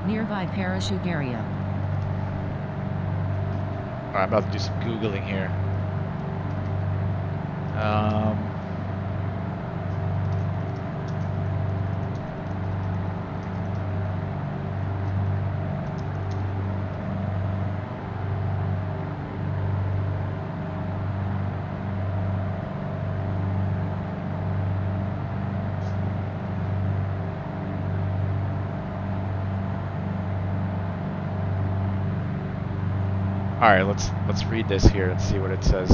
L: Nearby parachute area.
C: Alright, I'm about to do some Googling here. Alright, let's read this here and see what it says.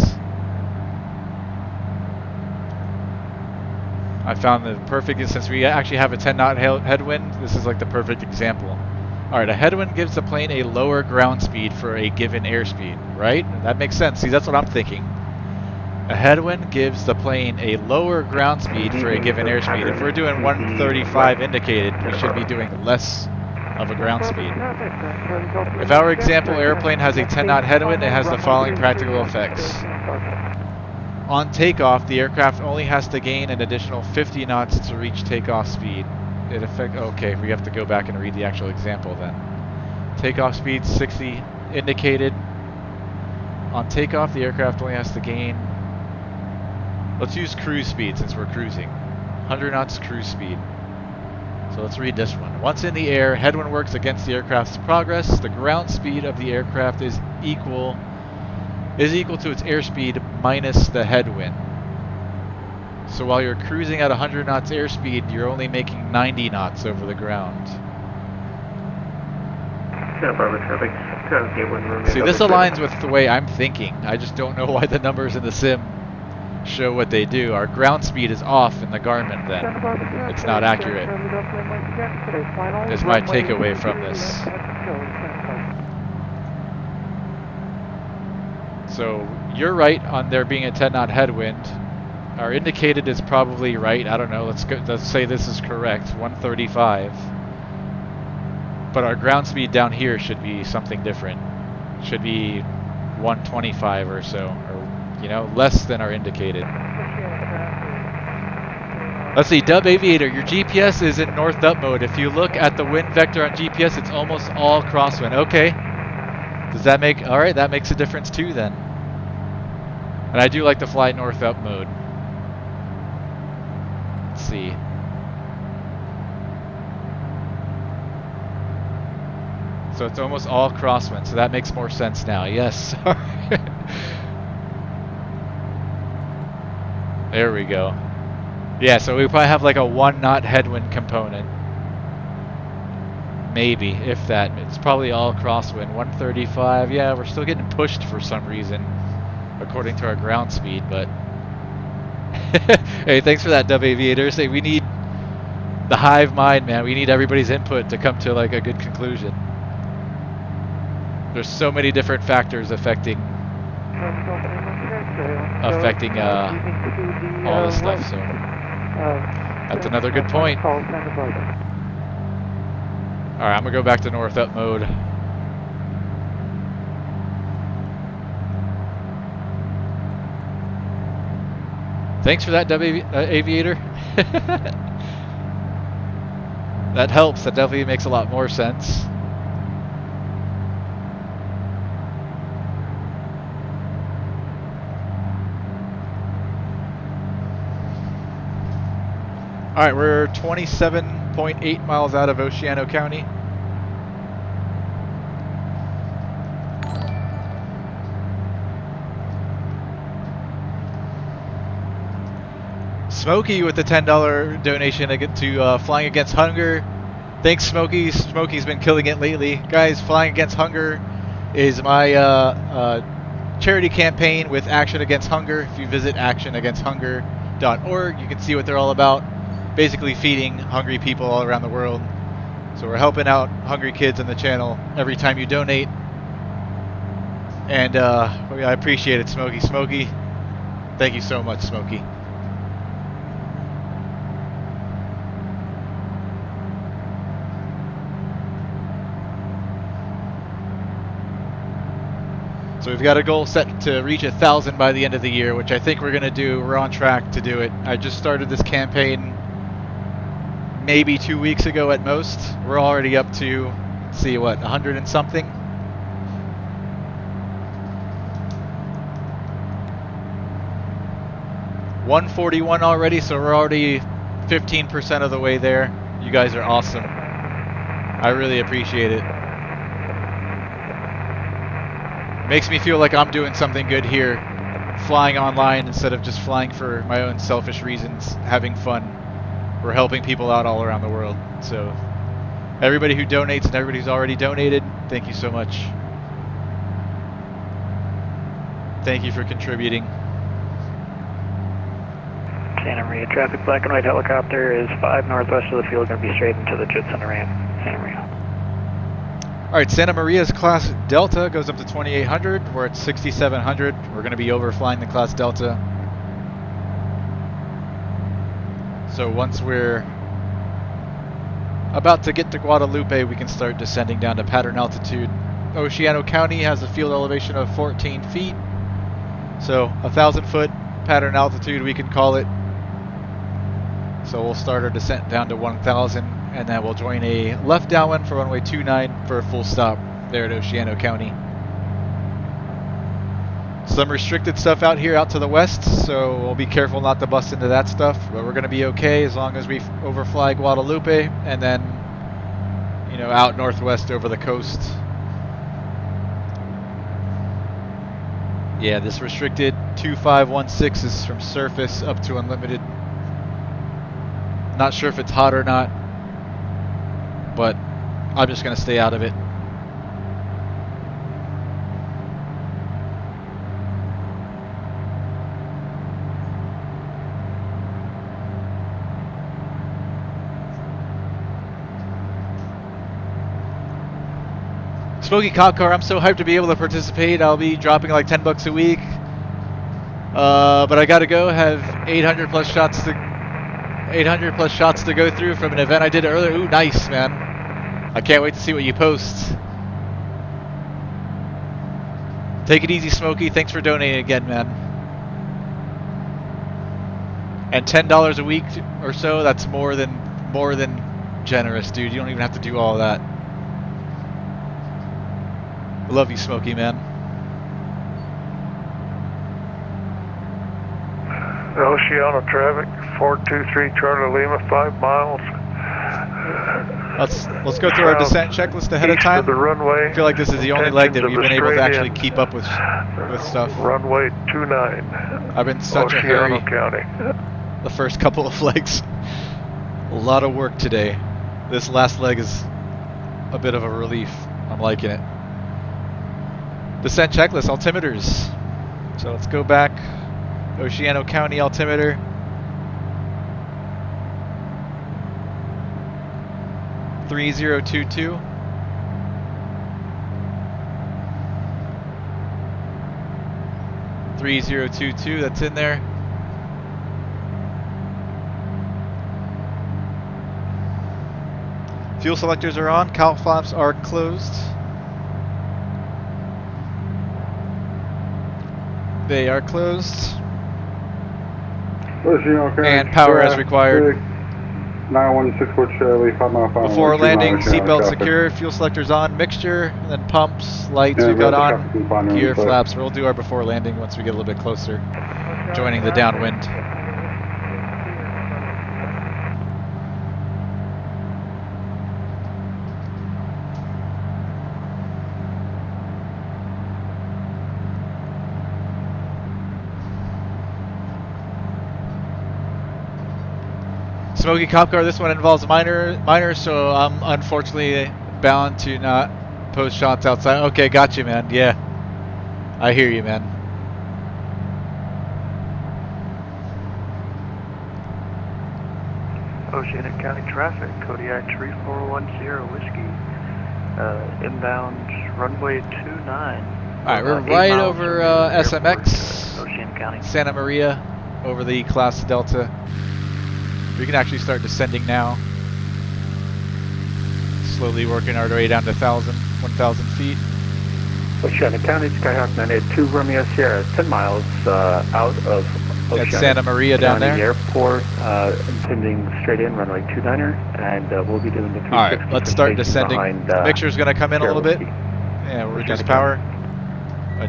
C: I found the perfect, since we actually have a 10 knot headwind, this is like the perfect example. Alright, a headwind gives the plane a lower ground speed for a given airspeed, right? That makes sense. See, that's what I'm thinking. A headwind gives the plane a lower ground speed for a given airspeed. If we're doing 135 indicated, we should be doing less of a ground speed. If our example airplane has a 10 knot headwind, it has the following practical effects. On takeoff, the aircraft only has to gain an additional 50 knots to reach takeoff speed. Okay, we have to go back and read the actual example then. Takeoff speed 60 indicated. On takeoff, the aircraft only has to gain... Let's use cruise speed since we're cruising. 100 knots cruise speed. So let's read this one. Once in the air, headwind works against the aircraft's progress. The ground speed of the aircraft is equal to its airspeed minus the headwind. So while you're cruising at 100 knots airspeed, you're only making 90 knots over the ground. See, this aligns with the way I'm thinking. I just don't know why the numbers in the sim show what they do. Our ground speed is off in the Garmin then. It's not accurate. Is my takeaway from this. So you're right on there being a 10 knot headwind. Our indicated is probably right. I don't know. Let's say this is correct. 135. But our ground speed down here should be something different. Should be 125 or so, or you know, less than our indicated. Let's see, Dub Aviator, your GPS is in north up mode. If you look at the wind vector on GPS, it's almost all crosswind. Okay. Does that make, alright, that makes a difference too then. And I do like to fly north up mode. Let's see. So it's almost all crosswind, so that makes more sense now. Yes. There we go. Yeah, so we probably have like a 1 knot headwind component. Maybe, if that. It's probably all crosswind. 135. Yeah, we're still getting pushed for some reason, according to our ground speed, but... Hey, thanks for that, Dub Aviator. Say, we need the hive mind, man. We need everybody's input to come to like a good conclusion. There's so many different factors affecting all this stuff, so that's another good point. Alright, I'm gonna go back to north up mode. Thanks for that, Aviator. That helps. That definitely makes a lot more sense. Alright, we're 27.8 miles out of Oceano County. Smokey with the $10 donation to Flying Against Hunger. Thanks, Smokey. Smokey's been killing it lately. Guys, Flying Against Hunger is my charity campaign with Action Against Hunger. If you visit actionagainsthunger.org, you can see what they're all about. Basically feeding hungry people all around the world. So we're helping out hungry kids on the channel every time you donate. And I appreciate it, Smokey. Smokey, thank you so much, Smokey. So we've got a goal set to reach 1,000 by the end of the year, which I think we're going to do. We're on track to do it. I just started this campaign maybe 2 weeks ago at most. We're already up to, let's see, what, 100 and something? $141 already, so we're already 15% of the way there. You guys are awesome. I really appreciate it. Makes me feel like I'm doing something good here, flying online instead of just flying for my own selfish reasons, having fun. We're helping people out all around the world. So everybody who donates and everybody who's already donated, thank you so much. Thank you for contributing.
K: Santa Maria traffic, black and white helicopter is 5 northwest of the field, going to be straight into the jet center ramp, Santa Maria.
C: Alright, Santa Maria's class Delta goes up to 2800. We're at 6700. We're going to be overflying the class Delta. So once we're about to get to Guadalupe, we can start descending down to pattern altitude. Oceano County has a field elevation of 14 feet. So 1,000 foot pattern altitude, we can call it. So we'll start our descent down to 1,000, and then we'll join a left downwind for runway 29 for a full stop there at Oceano County. Some restricted stuff out here out to the west, so we'll be careful not to bust into that stuff, but we're going to be okay as long as we overfly Guadalupe and then, you know, out northwest over the coast. Yeah, this restricted 2516 is from surface up to unlimited. Not sure if it's hot or not, but I'm just going to stay out of it. Smoky Cop Car, I'm so hyped to be able to participate. I'll be dropping like 10 bucks a week. But I gotta go. Have 800 plus shots to go through from an event I did earlier. Ooh, nice, man. I can't wait to see what you post. Take it easy, Smokey. Thanks for donating again, man. And $10 a week or so, that's more than generous, dude. You don't even have to do all that. Love you, Smokey, man.
Q: Oceano traffic, 423 Charlie Lima, 5 miles.
C: Let's go through our descent checklist ahead of time.
Q: East of the runway.
C: I feel like this is the only leg that we've been able to actually keep up with stuff.
Q: Runway 29.
C: I've been such a hurry.
Q: County.
C: The first couple of legs. A lot of work today. This last leg is a bit of a relief. I'm liking it. Descent checklist, altimeters. So let's go back. Oceano County altimeter. (3022). (3022), that's in there. Fuel selectors are on, cowl flaps are closed. They are closed. And power as required.
R: 9164 Charlie, 5 mile final.
C: Before landing, seatbelt secure, fuel selectors on, mixture, and then pumps, lights we've got on, gear flaps. We'll do our before landing once we get a little bit closer, joining the downwind. Smoky Cop Car, this one involves minor, so I'm unfortunately bound to not post shots outside. Okay, got you, man. Yeah, I hear you, man.
K: Oceana County traffic, Kodiak 3410 Whiskey, inbound runway 29.
C: Alright, we're right over SMX,
K: Oceana County.
C: Santa Maria, over the class Delta. We can actually start descending now. Slowly working our way down to 1,000 feet.
O: Oceana County, Skyhawk 982 Romeo Sierra, 10 miles out of Oceana
C: That's Santa Maria down
O: County
C: there.
O: Airport, intending straight in, runway 29er, and we'll be doing the 360.
C: Alright, let's start descending. Mixture's going to come in a little bit. Yeah, we'll reduce power.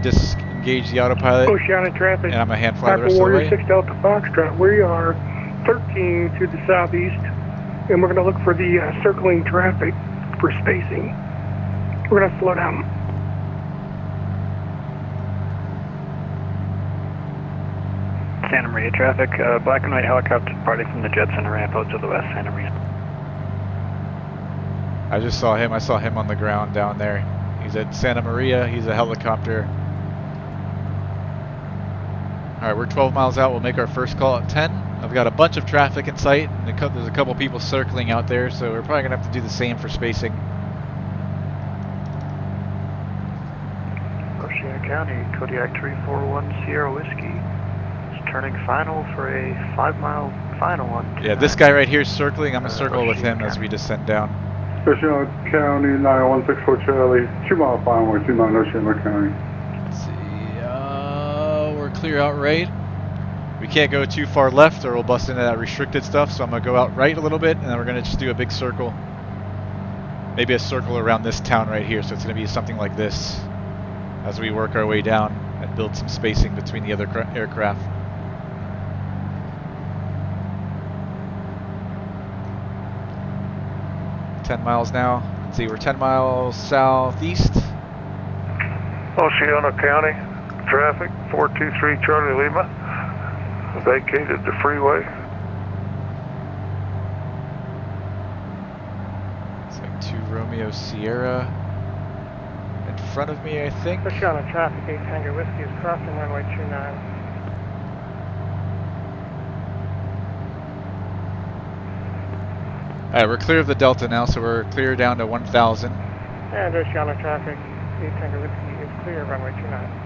C: Disengage the autopilot.
M: Oceana traffic.
C: And I'm going to hand fly the
M: Papa
C: rest of the
M: Warrior
C: way.
M: 6 Delta Foxtrot. We are 13 to the southeast, and we're going to look for the circling traffic for spacing. We're going to slow down.
Q: Santa Maria traffic, black and white helicopter departing from the jet center ramp out to the west, Santa Maria.
C: I just saw him. I saw him on the ground down there. He's at Santa Maria. He's a helicopter. Alright, we're 12 miles out. We'll make our first call at 10. I've got a bunch of traffic in sight, and there's a couple people circling out there, so we're probably going to have to do the same for spacing.
K: Oceana County, Kodiak 341 Sierra Whiskey. It's turning final for a 5-mile final on.
C: Yeah, this guy right here is circling. I'm going to circle with him as we descend down.
R: Oceana County, 9164 Charlie, 2 mile final, 29 Oceana County.
C: Let's see, we're clear out right. We can't go too far left or we'll bust into that restricted stuff, so I'm going to go out right a little bit and then we're going to just do a big circle. Maybe a circle around this town right here, so it's going to be something like this as we work our way down and build some spacing between the other aircraft. $10 miles now. Let's see, we're 10 miles southeast.
S: Oceana County, traffic 423 Charlie Lima, vacated the freeway.
C: It's like 2 Romeo Sierra in front of me, I think.
H: Oceana traffic, 8 Tango Whiskey is crossing runway 29.
C: Alright, we're clear of the Delta now, so we're clear down to 1,000.
H: And Oceana traffic, 8 Tango Whiskey is clear, runway 29.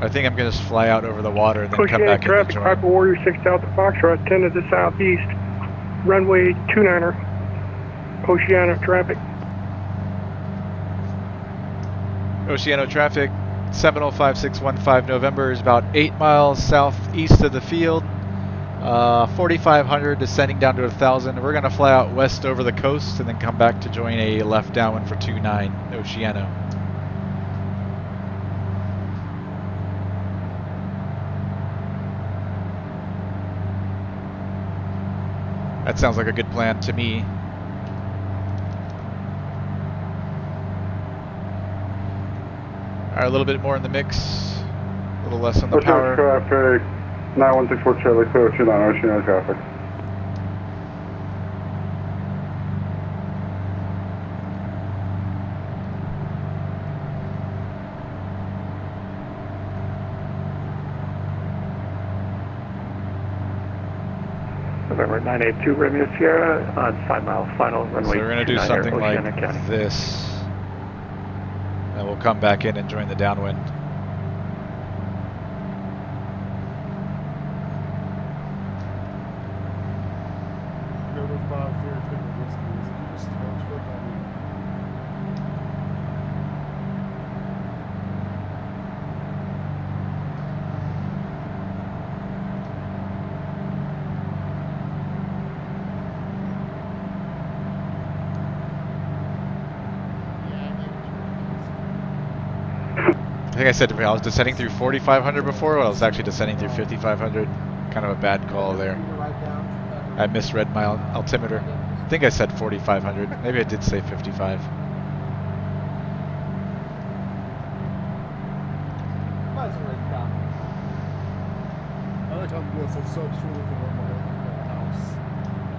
C: I think I'm going to just fly out over the water and then come back in
M: traffic,
C: to join.
M: Piper Warrior 6 Delta Foxtrot, 10 to the southeast, runway 29er, Oceana traffic.
C: Oceano traffic, Seminole 5615 November is about 8 miles southeast of the field. 4,500 descending down to 1,000. We're going to fly out west over the coast and then come back to join a left downwind for 29 Oceano. That sounds like a good plan to me. Alright, a little bit more in the mix, a little less on the power.
R: Traffic, 9164 Charlie, clear 29 Oceana traffic.
K: November 982 Romeo Sierra on 5-mile final runway.
C: So we're going to do something like
K: County.
C: this. And we'll come back in and join the downwind. I think I said I was descending through 4,500 before, but I was actually descending through 5,500. Kind of a bad call there. I misread my altimeter. I think I said 4,500. Maybe I did say 55.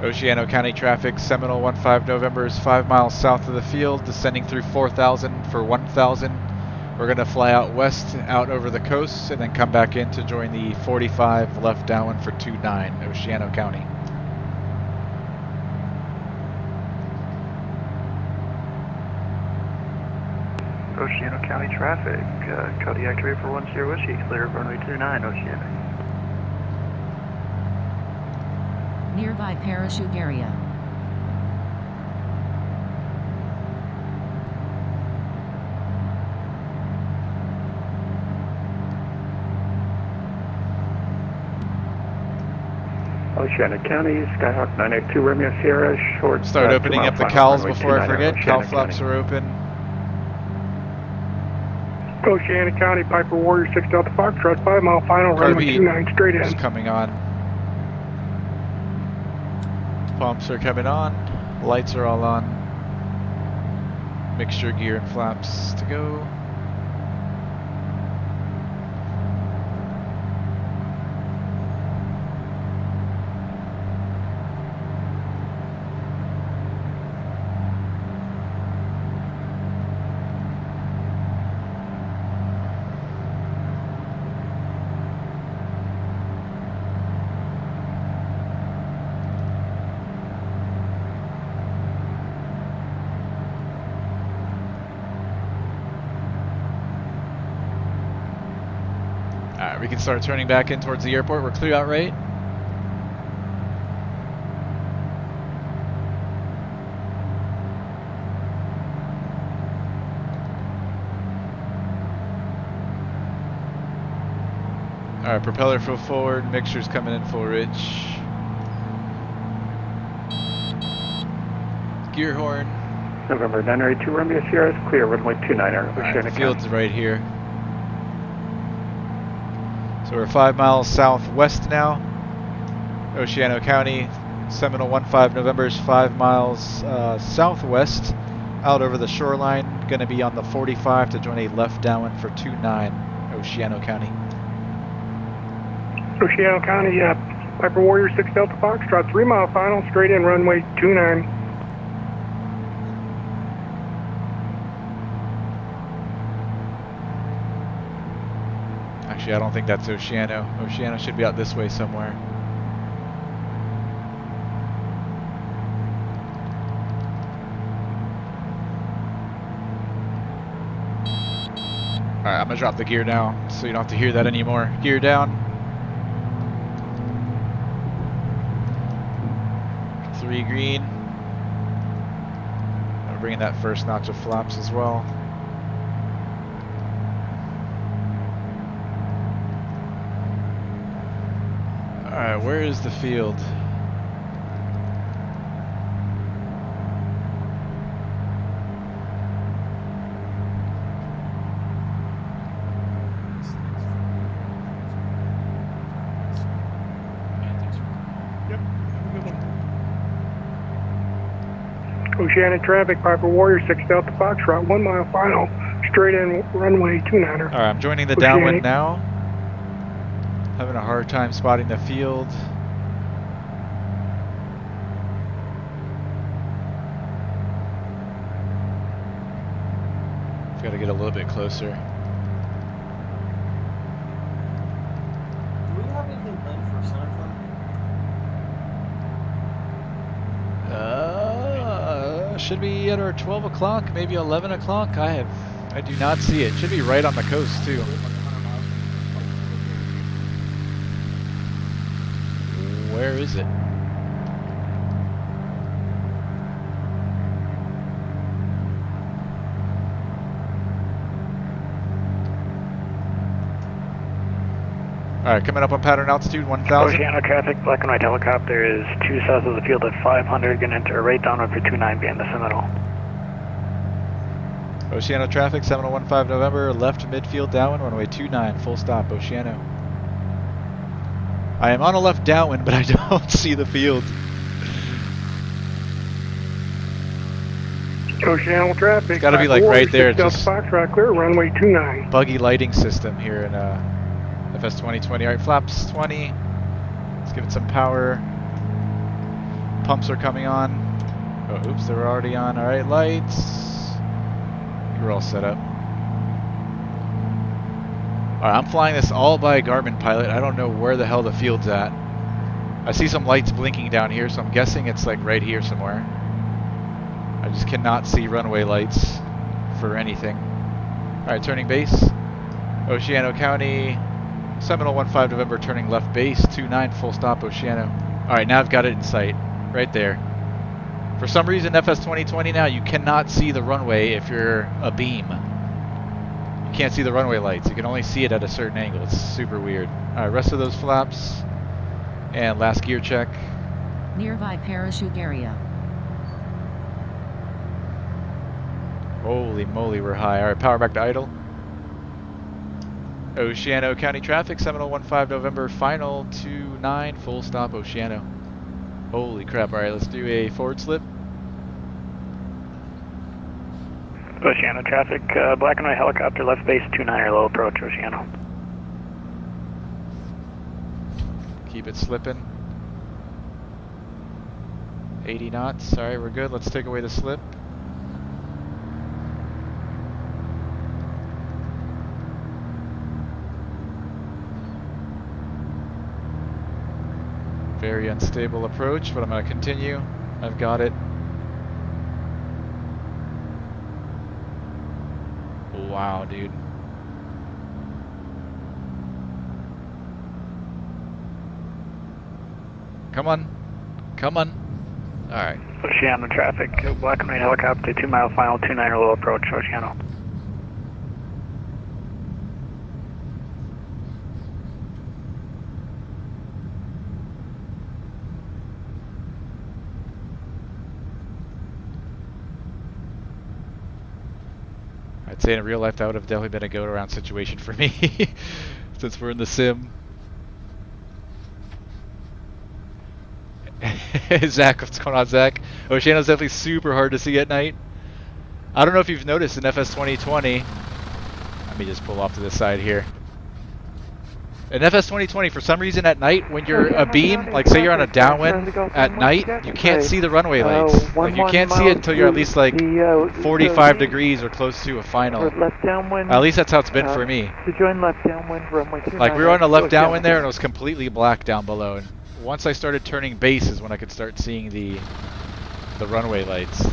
C: Oceano County traffic, Seminole 15 November is 5 miles south of the field, descending through 4,000 for 1,000. We're going to fly out west, out over the coast, and then come back in to join the 45 left downwind for 29, Oceano County.
K: Oceano County traffic, Kodiak 341 Sierra Whiskey, clear of runway 29, Oceana.
L: Nearby parachute area.
K: Oceana County, Skyhawk 982 Romeo Sierra, short.
C: Start opening up the cowls before I forget. Cowl flaps are open.
M: Oceana County, Piper Warrior 6 Delta Foxtrot, 5 mile final, runway 29 straight in.
C: Is coming on. Pumps are coming on. Lights are all on. Mixture gear and flaps to go. Alright, we can start turning back in towards the airport. We're clear out right. Alright, propeller full forward, mixture's coming in full rich. Gear horn.
O: November 982 Romeo Sierra is clear, runway 29er.
C: Alright, the field's right here. So we're 5 miles southwest now. Oceano County, Seminole 15 November is 5 miles southwest, out over the shoreline. Going to be on the 45 to join a left downwind for 29, Oceano County.
M: Oceano County, Piper Warrior 6 Delta Foxtrot, 3 mile final, straight in runway 29.
C: Actually, I don't think that's Oceano. Oceano should be out this way somewhere. Alright, I'm gonna drop the gear down so you don't have to hear that anymore. Gear down. 3 green. I'm bringing that first notch of flaps as well. Alright, where is the field?
M: Oceanic traffic, Piper Warrior 6 Delta Foxtrot, 1 mile final, straight in runway 29er.
C: Alright, I'm joining the downwind now. Having a hard time spotting the field. Got to get a little bit closer.
E: Do we have anything planned for Sun
C: Should be at our 12 o'clock, maybe 11 o'clock. I do not see it. Should be right on the coast too. Where is it? Alright, coming up on pattern altitude 1000.
O: Oceano traffic, black and white helicopter is 2 south of the field at 500, going to enter a right downwind for 29 being the Seminole.
C: Oceano traffic, Seminole 15 November, left midfield downwind, runway 29, full stop, Oceano. I am on a left downwind, but I don't see the field.
M: Oceano traffic.
C: It's got to be like right there. It's just
M: Foxtrot clear, runway 29.
C: Buggy lighting system here in FS 2020. Alright, flaps 20. Let's give it some power. Pumps are coming on. Oh, oops, they were already on. Alright, lights. We're all set up. Alright, I'm flying this all by Garmin Pilot. I don't know where the hell the field's at. I see some lights blinking down here, so I'm guessing it's like right here somewhere. I just cannot see runway lights for anything. Alright, turning base. Oceano County, Seminole 15 November, turning left base, 29, full stop, Oceano. Alright, now I've got it in sight, right there. For some reason, FS 2020 now, you cannot see the runway if you're a beam. You can't see the runway lights. You can only see it at a certain angle. It's super weird. Alright, rest of those flaps. And last gear check.
L: Nearby parachute area.
C: Holy moly, we're high. Alright, power back to idle. Oceano County traffic, Seminole 15 November, final 29, full stop, Oceano. Holy crap, alright, let's do a forward slip.
O: Oceano traffic, black and white helicopter, left base 29er, low approach, Oceano.
C: Keep it slipping. 80 knots, alright, we're good. Let's take away the slip. Very unstable approach, but I'm going to continue. I've got it. Wow, dude. Come on. Come on. Alright.
Q: Oceano traffic, black and white helicopter, 2 mile final, 29er low approach, Oceano.
C: I'd say in real life that would have definitely been a go-around situation for me, since we're in the sim. Zach, what's going on, Zach? Oceano's definitely super hard to see at night. I don't know if you've noticed in FS 2020. Let me just pull off to the side here. In FS 2020, for some reason at night, when you're a beam, like say you're on a downwind at night, you can't see the runway lights. Like you can't see it until you're at least like 45 degrees or close to a final. At least that's how it's been for me.
B: To join left downwind, runway 29.
C: Like we were on a left downwind there and it was completely black down below. And once I started turning base is when I could start seeing the runway lights.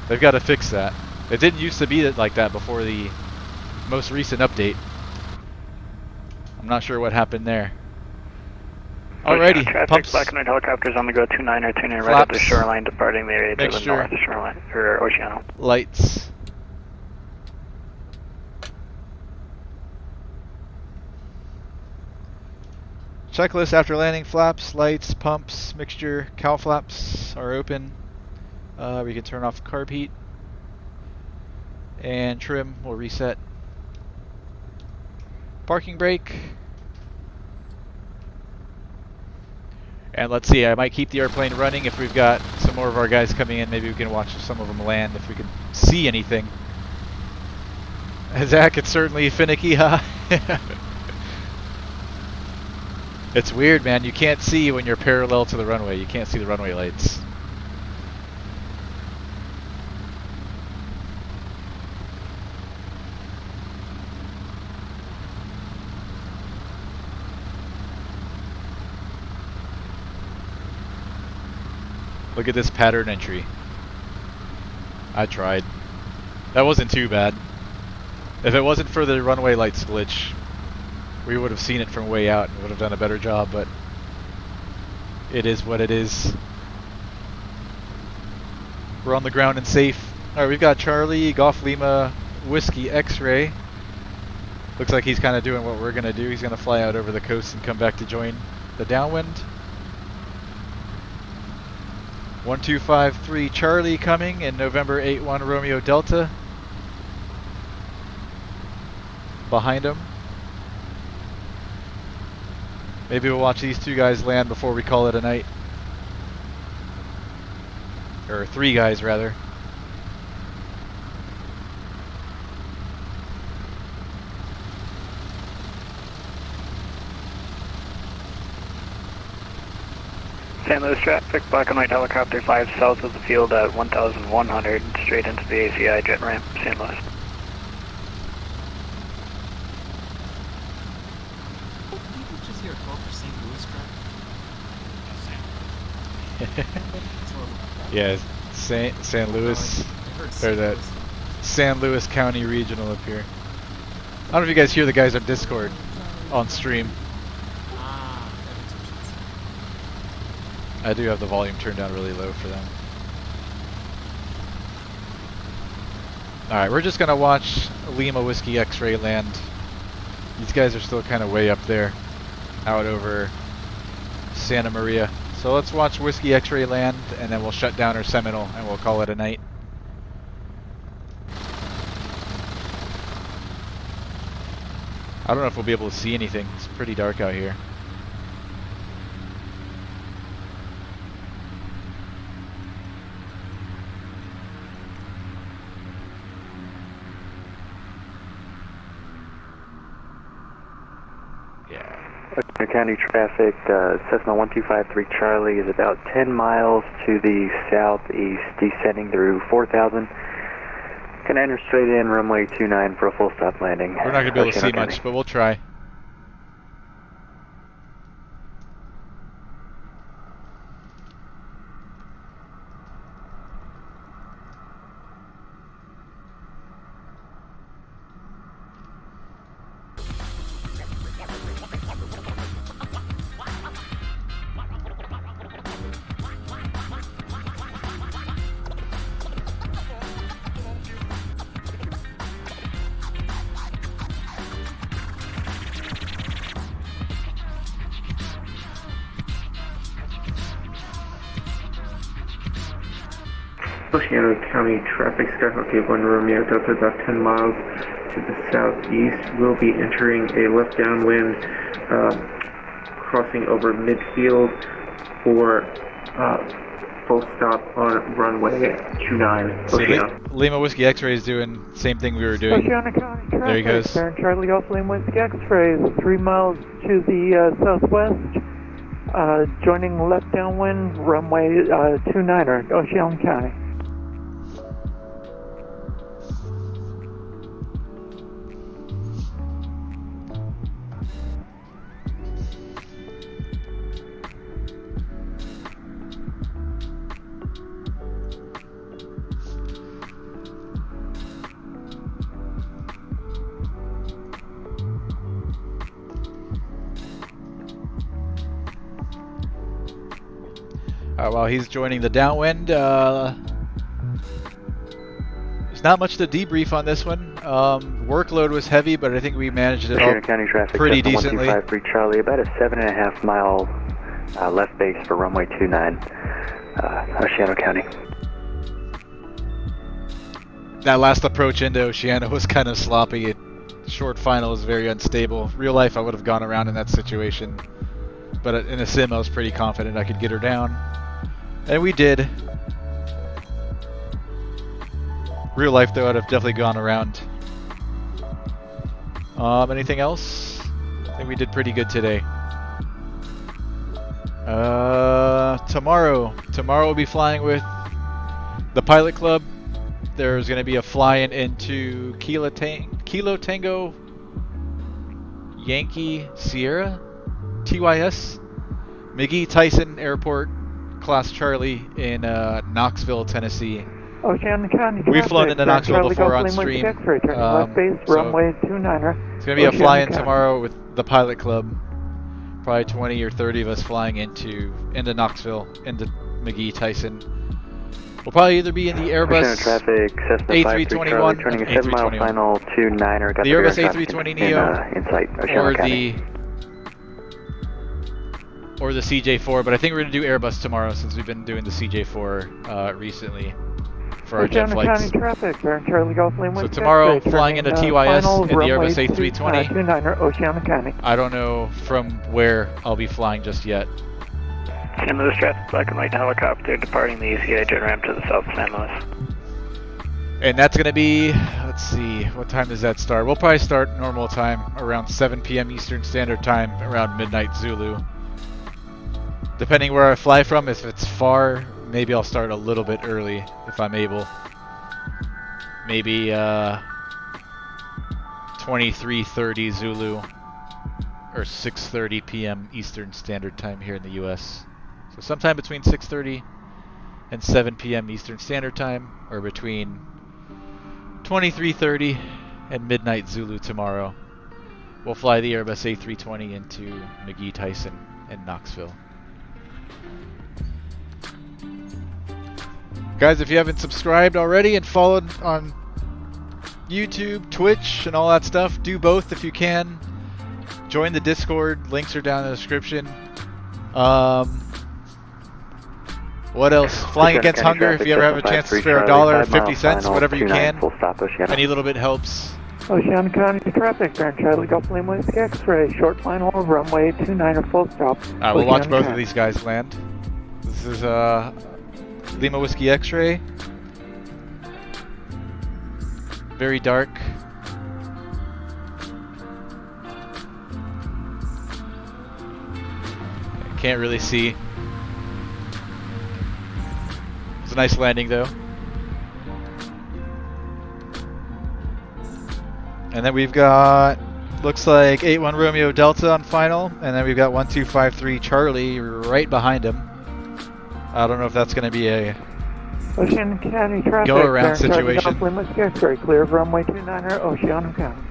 C: They've got to fix that. It didn't used to be like that before the most recent update. I'm not sure what happened there. Alrighty,
Q: traffic,
C: pumps.
Q: black and white helicopters on the go, 29er, tuning right up the shoreline, departing the area to the north of shoreline, or Oceano.
C: Lights. Checklist after landing: flaps, lights, pumps, mixture, cow flaps are open. We can turn off carb heat. And trim will reset. Parking brake. And let's see, I might keep the airplane running if we've got some more of our guys coming in. Maybe we can watch some of them land if we can see anything. Zach, it's certainly finicky, huh? It's weird, man. You can't see when you're parallel to the runway. You can't see the runway lights. Look at this pattern entry. I tried. That wasn't too bad. If it wasn't for the runway lights glitch, we would have seen it from way out and would have done a better job, but it is what it is. We're on the ground and safe. Alright, we've got Charlie, Golf Lima, Whiskey X-Ray. Looks like he's kind of doing what we're going to do. He's going to fly out over the coast and come back to join the downwind. 1253 Charlie coming in November 81 Romeo Delta. Behind him. Maybe we'll watch these two guys land before we call it a night. Or three guys rather.
Q: St. Louis traffic, black and white helicopter 5 south of the field at 1,100, straight into the ACI jet ramp, St. Louis.
E: Did you just hear a call for St. Louis traffic?
C: Yeah, St. Louis, or that San Luis County Regional up here. I don't know if you guys hear the guys on Discord on stream. I do have the volume turned down really low for them. Alright, we're just gonna watch Lima Whiskey X-Ray land. These guys are still kind of way up there, out over Santa Maria. So let's watch Whiskey X-Ray land, and then we'll shut down our Seminole, and we'll call it a night. I don't know if we'll be able to see anything. It's pretty dark out here.
O: County traffic, Cessna 1253 Charlie is about 10 miles to the southeast, descending through 4,000. Can enter straight in runway 29 for a full stop landing.
C: We're not going to be able to see much, but we'll try.
I: Oceano County traffic, Skyhawk 1 Romeo Delta, about 10 miles to the southeast. We'll be entering a left downwind, crossing over midfield for full stop on runway 29. Oceano.
C: Lima Whiskey X-ray is doing the same thing we were doing.
B: Oceano County traffic.
C: There he goes.
B: Karen Charlie Golf Lima Whiskey X-ray, 3 miles to the southwest. Joining left downwind, runway 29er, Oceano County.
C: While he's joining the downwind, there's not much to debrief on this one. Workload was heavy, but I think we managed it all
O: County traffic,
C: pretty decently.
O: 1253 Charlie, about a 7.5 mile left base for runway 29, Oceano County.
C: That last approach into Oceano was kind of sloppy. Short final was very unstable. Real life, I would have gone around in that situation, but in a sim, I was pretty confident I could get her down. And we did. Real life, though, I'd have definitely gone around. Anything else? I think we did pretty good today. Tomorrow we'll be flying with the Pilot Club. There's going to be a fly-in into Kilo Tango Yankee Sierra TYS McGee Tyson Airport, Class Charlie in Knoxville, Tennessee.
B: Oceano County
C: We've flown into Knoxville
B: Charlie
C: before
B: Golf
C: on
B: Lima
C: stream.
B: X-ray, left base, runway 29er.
C: It's going to be a fly-in tomorrow with the Pilot Club. Probably 20 or 30 of us flying into Knoxville, into McGee Tyson. We'll probably either be in the Airbus
O: traffic,
C: A321,
O: turning a 7-mile final to 9er. Got
C: the Airbus A320 Neo,
O: in sight, Oceano County.
C: or the CJ4, but I think we're going to do Airbus tomorrow since we've been doing the CJ4 recently for our jet flights.
B: County traffic, Charlie Golf Lima.
C: So tomorrow, flying into TYS in the Airbus A320.
B: 29er, Oceano County.
C: I don't know from where I'll be flying just yet.
K: San Luis traffic, black and white helicopter departing the ECA jet ramp to the south of San Luis.
C: And that's going to be, let's see, what time does that start? We'll probably start normal time, around 7 p.m. Eastern Standard Time, around midnight Zulu. Depending where I fly from, if it's far, maybe I'll start a little bit early, if I'm able. Maybe 23:30 Zulu, or 6:30 p.m. Eastern Standard Time here in the U.S. So sometime between 6:30 and 7 p.m. Eastern Standard Time, or between 23:30 and midnight Zulu tomorrow. We'll fly the Airbus A320 into McGee Tyson in Knoxville. Guys, if you haven't subscribed already and followed on YouTube, Twitch, and all that stuff, do both if you can. Join the Discord. Links are down in the description. What else? Flying Against Hunger, if you ever have a chance to spare $1 or 50 cents, whatever you can. Any little bit helps.
B: Oceano County traffic, Charlie Golf Lima Whiskey X-ray, short final, runway 29er, full stop.
C: We'll watch both of these guys land. This is Lima Whiskey X-ray. Very dark. Can't really see. It's a nice landing though. And then we've got, looks like 81 Romeo Delta on final, and then we've got 1253 Charlie right behind him. I don't know if that's going to be a
B: Oceano County traffic,
C: go-around situation.
B: Very clear of runway 29er, Oceano County.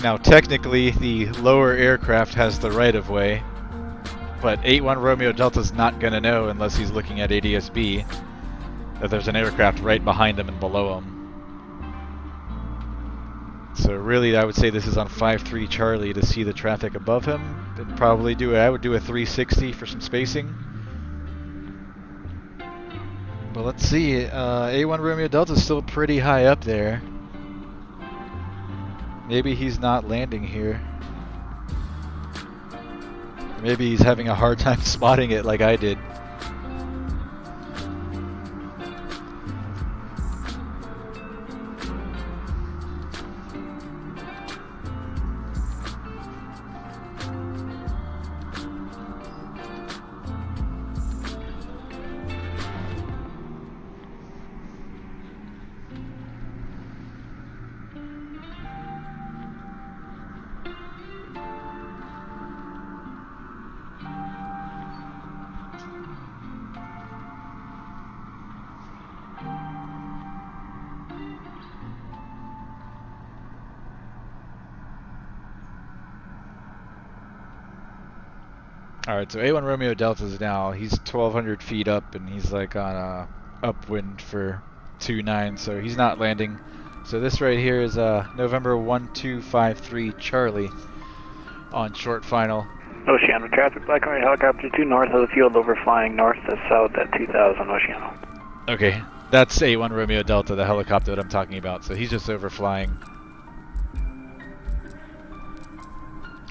C: Now technically the lower aircraft has the right of way, but 81 Romeo Delta's not going to know unless he's looking at ADSB that there's an aircraft right behind him and below him. So really, I would say this is on 5-3 Charlie to see the traffic above him. Then probably I would do a 360 for some spacing. But let's see, A1 Romeo Delta is still pretty high up there. Maybe he's not landing here. Maybe he's having a hard time spotting it like I did. Alright, so A1 Romeo Delta is now, he's 1,200 feet up and he's like on a upwind for 2-9, so he's not landing. So this right here is November 1253 Charlie on short final.
O: Oceano traffic, Black and White helicopter 2 north of the field, overflying north to south at 2000 Oceano.
C: Okay, that's A1 Romeo Delta, the helicopter that I'm talking about, so he's just overflying.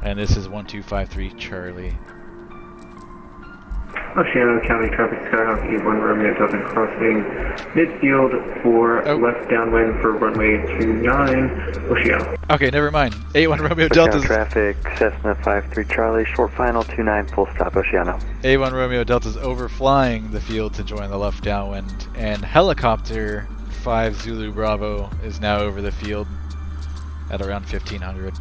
C: And this is 1253 Charlie.
I: Oceano County traffic, Skyhawk 81 Romeo Delta crossing midfield for left downwind for runway 29, Oceano.
C: Okay, never mind. 81 Romeo Delta.
O: Traffic, Cessna 53 Charlie, short final 29, full stop Oceano.
C: A1 Romeo Delta's overflying the field to join the left downwind, and helicopter 5 Zulu Bravo is now over the field at around 1500.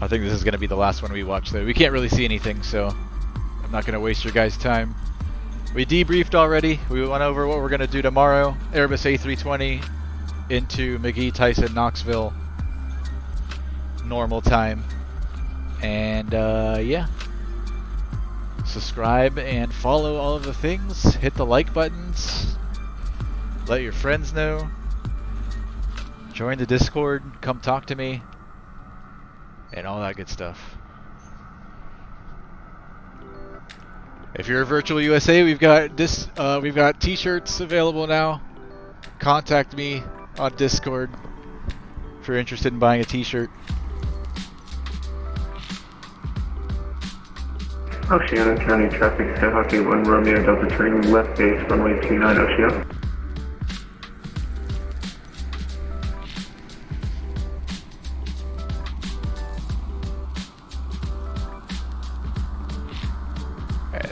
C: I think this is going to be the last one we watch, though. We can't really see anything, so I'm not going to waste your guys' time. We debriefed already. We went over what we're going to do tomorrow. Airbus A320 into McGee, Tyson, Knoxville. Normal time. And, yeah. Subscribe and follow all of the things. Hit the like buttons. Let your friends know. Join the Discord. Come talk to me. And all that good stuff. If you're a Virtual USA, we've got t-shirts available now. Contact me on Discord if you're interested in buying a t-shirt.
I: Oceano County traffic, Skyhawk 81 Romeo Delta turning left base runway 29 Oceano.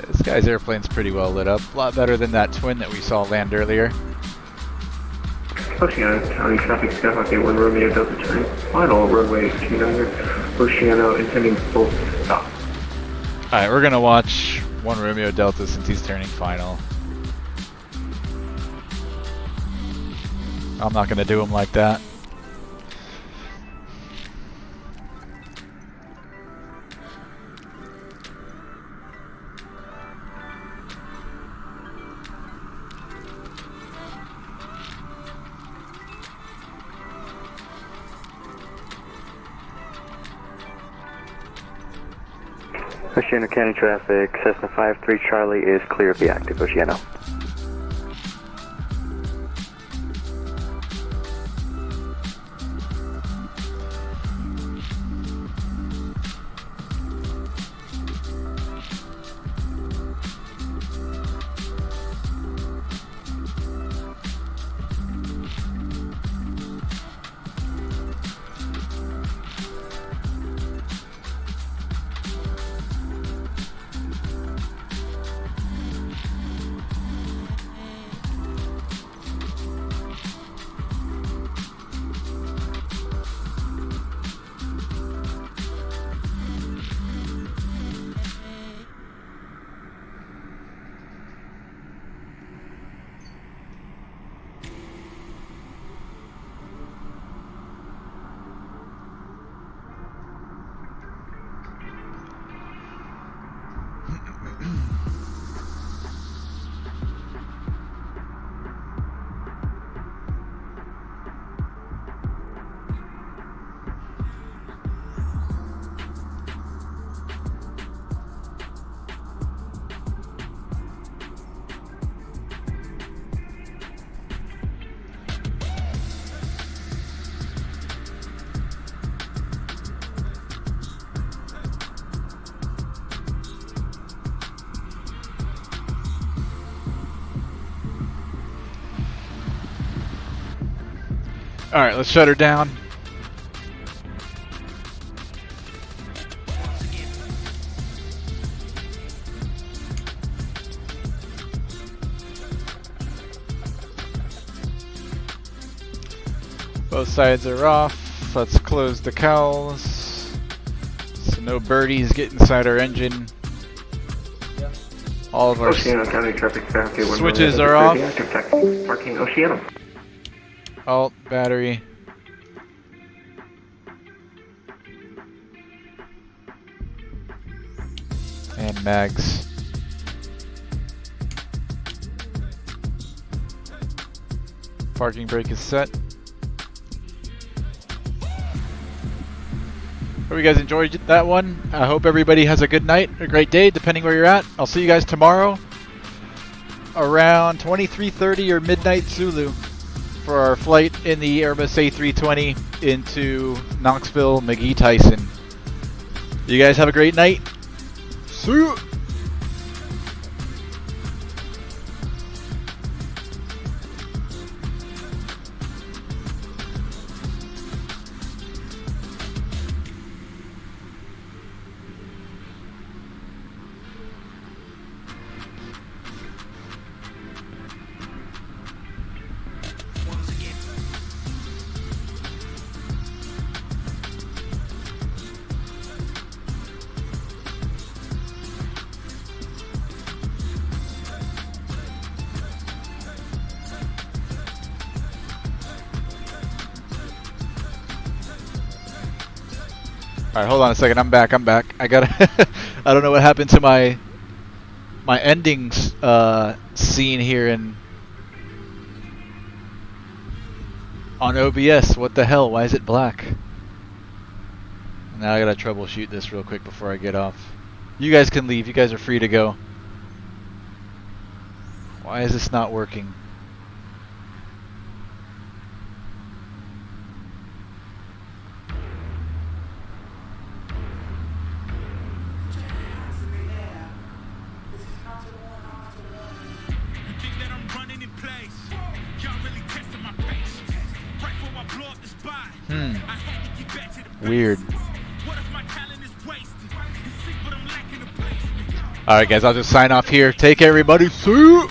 C: This guy's airplane's pretty well lit up. A lot better than that twin that we saw land earlier.
I: Oceano County traffic, Skyhawk 81 Romeo Delta turning final runway 29 Oceano intending full stop.
C: Alright, we're gonna watch 1 Romeo Delta since he's turning final. I'm not gonna do him like that.
O: Oceano County traffic, Cessna 53 Charlie is clear of the active Oceano.
C: Alright, let's shut her down. Both sides are off. Let's close the cowls. So no birdies get inside our engine. All of our switches are off.
I: Parking Oceano.
C: Alt, battery. And mags. Parking brake is set. Hope you guys enjoyed that one. I hope everybody has a good night, a great day, depending where you're at. I'll see you guys tomorrow around 23:30 or midnight Zulu for our flight in the Airbus A320 into Knoxville McGee Tyson. You guys have a great night. See you. Alright, hold on a second. I'm back. I gotta. I don't know what happened to my endings scene here on OBS. What the hell? Why is it black? Now I gotta troubleshoot this real quick before I get off. You guys can leave. You guys are free to go. Why is this not working? Weird. Alright guys, I'll just sign off here. Take care everybody. See you!